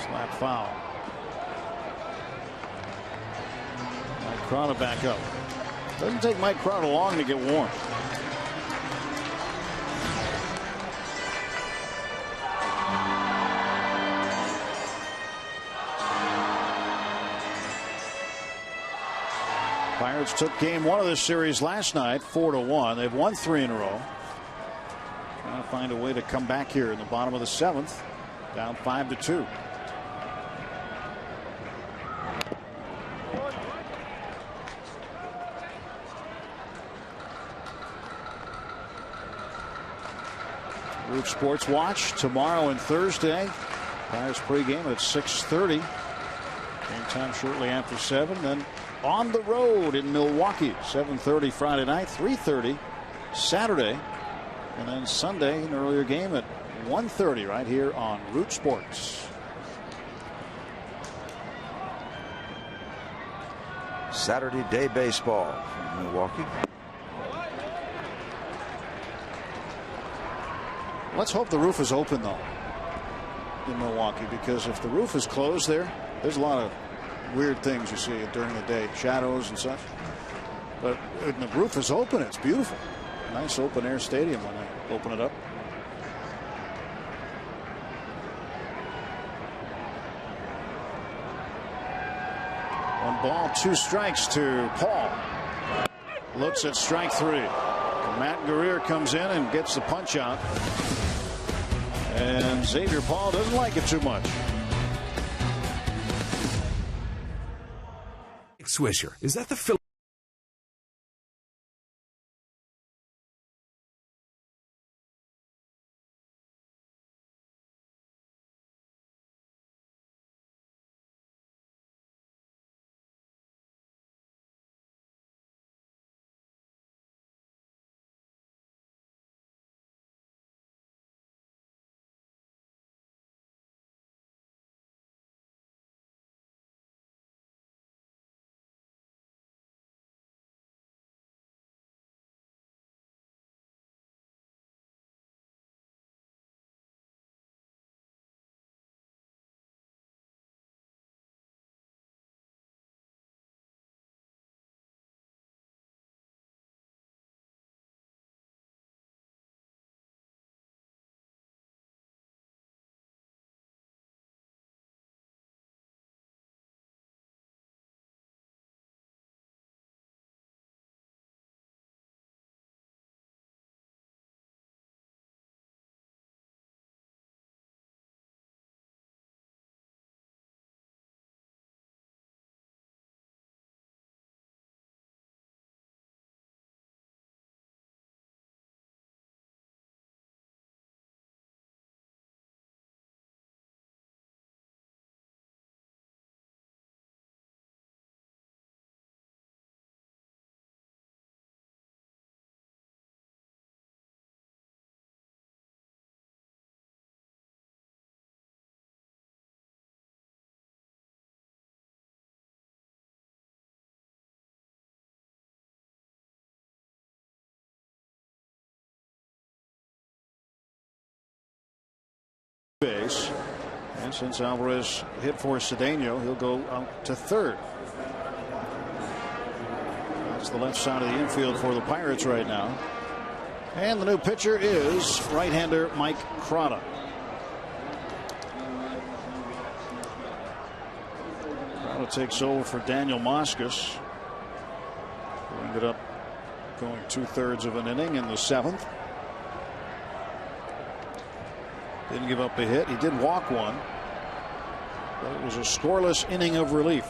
Slap foul. Mike Crowder back up. Doesn't take Mike Crowder long to get warm. Pirates took game 1 of this series last night, 4-1. They've won 3 in a row. Trying to find a way to come back here in the bottom of the 7th, down 5-2. Root Sports Watch tomorrow and Thursday. Pirates pregame at 6:30. Game time shortly after 7. Then on the road in Milwaukee, 7:30 Friday night, 3:30 Saturday, and then Sunday an earlier game at 1:30 right here on Root Sports. Saturday day baseball from Milwaukee. Let's hope the roof is open though in Milwaukee, because if the roof is closed there's a lot of weird things you see during the day, shadows and such. But when the roof is open, it's beautiful. Nice open air stadium when they open it up. One ball, 2 strikes to Paul. Looks at strike 3. Matt Guerrier comes in and gets the punch out. And Xavier Paul doesn't like it too much. Swisher, is that the And since Alvarez hit for Cedeno, he'll go out to third. That's the left side of the infield for the Pirates right now. And the new pitcher is right-hander Mike Crotta. Crotta takes over for Daniel Moscas, who ended up going 2/3 of an inning in the 7th. Didn't give up a hit. He did walk one, but it was a scoreless inning of relief.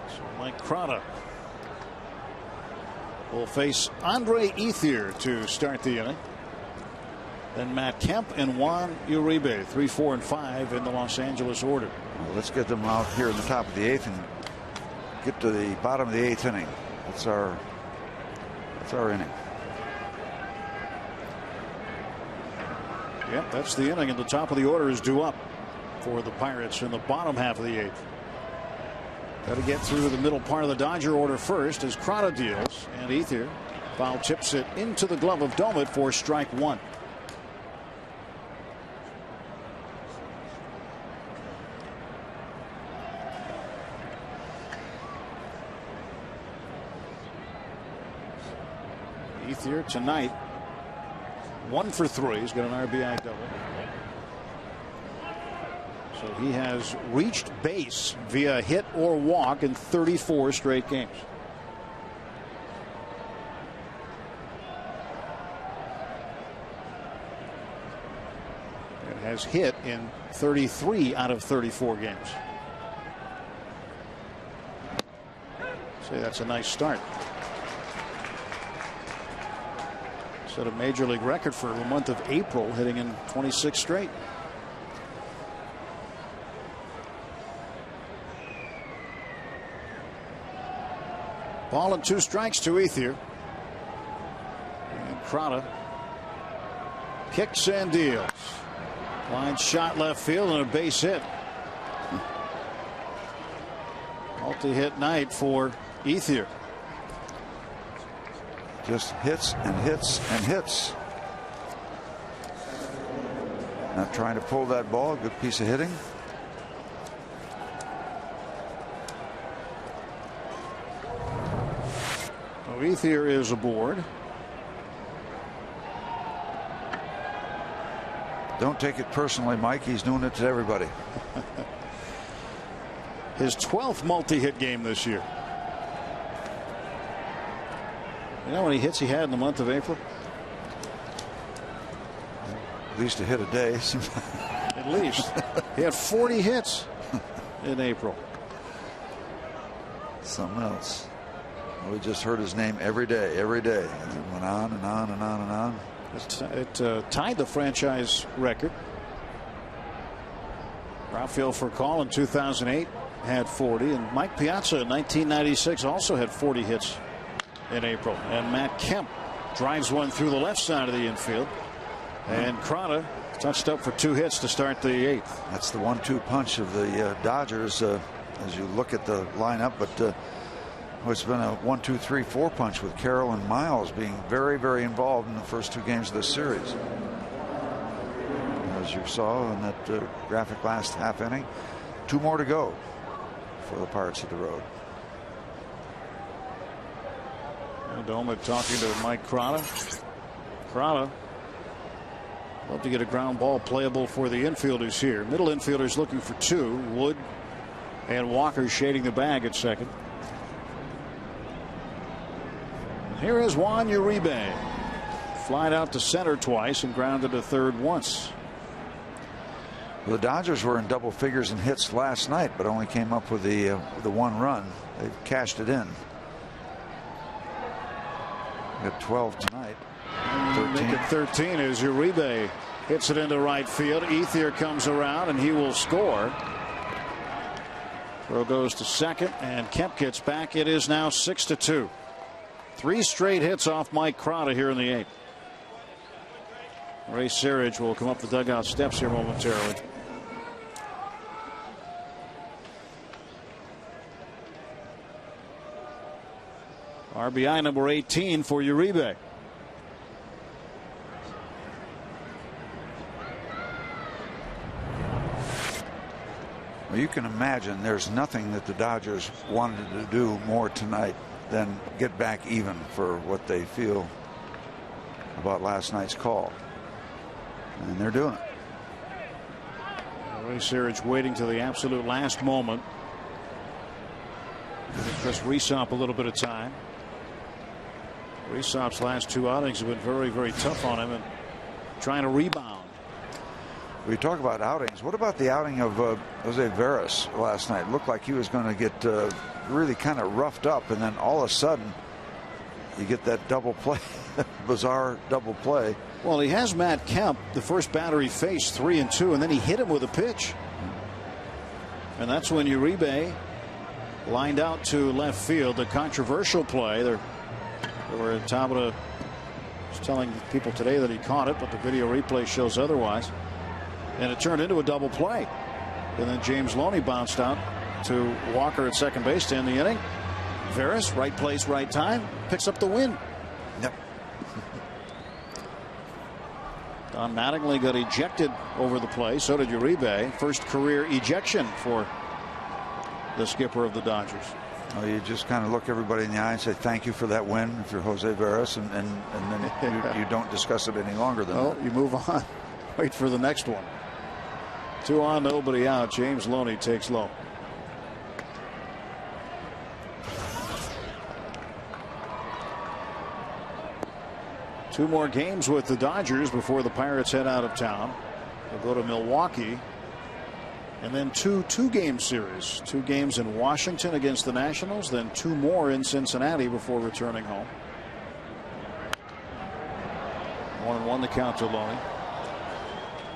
So Mike Crotta will face Andre Ethier to start the inning. Then Matt Kemp and Juan Uribe, 3, 4, and 5 in the Los Angeles order. Well, let's get them out here in the top of the 8th and get to the bottom of the 8th inning. That's our inning. Yep, that's the inning, and the top of the order is due up for the Pirates in the bottom half of the 8th. Got to get through the middle part of the Dodger order first as Crotta deals, and Ethier foul tips it into the glove of Domit for strike 1. Ethier tonight 1 for 3. He's got an RBI double. So he has reached base via hit or walk in 34 straight games. And has hit in 33 out of 34 games. Say that's a nice start. Set a major league record for the month of April, hitting in 26 straight. Ball and 2 strikes to Ethier. And Crotta kicks and deals. Line shot left field and a base hit. Multi-hit night for Ethier. Just hits and hits and hits. Not trying to pull that ball. Good piece of hitting. So Ethier is aboard. Don't take it personally, Mike. He's doing it to everybody. His 12th multi-hit game this year. You know how many hits he had in the month of April? At least a hit a day. At least. He had 40 hits in April. Something else. Well, we just heard his name every day, every day. And it went on and on and on and on. It tied the franchise record. Rafael Furcal in 2008 had 40, and Mike Piazza in 1996 also had 40 hits in April. And Matt Kemp drives one through the left side of the infield. And Crotta touched up for 2 hits to start the 8th. That's the 1-2 punch of the Dodgers as you look at the lineup. But it's been a 1-2-3-4 punch with Carroll and Miles being very, very involved in the first 2 games of this series. As you saw in that graphic last half inning, 2 more to go for the Pirates of the road. Domit talking to Mike Crotta. Crotta love to get a ground ball playable for the infielders here. Middle infielders looking for 2. Wood and Walker shading the bag at second. And here is Juan Uribe. Flied out to center twice and grounded to third once. Well, the Dodgers were in double figures in hits last night, but only came up with the 1 run. They've cashed it in. Got 12 tonight. 13. Make it 13 as Uribe hits it into right field. Ethier comes around and he will score. Throw goes to second and Kemp gets back. It is now 6-2. 3 straight hits off Mike Crotta here in the 8th. Ray Searage will come up the dugout steps here momentarily. RBI number 18 for Uribe. Well, you can imagine there's nothing that the Dodgers wanted to do more tonight than get back even for what they feel about last night's call. And they're doing it. Ray Searage waiting to the absolute last moment. Giving Chris Resop a little bit of time. Resop's last 2 outings have been very, very tough on him and trying to rebound. We talk about outings. What about the outing of Jose Veras last night? It looked like he was going to get really kind of roughed up, and then all of a sudden you get that double play, bizarre double play. Well, he has Matt Kemp, the first batter he faced, 3-2, and then he hit him with a pitch. And that's when Uribe lined out to left field. The controversial play there, where Tabata was telling people today that he caught it, but the video replay shows otherwise. And it turned into a double play. And then James Loney bounced out to Walker at second base to end the inning. Veras, right place, right time, picks up the win. Yep. Don Mattingly got ejected over the play. So did Uribe. First career ejection for the skipper of the Dodgers. Well, you just kind of look everybody in the eye and say thank you for that win if you're Jose Veras, and then you don't discuss it any longer than that. You move on. Wait for the next one. 2 on, nobody out. James Loney takes low. Two more games with the Dodgers before the Pirates head out of town. They'll go to Milwaukee. And then two-game series. 2 games in Washington against the Nationals, then 2 more in Cincinnati before returning home. 1-1 the count to Loney.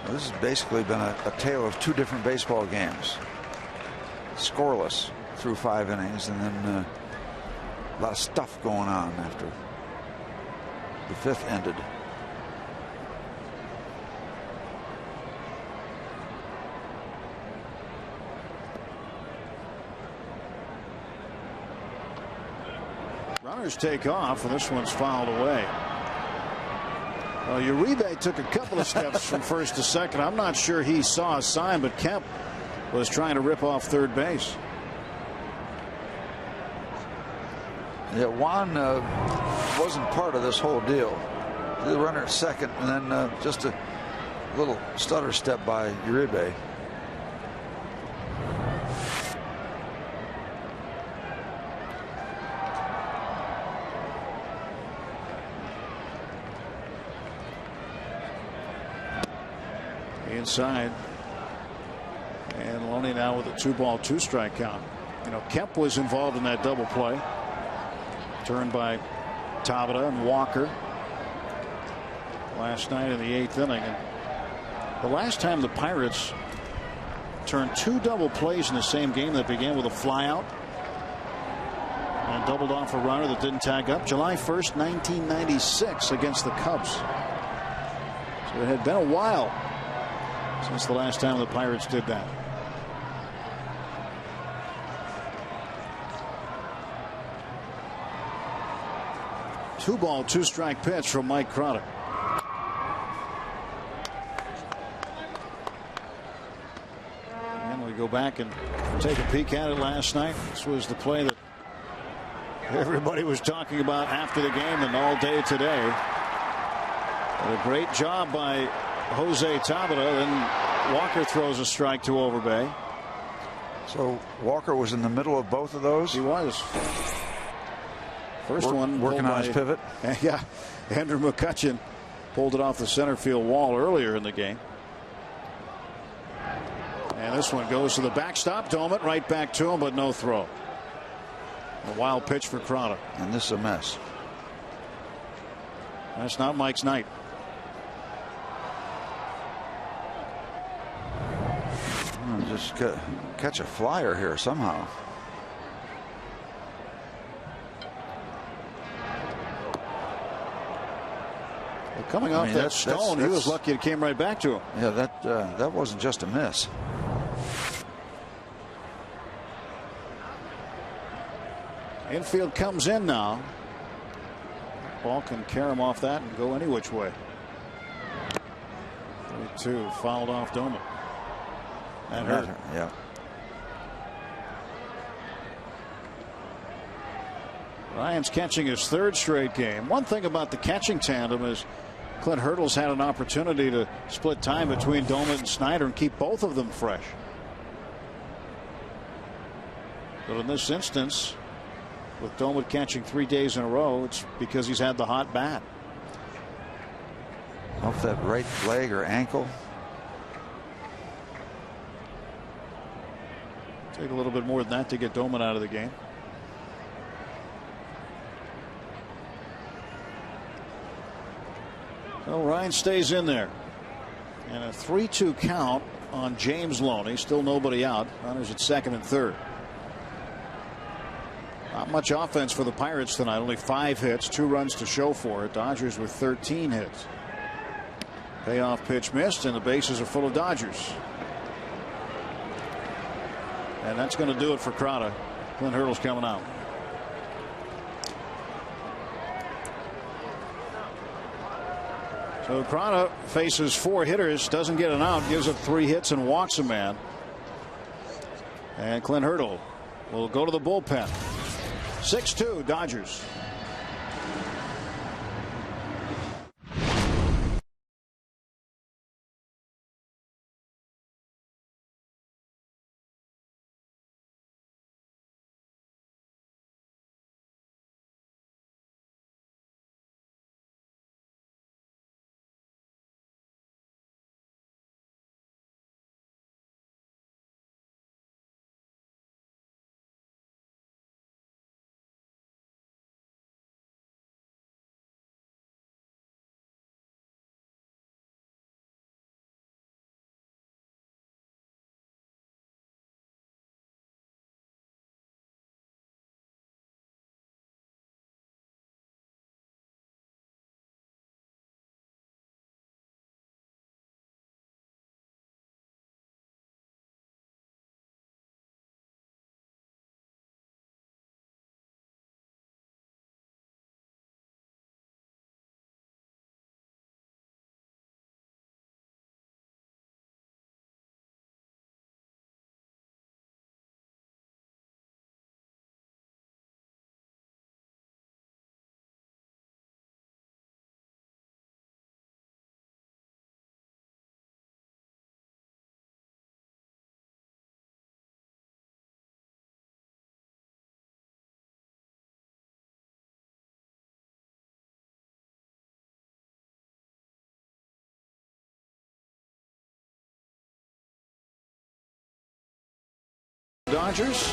Well, this has basically been a tale of 2 different baseball games. Scoreless through 5 innings, and then a lot of stuff going on after the 5th ended. Runners take off, and this one's fouled away. Well, Uribe took a couple of steps from first to second. I'm not sure he saw a sign, but Kemp was trying to rip off third base. Yeah, Juan wasn't part of this whole deal. The runner at second, and then just a little stutter step by Uribe. Inside, and Loney now with a 2-ball 2-strike count. You know, Kemp was involved in that double play, turned by Tabata and Walker last night in the 8th inning. And the last time the Pirates turned 2 double plays in the same game that began with a flyout and doubled off a runner that didn't tag up, July 1st, 1996 against the Cubs. So it had been a while since the last time the Pirates did that. Two-ball, 2-strike pitch from Mike Craddock. And we go back and take a peek at it last night. This was the play that everybody was talking about after the game and all day today. But a great job by Jose Tabata. Then Walker throws a strike to Overbay. So Walker was in the middle of both of those? He was. First one working on his pivot. Yeah, Andrew McCutchen pulled it off the center field wall earlier in the game. And this one goes to the backstop. Dome it right back to him, but no throw. A wild pitch for Craddock. And this is a mess. That's not Mike's night. Just catch a flyer here somehow. Well, coming off that stone, he was lucky it came right back to him. Yeah, that wasn't just a miss. Infield comes in now. Ball can carry him off that and go any which way. 3-2 fouled off Doman. That hurt. Yeah. Ryan's catching his 3rd straight game. One thing about the catching tandem is Clint Hurdle's had an opportunity to split time between Doumit and Snyder and keep both of them fresh. But in this instance, with Doumit catching 3 days in a row, it's because he's had the hot bat. Off that right leg or ankle. Take a little bit more than that to get Doumit out of the game. So Ryan stays in there. And a 3-2 count on James Loney. Still nobody out. Runners at 2nd and 3rd. Not much offense for the Pirates tonight. Only 5 hits, 2 runs to show for it. Dodgers with 13 hits. Payoff pitch missed, and the bases are full of Dodgers. And that's going to do it for Crowder. Clint Hurdle's coming out. So Crowder faces 4 hitters, doesn't get an out, gives up 3 hits and walks a man. And Clint Hurdle will go to the bullpen. 6-2 Dodgers. Dodgers,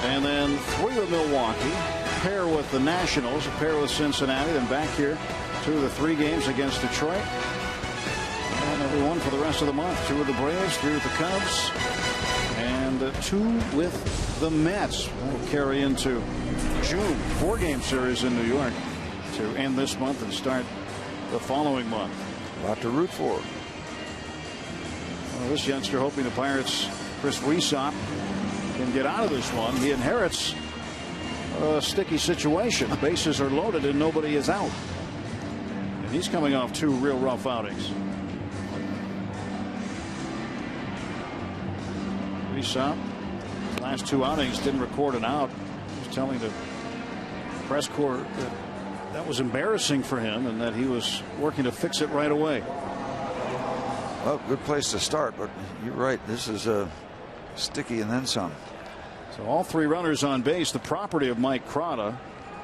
and then 3 with Milwaukee, a pair with the Nationals, a pair with Cincinnati, then back here 2 of the 3 games against Detroit, and every one for the rest of the month. 2 with the Braves, 3 with the Cubs, and 2 with the Mets. That'll carry into June. 4-game series in New York to end this month and start the following month. A lot to root for. Well, this youngster hoping the Pirates, Chris Resop, can get out of this one. He inherits a sticky situation. Bases are loaded and nobody is out. And he's coming off 2 real rough outings. Resop, last 2 outings, didn't record an out. He was telling the press corps that that was embarrassing for him and that he was working to fix it right away. Well, good place to start, but you're right. This is sticky and then some. So all 3 runners on base, the property of Mike Crowder.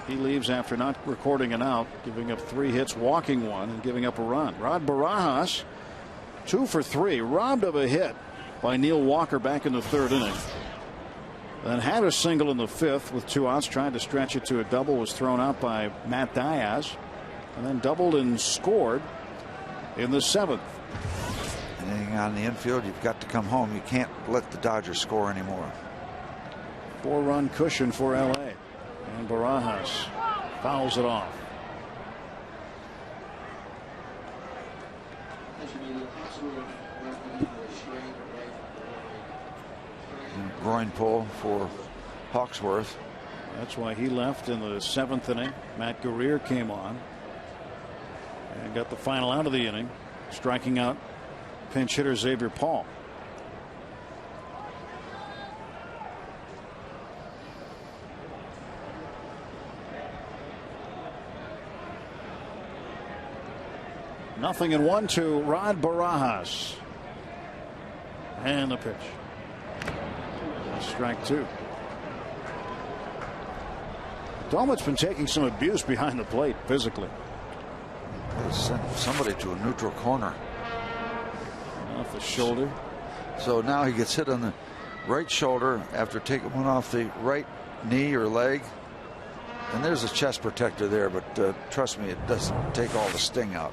He leaves after not recording an out, giving up 3 hits, walking 1, and giving up a run. Rod Barajas, 2 for 3, robbed of a hit by Neil Walker back in the 3rd inning. Then had a single in the 5th with 2 outs, tried to stretch it to a double, was thrown out by Matt Diaz, and then doubled and scored in the 7th. Anything on the infield, you've got to come home. You can't let the Dodgers score anymore. 4-run cushion for LA. And Barajas fouls it off. Groin pull for Hawksworth. That's why he left in the 7th inning. Matt Guerrier came on and got the final out of the inning, striking out pinch hitter Xavier Paul. 0-1 to Rod Barajas. And the pitch. Strike 2. Dolmet's been taking some abuse behind the plate physically. They sent somebody to a neutral corner. Off the shoulder. So now he gets hit on the right shoulder after taking one off the right knee or leg. And there's a chest protector there, but trust me, it doesn't take all the sting out.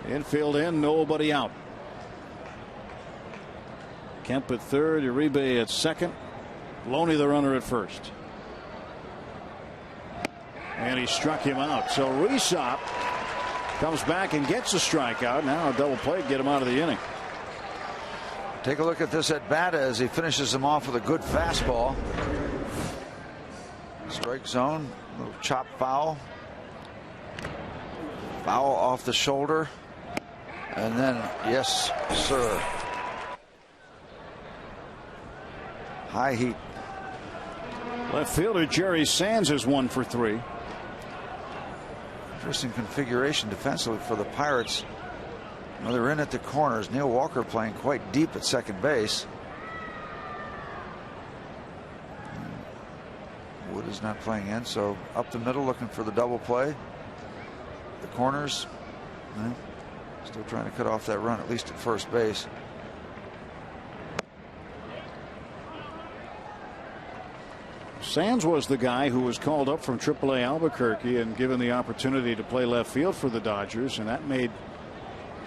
Infield in, nobody out. Kemp at third, Uribe at second. Loney the runner at first. And he struck him out. So Resop comes back and gets a strikeout. Now a double play to get him out of the inning. Take a look at this at bat as he finishes him off with a good fastball. Strike zone, little chop foul. Foul off the shoulder. And then, yes, sir. High heat. Left fielder Jerry Sands is 1 for 3. Interesting configuration defensively for the Pirates. Well, they're in at the corners. Neil Walker playing quite deep at second base. Wood is not playing in, so up the middle looking for the double play. The corners, still trying to cut off that run, at least at first base. Sands was the guy who was called up from AAA Albuquerque and given the opportunity to play left field for the Dodgers, and that made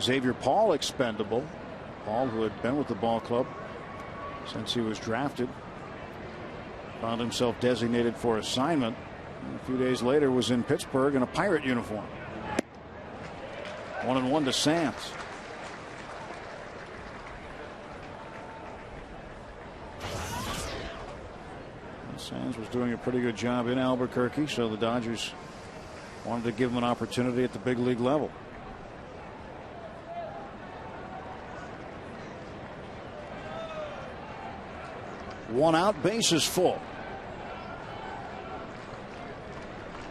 Xavier Paul expendable. Paul, who had been with the ball club since he was drafted, found himself designated for assignment, and a few days later was in Pittsburgh in a Pirate uniform. 1-1 to Sands. Sands was doing a pretty good job in Albuquerque, so the Dodgers wanted to give him an opportunity at the big league level. One out, bases full.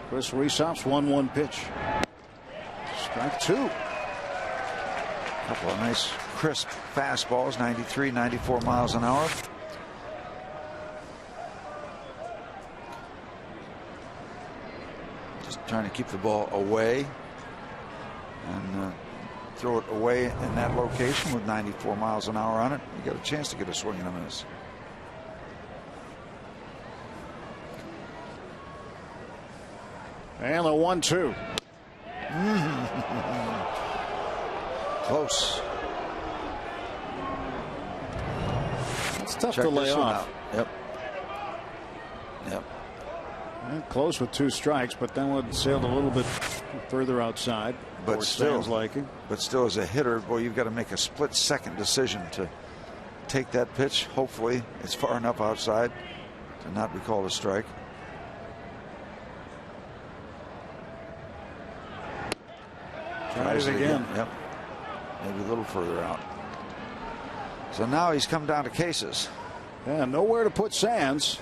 Chris Resop's 1-1 pitch. Strike 2. A couple of nice crisp fastballs, 93, 94 miles an hour. Just trying to keep the ball away and throw it away in that location with 94 miles an hour on it. You got a chance to get a swing and a miss. And the 1-2. Close. It's tough to lay off. Yep. Yep. And close with 2 strikes, but then would sailed a little bit further outside. But still, liking. But still, as a hitter, boy, you've got to make a split-second decision to take that pitch. Hopefully, it's far enough outside to not be called a strike. Tries it again. Yep. Maybe a little further out. So now he's come down to cases. Yeah, nowhere to put Sands.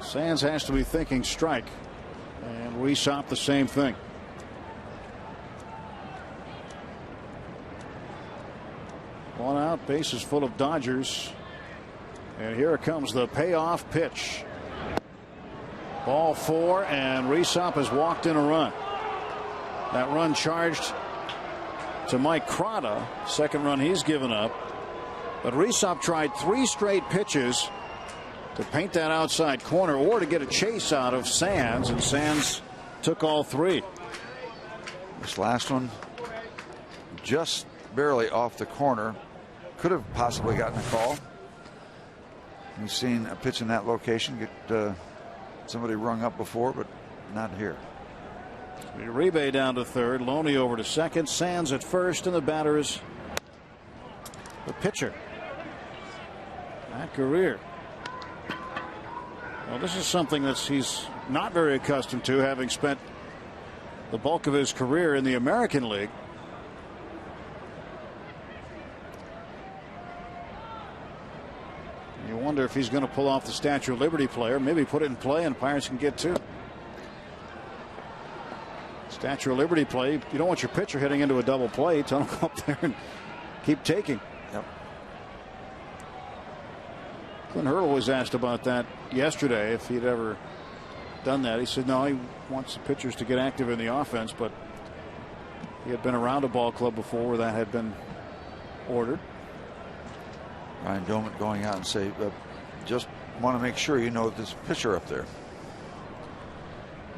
Sands has to be thinking strike. And Resop the same thing. One out, bases full of Dodgers. And here comes the payoff pitch. Ball 4, and Resop has walked in a run. That run charged to Mike Crota. Second run he's given up. But Resop tried 3 straight pitches to paint that outside corner or to get a chase out of Sands, and Sands took all 3. This last one just barely off the corner. Could have possibly gotten a call. We've seen a pitch in that location get somebody rung up before, but not here. Uribe down to third, Loney over to second, Sands at first, and the batter is the pitcher, Matt Guerrier. Well, this is something that he's not very accustomed to, having spent the bulk of his career in the American League. You wonder if he's going to pull off the Statue of Liberty player, maybe put it in play and Pirates can get 2. Statue of Liberty play. You don't want your pitcher hitting into a double play. Tell him to go up there and keep taking. Yep. Clint Hurdle was asked about that yesterday, if he'd ever done that. He said no, he wants the pitchers to get active in the offense, but he had been around a ball club before where that had been ordered. Ryan Doman going out and say, just want to make sure you know this pitcher up there.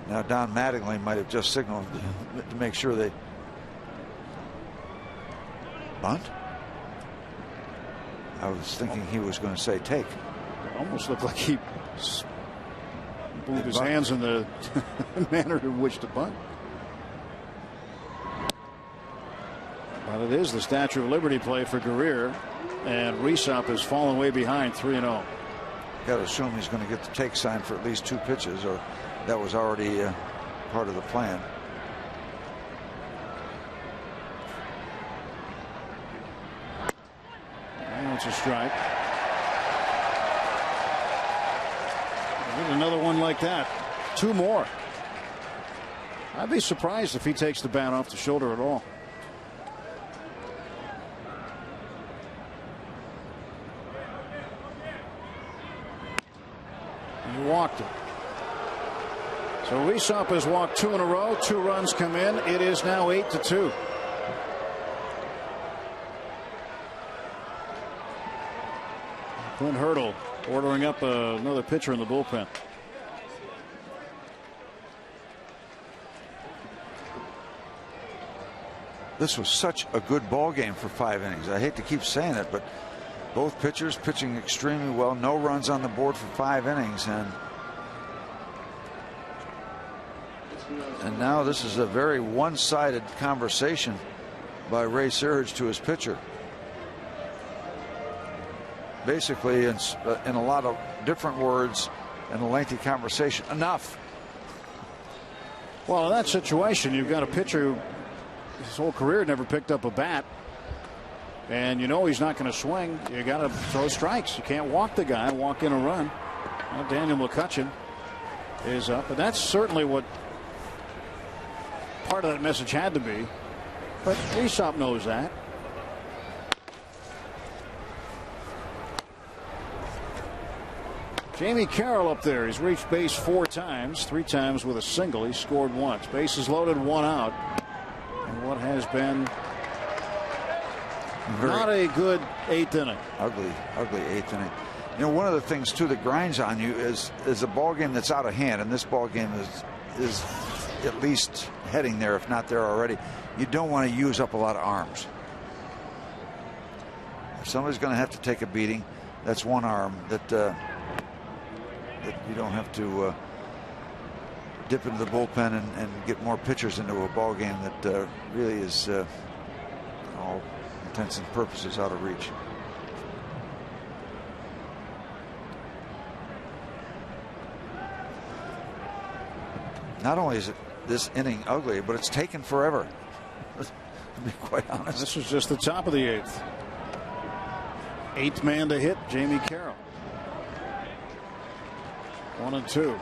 Now Don Mattingly might have just signaled to make sure they bunt. I was thinking he was going to say take. It almost looked like he moved his hands in the manner in which to bunt. But it is the Statue of Liberty play for Guerrier, and Reesop has fallen way behind 3-0. Got to assume he's going to get the take sign for at least 2 pitches, or that was already part of the plan. And it's a strike. Another one like that. 2 more. I'd be surprised if he takes the bat off the shoulder at all. He walked it. So Reesop has walked 2 in a row. 2 runs come in. It is now 8-2. Clint Hurdle ordering up another pitcher in the bullpen. This was such a good ball game for 5 innings. I hate to keep saying it, but both pitchers pitching extremely well. No runs on the board for 5 innings, and now this is a very one-sided conversation by Ray Searage to his pitcher. Basically, in a lot of different words and a lengthy conversation, enough. Well, in that situation, you've got a pitcher who his whole career never picked up a bat, and you know he's not going to swing. You got to throw strikes. You can't walk the guy, walk in a run. Well, Daniel McCutcheon is up, and that's certainly what part of that message had to be. But Reesop knows that. Jamie Carroll up there. He's reached base 4 times, 3 times with a single. He scored once. Bases loaded, 1 out. And what has been not a good 8th inning. Ugly 8th inning. You know, one of the things too that grinds on you is a ball game that's out of hand, and this ball game is at least heading there, if not there already. You don't want to use up a lot of arms. If somebody's going to have to take a beating, that's one arm that you don't have to dip into the bullpen and get more pitchers into a ball game that really is, all intents and purposes, out of reach. Not only is it this inning ugly, but it's taken forever. To be quite honest. This was just the top of the 8th. 8th man to hit, Jamie Carroll. 1-2.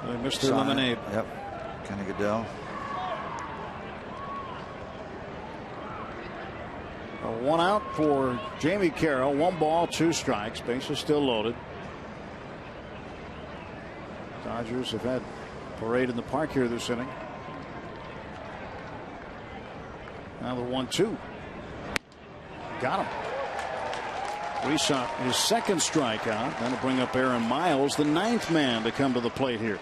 They missed their lemonade. Yep. Kenny Goodell. A 1 out for Jamie Carroll. 1 ball, 2 strikes. Bases still loaded. Dodgers have had parade in the park here this inning. Now the 1-2. Got him. Reesop, his 2nd strikeout. That'll bring up Aaron Miles, the 9th man to come to the plate here.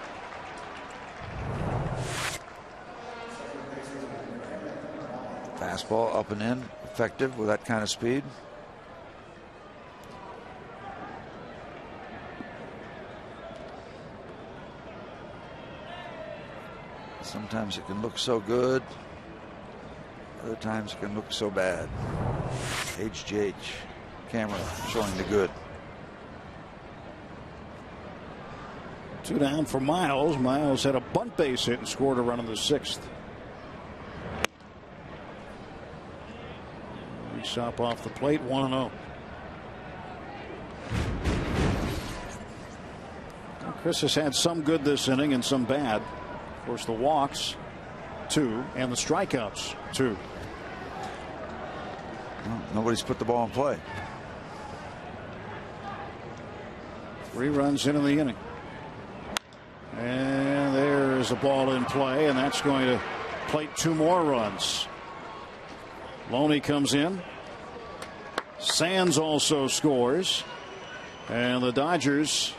Fastball up and in, effective with that kind of speed. Sometimes it can look so good. Other times it can look so bad. HGH camera showing the good. 2 down for Miles. Miles had a bunt base hit and scored a run in the 6th. Face up off the plate, 1-0. Chris has had some good this inning and some bad. Of course, the walks, 2, and the strikeouts, 2. Well, nobody's put the ball in play. 3 runs into the inning. And there's a ball in play, and that's going to plate 2 more runs. Loney comes in. Sands also scores. And the Dodgers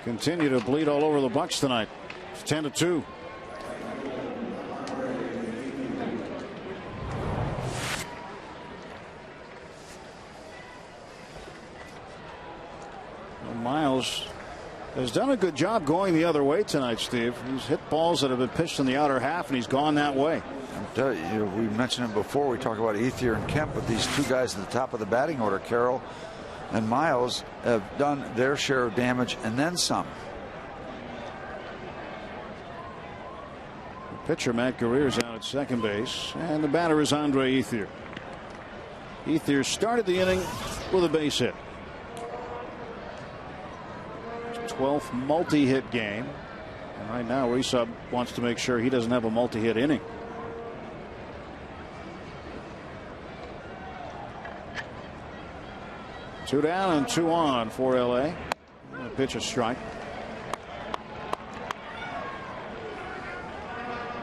continue to bleed all over the Bucks tonight. It's 10-2. Miles has done a good job going the other way tonight, Steve. He's hit balls that have been pitched in the outer half, and he's gone that way. We mentioned him before. We talked about Ethier and Kemp, but these 2 guys at the top of the batting order, Carroll and Miles, have done their share of damage and then some. The pitcher, Matt Guerrier, is out at second base, and the batter is Andre Ethier. Ethier started the inning with a base hit. 12th multi-hit game. And right now, Resub wants to make sure he doesn't have a multi-hit inning. Two down and 2 on for LA. Pitch a strike.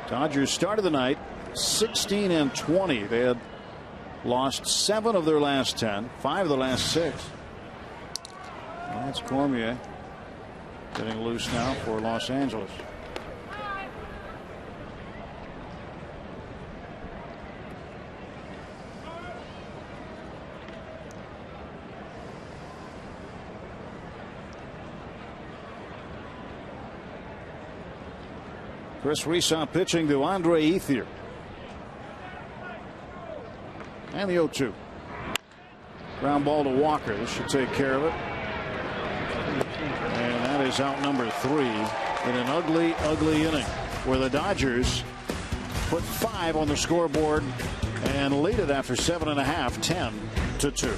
Dodgers started the night 16-20. They had lost 7 of their last 10, 5 of the last 6. And that's Cormier getting loose now for Los Angeles. Chris Resop pitching to Andre Ethier. And the 0-2. Ground ball to Walker. This should take care of it. And that is out number 3 in an ugly, ugly inning where the Dodgers put 5 on the scoreboard and lead it after 7.5, 10-2.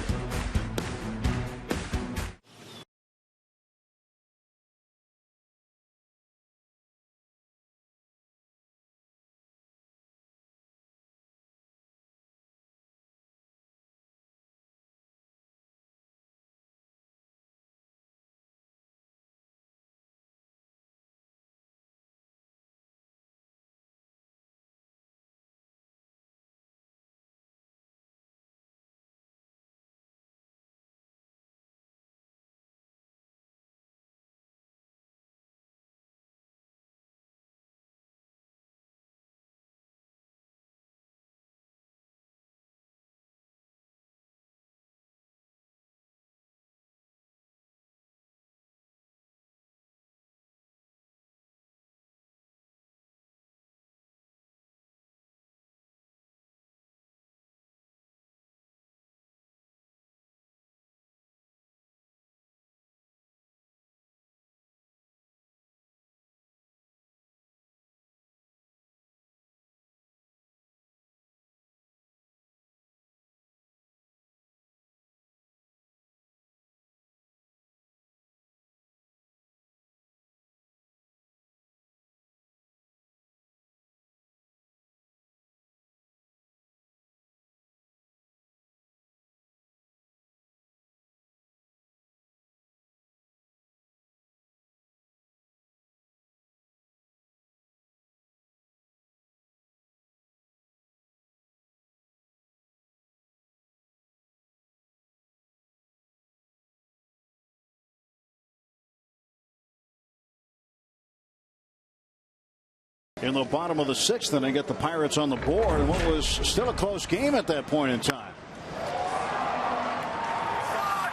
In the bottom of the 6th, and they get the Pirates on the board, and what was still a close game at that point in time.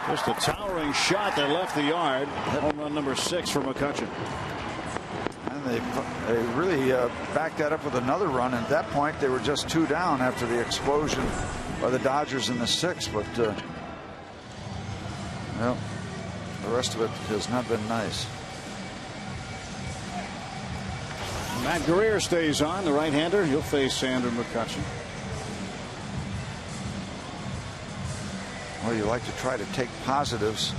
Just a towering shot that left the yard. Home run number 6 for McCutchen. And they really backed that up with another run. And at that point, they were just 2 down after the explosion by the Dodgers in the 6th. But well, the rest of it has not been nice. Matt Guerrier stays on, the right-hander. He'll face Andrew McCutchen. Well, you like to try to take positives.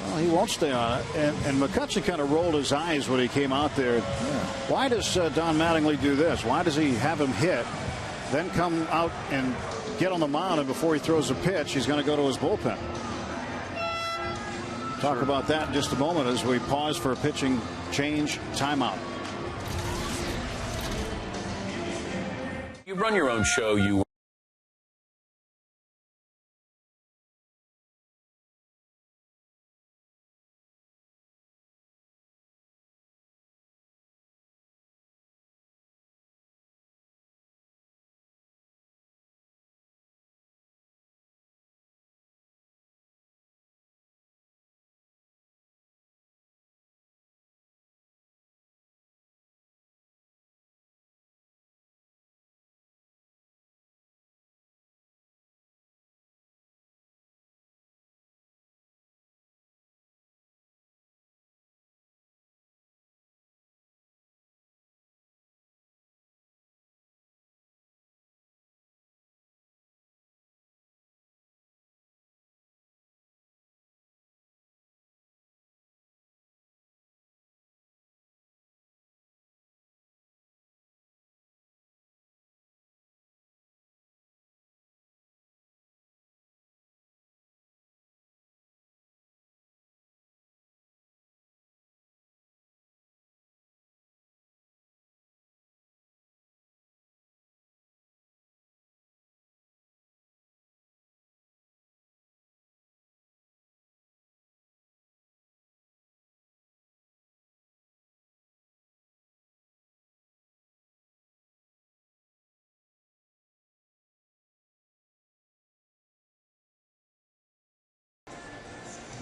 Well, he won't stay on it. And McCutcheon kind of rolled his eyes when he came out there. Why does Don Mattingly do this? Why does he have him hit, then come out and get on the mound, and before he throws a pitch, he's going to go to his bullpen? Talk about that in just a moment as we pause for a pitching change timeout. You run your own show. You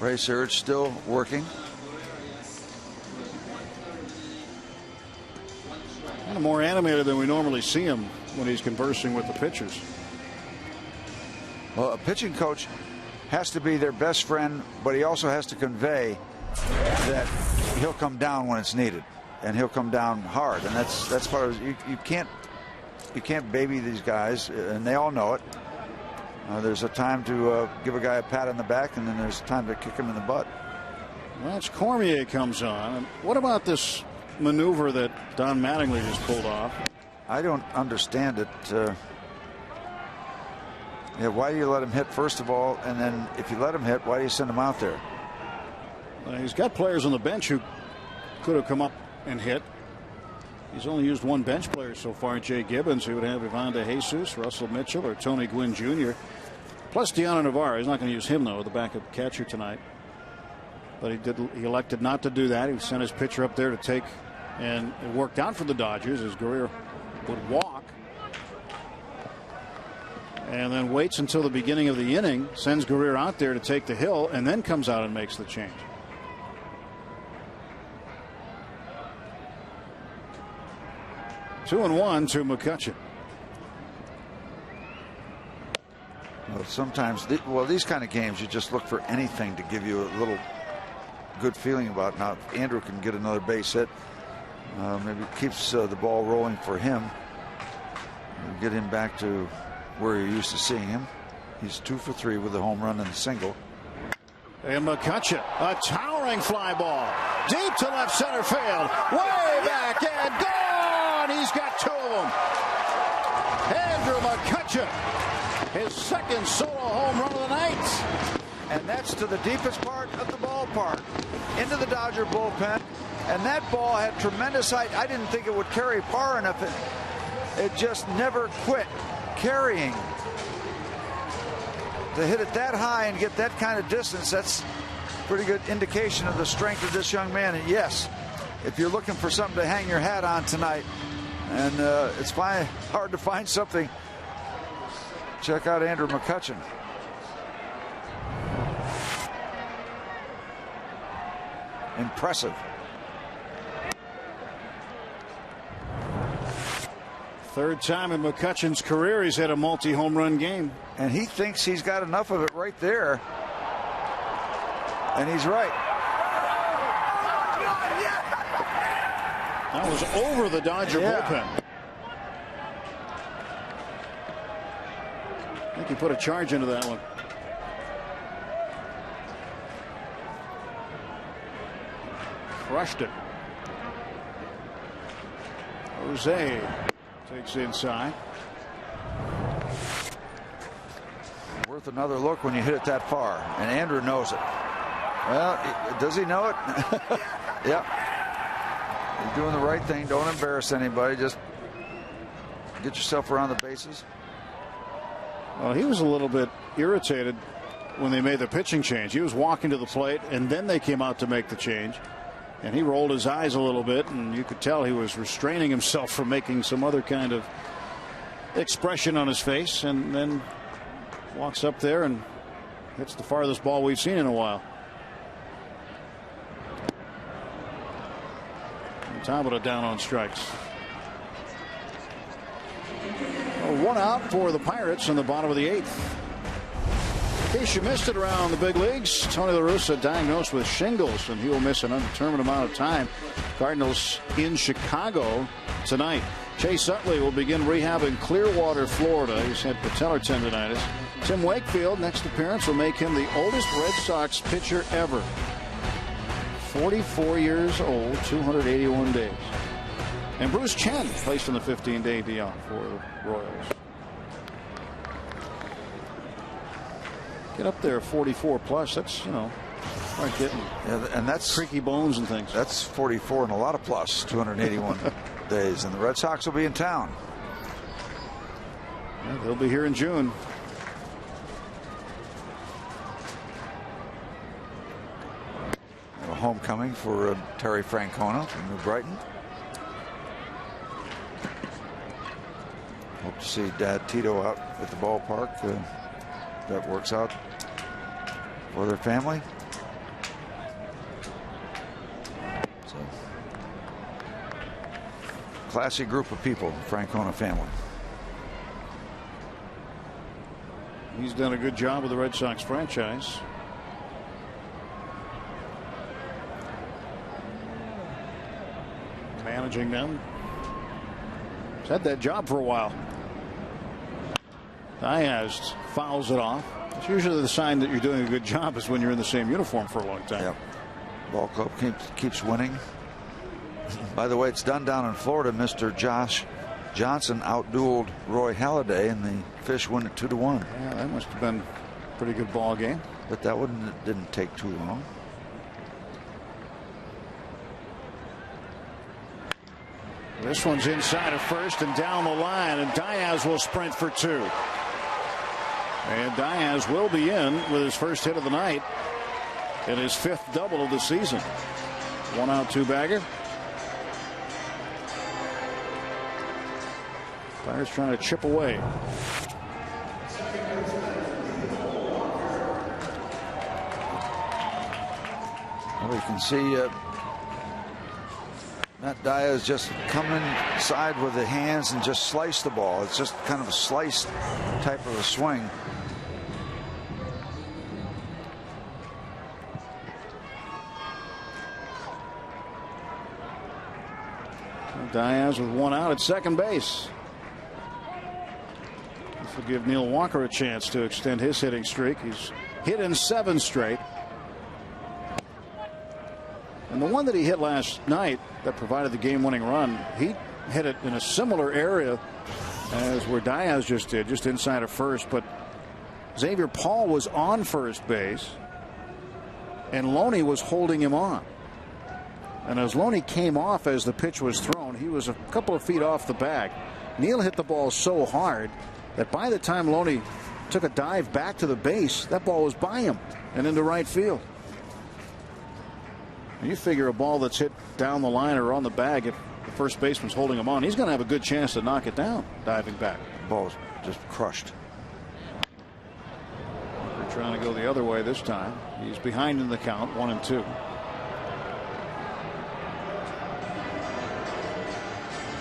Ray Surge still working. Kind of more animated than we normally see him when he's conversing with the pitchers. Well, a pitching coach has to be their best friend, but he also has to convey that he'll come down when it's needed, and he'll come down hard. And that's part of it. You can't baby these guys, and they all know it. There's a time to give a guy a pat on the back, and then there's time to kick him in the butt. Well, it's Cormier comes on. And what about this maneuver that Don Mattingly just pulled off? I don't understand it. Yeah, why do you let him hit first of all, and then if you let him hit, why do you send him out there? Well, he's got players on the bench who could have come up and hit. He's only used one bench player so far, Jay Gibbons, who would have Ivan De Jesus, Russell Mitchell, or Tony Gwynn Jr. Plus Deanna Navarro. He's not going to use him, though, the backup catcher tonight. But he elected not to do that. He sent his pitcher up there to take, and it worked out for the Dodgers as Guerrero would walk. And then waits until the beginning of the inning, sends Guerrero out there to take the hill, and then comes out and makes the change. Two and one to McCutcheon. Well, sometimes, these kind of games, you just look for anything to give you a little good feeling about. Now, if Andrew can get another base hit, maybe it keeps the ball rolling for him. We'll get him back to where you're used to seeing him. He's 2 for 3 with a home run and a single. And McCutcheon, a towering fly ball deep to left center field, way back and gone. He's got 2 of them. Andrew McCutcheon, his second solo home run of the night. And that's to the deepest part of the ballpark, into the Dodger bullpen. And that ball had tremendous height. I didn't think it would carry far enough. It just never quit carrying. To hit it that high and get that kind of distance, that's a pretty good indication of the strength of this young man. And yes, if you're looking for something to hang your hat on tonight, and it's hard to find something, check out Andrew McCutcheon. Impressive. Third time in McCutcheon's career he's had a multi-home run game. And he thinks he's got enough of it right there. And he's right. That was over the Dodger bullpen. I think he put a charge into that one. crushed it. Jose takes inside. Worth another look when you hit it that far, and Andrew knows it. Well, does he know it? Yeah. You're doing the right thing. Don't embarrass anybody. Just get yourself around the bases. Well, he was a little bit irritated when they made the pitching change. He was walking to the plate, and then they came out to make the change. And he rolled his eyes a little bit, and you could tell he was restraining himself from making some other kind of expression on his face, and then walks up there and hits the farthest ball we've seen in a while. And Tabata down on strikes. One out for the Pirates in the bottom of the 8th. In case you missed it around the big leagues, Tony La Russa diagnosed with shingles, and he will miss an undetermined amount of time. Cardinals in Chicago tonight. Chase Utley will begin rehab in Clearwater, Florida. He's had patellar tendonitis. Tim Wakefield, next appearance, will make him the oldest Red Sox pitcher ever. 44 years old, 281 days. And Bruce Chen placed on the 15-day DL for the Royals. Get up there, 44 plus. That's, you know, like getting and that's creaky bones and things. That's 44 and a lot of plus, 281 days. And the Red Sox will be in town. Yeah, they'll be here in June. A homecoming for Terry Francona from New Brighton. Hope to see Dad Tito out at the ballpark. That works out for their family. So, classy group of people, Francona family. He's done a good job with the Red Sox franchise. Managing them. He's had that job for a while. Diaz fouls it off. It's usually the sign that you're doing a good job is when you're in the same uniform for a long time. Yep. Ball club keeps winning. By the way, it's done down in Florida. Mr. Josh Johnson outdueled Roy Halladay, and the Fish win it 2-1. Yeah, that must have been a pretty good ball game. But that one didn't take too long. This one's inside of first and down the line, and Diaz will sprint for 2. And Diaz will be in with his first hit of the night and his 5th double of the season. 1 out, 2 bagger. Pirates trying to chip away. Well, you can see Matt Diaz just come inside with the hands and just slice the ball. It's just kind of a slice type of a swing. Diaz with 1 out at second base. This will give Neil Walker a chance to extend his hitting streak. He's hit in 7 straight. And the one that he hit last night that provided the game-winning run, he hit it in a similar area as where Diaz just did, just inside of first. But Xavier Paul was on first base, and Loney was holding him on. And as Loney came off as the pitch was thrown, he was a couple of feet off the bag. Neil hit the ball so hard that by the time Loney took a dive back to the base, that ball was by him and into right field. And you figure a ball that's hit down the line or on the bag, if the first baseman's holding him on, he's going to have a good chance to knock it down diving back. The ball was just crushed. They're trying to go the other way this time. He's behind in the count, 1-2.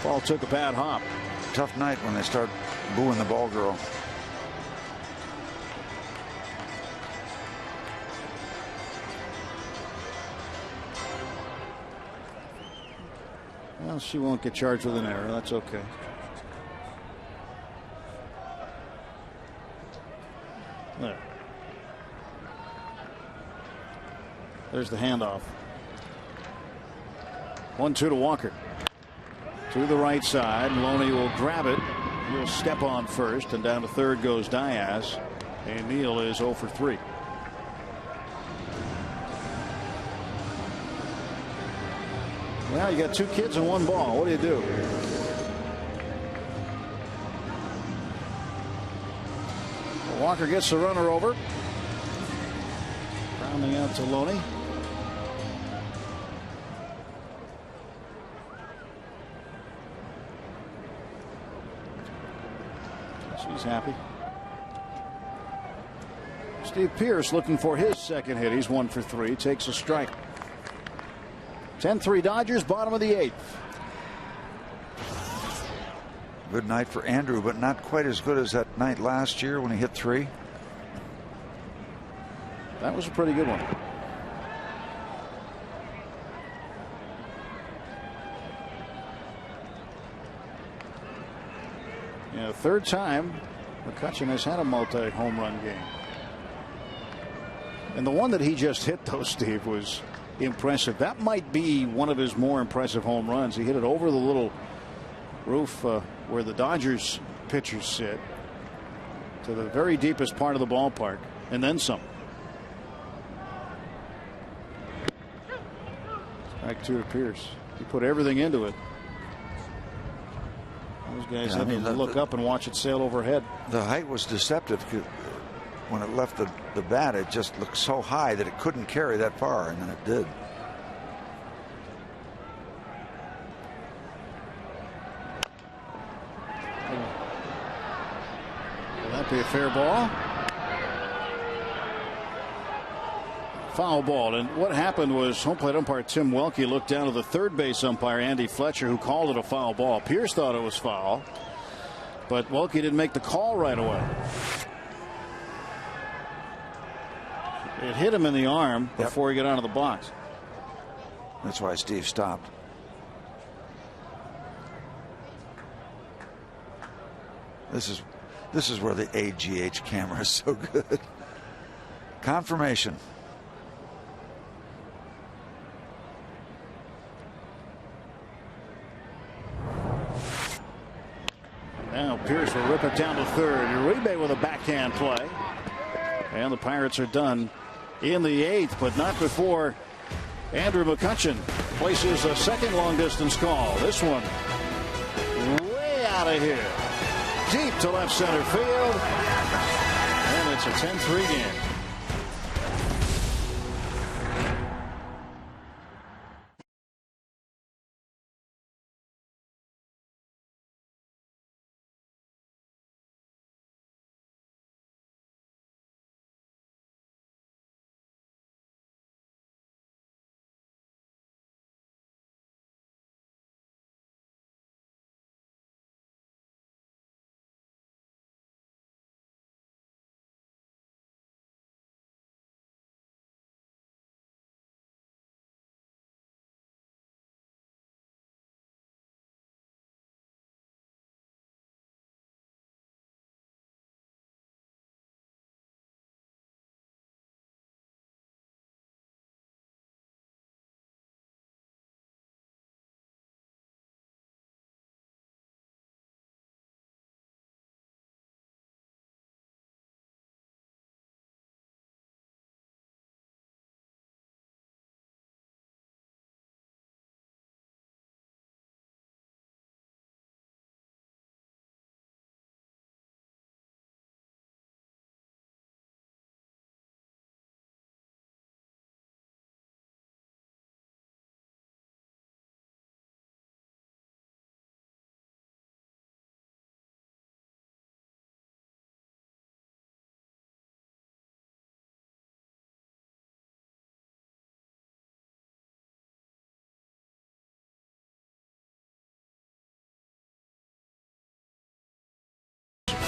Ball took a bad hop. Tough night when they start booing the ball girl. Well, she won't get charged with an error. That's okay. There. There's the handoff. 1-2 to Walker. To the right side. Loney will grab it. He'll step on first, and down to third goes Diaz. And Neal is 0 for 3. Well, you got 2 kids and 1 ball. What do you do? Walker gets the runner over. Rounding out to Loney. She's happy. Steve Pearce looking for his second hit. He's 1 for 3. Takes a strike. 10-3 Dodgers, bottom of the 8th. Good night for Andrew, but not quite as good as that night last year when he hit 3. That was a pretty good one. Yeah, third time McCutchen has had a multi-home run game. And the one that he just hit, though, Steve, was impressive. That might be one of his more impressive home runs. He hit it over the little roof where the Dodgers pitchers sit to the very deepest part of the ballpark, and then some. Strike 2 to Pierce. He put everything into it. Those guys have to look up and watch it sail overhead. The height was deceptive. When it left the bat, it just looked so high that it couldn't carry that far, and then it did. Will that be a fair ball? Foul ball. And what happened was home plate umpire Tim Welke looked down to the third base umpire Andy Fletcher, who called it a foul ball. Pierce thought it was foul, but Welke didn't make the call right away. It hit him in the arm before he got out of the box. That's why Steve stopped. This is where the AGH camera is so good. Confirmation. Now Pierce will rip it down to third. Uribe with a backhand play. And the Pirates are done in the 8th, but not before Andrew McCutchen places a second long distance call. This one way out of here. Deep to left center field. And it's a 10-3 game.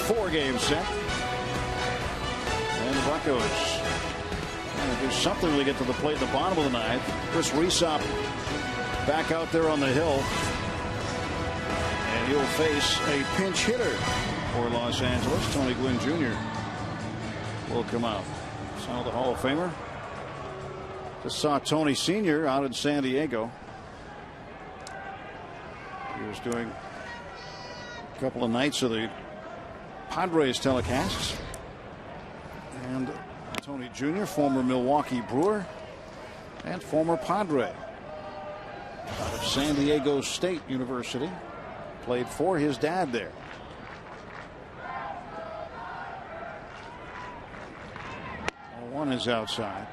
Four-game set. And the Buccos trying to do something when they get to the plate at the bottom of the 9th. Chris Resop back out there on the hill. And he'll face a pinch hitter for Los Angeles. Tony Gwynn Jr. will come out. Saw the Hall of Famer. Just saw Tony Sr. out in San Diego. was doing a couple of nights of the Padres telecasts. And Tony Jr., former Milwaukee Brewer and former Padre out of San Diego State University, played for his dad there. One is outside.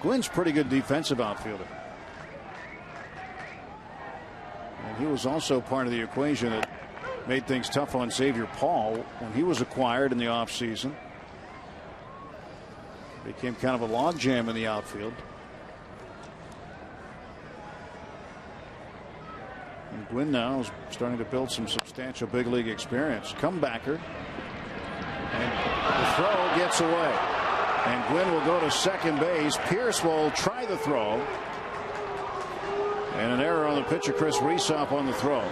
Gwynn's pretty good defensive outfielder. And he was also part of the equation that made things tough on Xavier Paul when he was acquired in the offseason. Became kind of a logjam in the outfield. And Gwynn now is starting to build some substantial big league experience. Comebacker. And the throw gets away. And Gwynn will go to second base. Pierce will try the throw. And an error on the pitcher, Chris Resop, on the throw.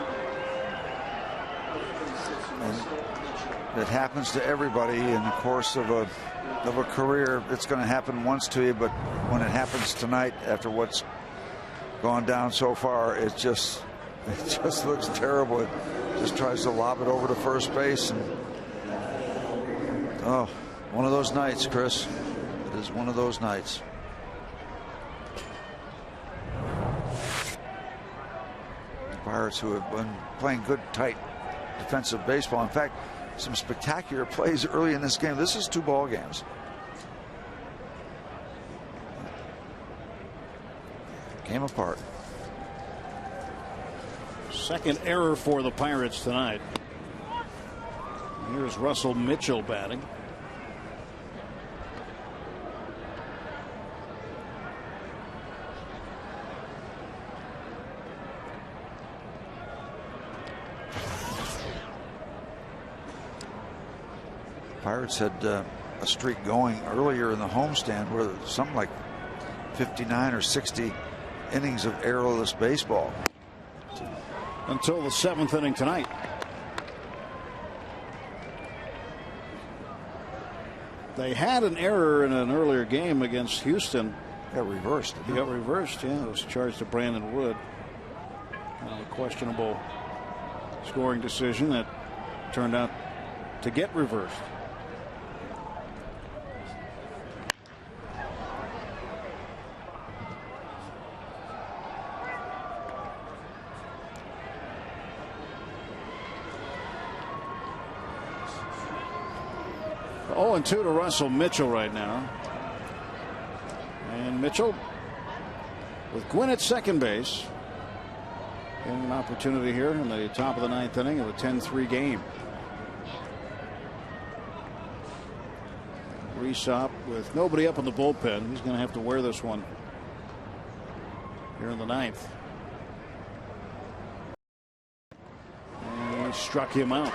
It happens to everybody in the course of a career. It's going to happen once to you, but when it happens tonight, after what's gone down so far, it just looks terrible. It just tries to lob it over to first base, and oh, one of those nights, Chris. It is one of those nights. The Pirates, who have been playing good, tight defensive baseball. In fact, some spectacular plays early in this game. This is 2 ball games. Came apart. Second error for the Pirates tonight. Here's Russell Mitchell batting. Pirates had a streak going earlier in the homestand where something like 59 or 60 innings of errorless baseball. Until the 7th inning tonight. They had an error in an earlier game against Houston. Got reversed. He got reversed, yeah. It was charged to Brandon Wood. A questionable scoring decision that turned out to get reversed. Oh, and 2 to Russell Mitchell right now. And Mitchell with Gwynn at second base. Getting an opportunity here in the top of the 9th inning of a 10-3 game. Resop with nobody up in the bullpen. He's going to have to wear this one here in the 9th. And he struck him out.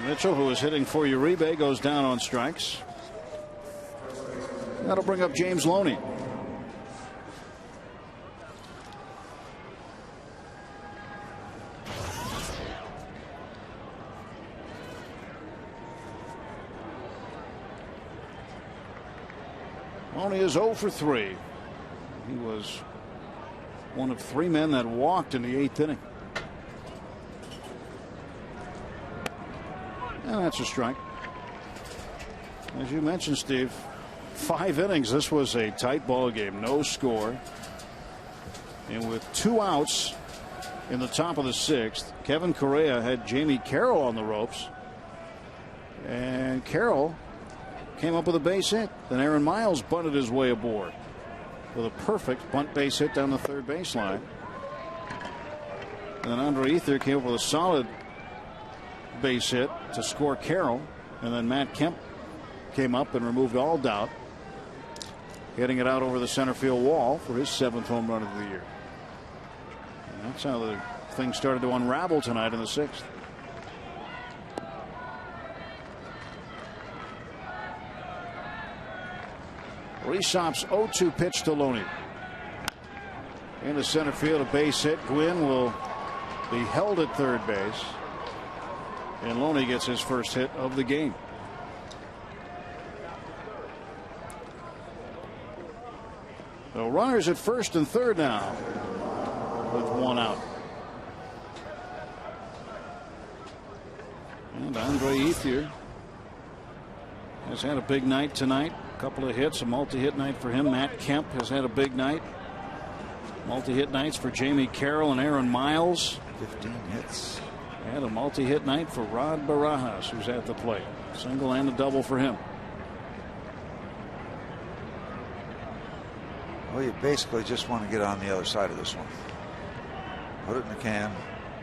Mitchell, who is hitting for Uribe, goes down on strikes. That'll bring up James Loney. Loney is 0 for 3. He was one of 3 men that walked in the 8th inning. And that's a strike. As you mentioned, Steve, 5 innings. This was a tight ball game. No score. And with 2 outs in the top of the 6th, Kevin Correa had Jamie Carroll on the ropes. And Carroll came up with a base hit. Then Aaron Miles bunted his way aboard with a perfect bunt base hit down the third baseline. And then Andre Ether came up with a solid base hit to score Carroll, and then Matt Kemp came up and removed all doubt, hitting it out over the center field wall for his 7th home run of the year. And that's how the thing started to unravel tonight in the 6th. Resop's 0-2 pitch to Loney. In the center field, a base hit. Gwynn will be held at third base. And Loney gets his first hit of the game. So runners at first and third now with one out. And Andre Ethier has had a big night tonight. A couple of hits, a multi-hit night for him. Matt Kemp has had a big night. Multi-hit nights for Jamie Carroll and Aaron Miles. 15 hits. And a multi-hit night for Rod Barajas, who's at the plate. Single and a double for him. Well, you basically just want to get on the other side of this one. Put it in the can.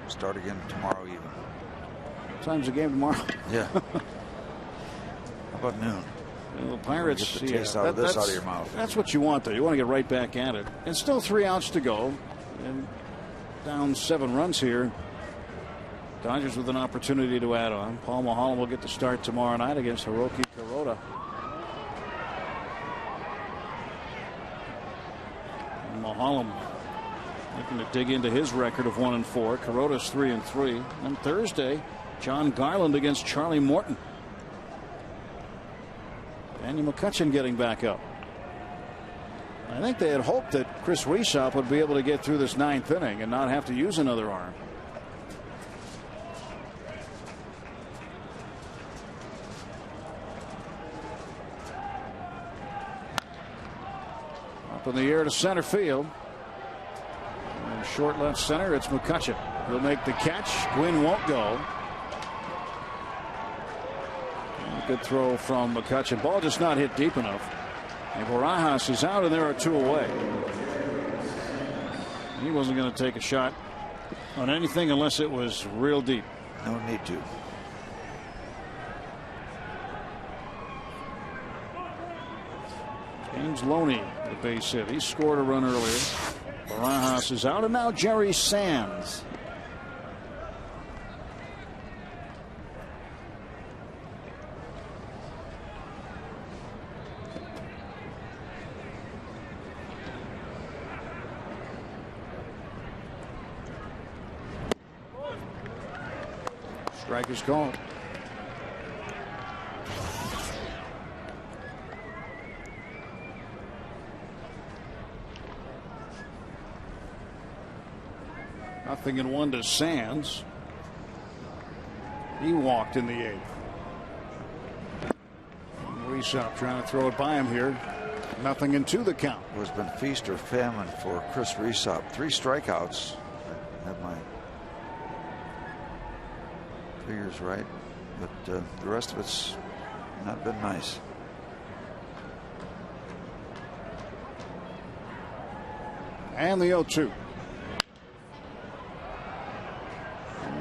Start again tomorrow even. What time's the game tomorrow? Yeah. How about noon? Well, the Pirates, get the taste out of this out of your mouth. That's what you want, though. You want to get right back at it. And still 3 outs to go. And down 7 runs here. Dodgers with an opportunity to add on. Paul Mulholland will get the start tomorrow night against Hiroki Kuroda. And Mulholland looking to dig into his record of 1-4. Kuroda's 3-3. And Thursday, John Garland against Charlie Morton. Daniel McCutchen getting back up. I think they had hoped that Chris Reshop would be able to get through this 9th inning and not have to use another arm. Up in the air to center field. And short left center, it's McCutchen. He'll make the catch. Gwynn won't go. Good throw from McCutchen. Ball just not hit deep enough. And Barajas is out, and there are 2 away. He wasn't going to take a shot on anything unless it was real deep. No need to. James Loney, the base hit. He scored a run earlier. Barajas is out, and now Jerry Sands. Strike is called. Nothing in 1 to Sands. He walked in the 8th. Reshop trying to throw it by him here. Nothing in 2 the count. It has been feast or famine for Chris Reshop. 3 strikeouts. I have my figures right, but the rest of it's not been nice. And the 0-2.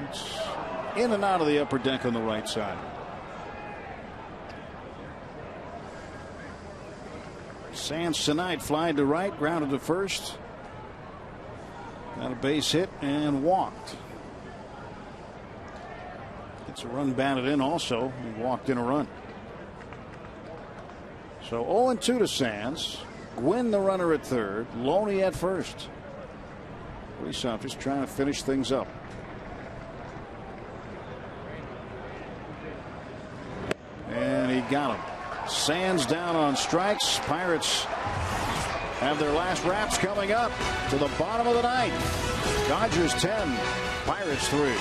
It's in and out of the upper deck on the right side. Sands tonight flied to right, grounded to first. Got a base hit and walked. It's a run batted in also. He walked in a run. So 0-2 to Sands. Gwynn the runner at third. Loney at first. Reshop just trying to finish things up. And he got him. Sands down on strikes. Pirates have their last wraps coming up to the bottom of the 9th. Dodgers 10, Pirates 3.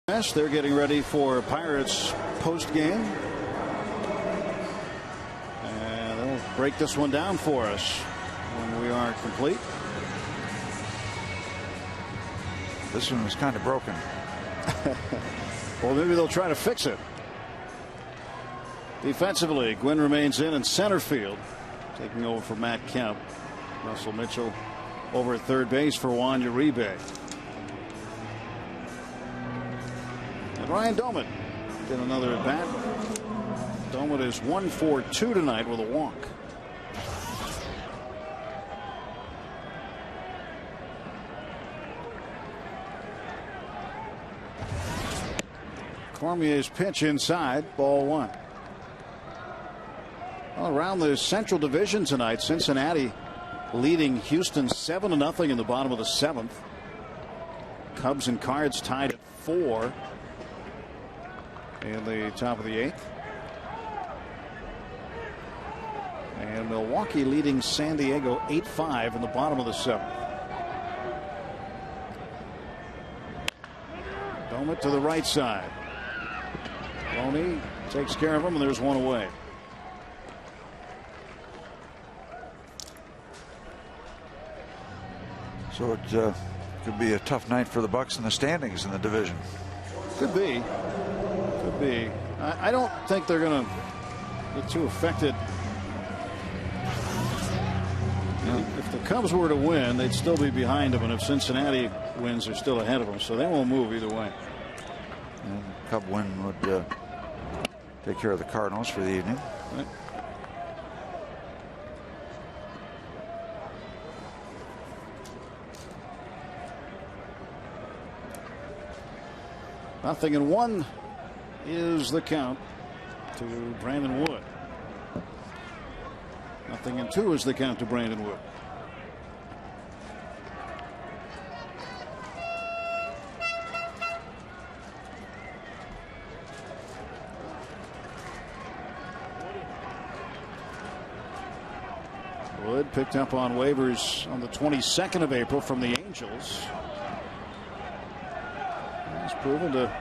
They're getting ready for Pirates post game. And they'll break this one down for us when we are complete. This one was kind of broken. Well, maybe they'll try to fix it. Defensively, Gwynn remains in center field, taking over for Matt Kemp. Russell Mitchell over at third base for Juan Uribe. And Ryan Doumit get another at bat. Doumit is 1-for-2 tonight with a walk. Cormier's pitch inside, ball one. Well, around the Central Division tonight, Cincinnati leading Houston 7-0 in the bottom of the 7th. Cubs and Cards tied at 4 in the top of the 8th. And Milwaukee leading San Diego 8-5 in the bottom of the 7th. Doumit to the right side. Loney takes care of him, and there's one away. So it could be a tough night for the Bucks in the standings in the division. Could be. Could be. I don't think they're going to get too affected. If the Cubs were to win, they'd still be behind them, and if Cincinnati wins, they're still ahead of them, so they won't move either way. And Cub win would take care of the Cardinals for the evening. Right. Nothing in one is the count to Brandon Wood. Nothing in two is the count to Brandon Wood. Wood picked up on waivers on the 22nd of April from the Angels. He's proven to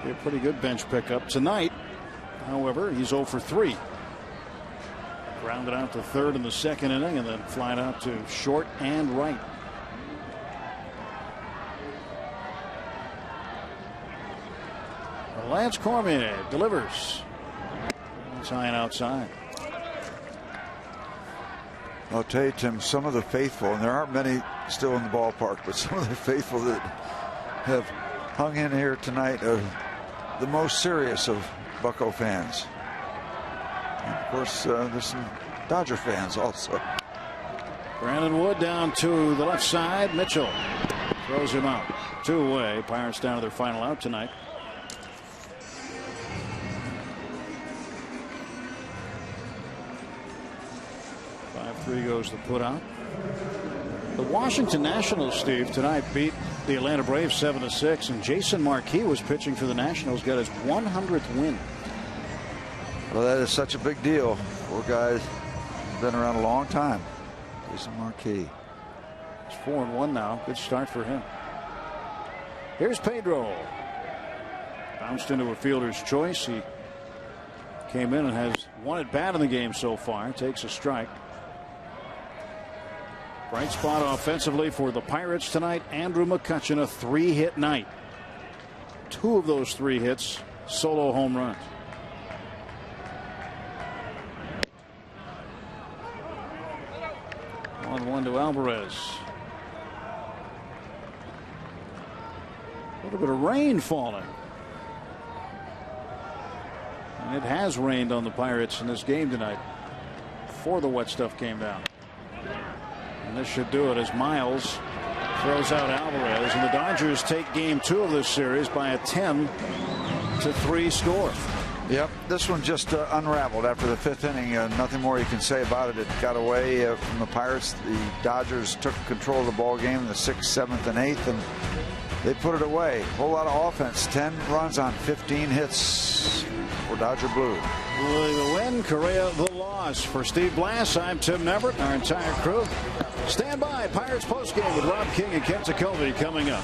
be a pretty good bench pickup tonight. However, he's 0 for 3. Grounded out to third in the second inning and then flying out to short and right. Lance Cormier delivers. It's high and outside. I'll tell you, Tim, some of the faithful, and there aren't many still in the ballpark, but some of the faithful that have hung in here tonight are the most serious of Bucco fans. And of course, there's some Dodger fans also. Brandon Wood down to the left side. Mitchell throws him out. 2 away. Pirates down to their final out tonight. Three goes the put out. The Washington Nationals, Steve, tonight beat the Atlanta Braves 7-6, and Jason Marquis was pitching for the Nationals, got his 100th win. Well, that is such a big deal. Poor guy's been around a long time. Jason Marquis. He's 4-1 now. Good start for him. Here's Pedro. Bounced into a fielder's choice. He came in and has one at bat in the game so far. Takes a strike. Bright spot offensively for the Pirates tonight. Andrew McCutchen, a 3-hit night. 2 of those 3 hits, solo home runs. On 1 to Alvarez. A little bit of rain falling. And it has rained on the Pirates in this game tonight before the wet stuff came down. And this should do it as Miles throws out Alvarez, and the Dodgers take game 2 of this series by a 10-3 score. Yep, this one just unraveled after the 5th inning. Nothing more you can say about it. It got away from the Pirates. The Dodgers took control of the ball game in the 6th, 7th, and 8th, and they put it away. A whole lot of offense. 10 runs on 15 hits for Dodger Blue. The win, Correa the loss. For Steve Blass, I'm Tim Neverett and our entire crew. Stand by. Pirates postgame with Rob King and Kent Jacoby coming up.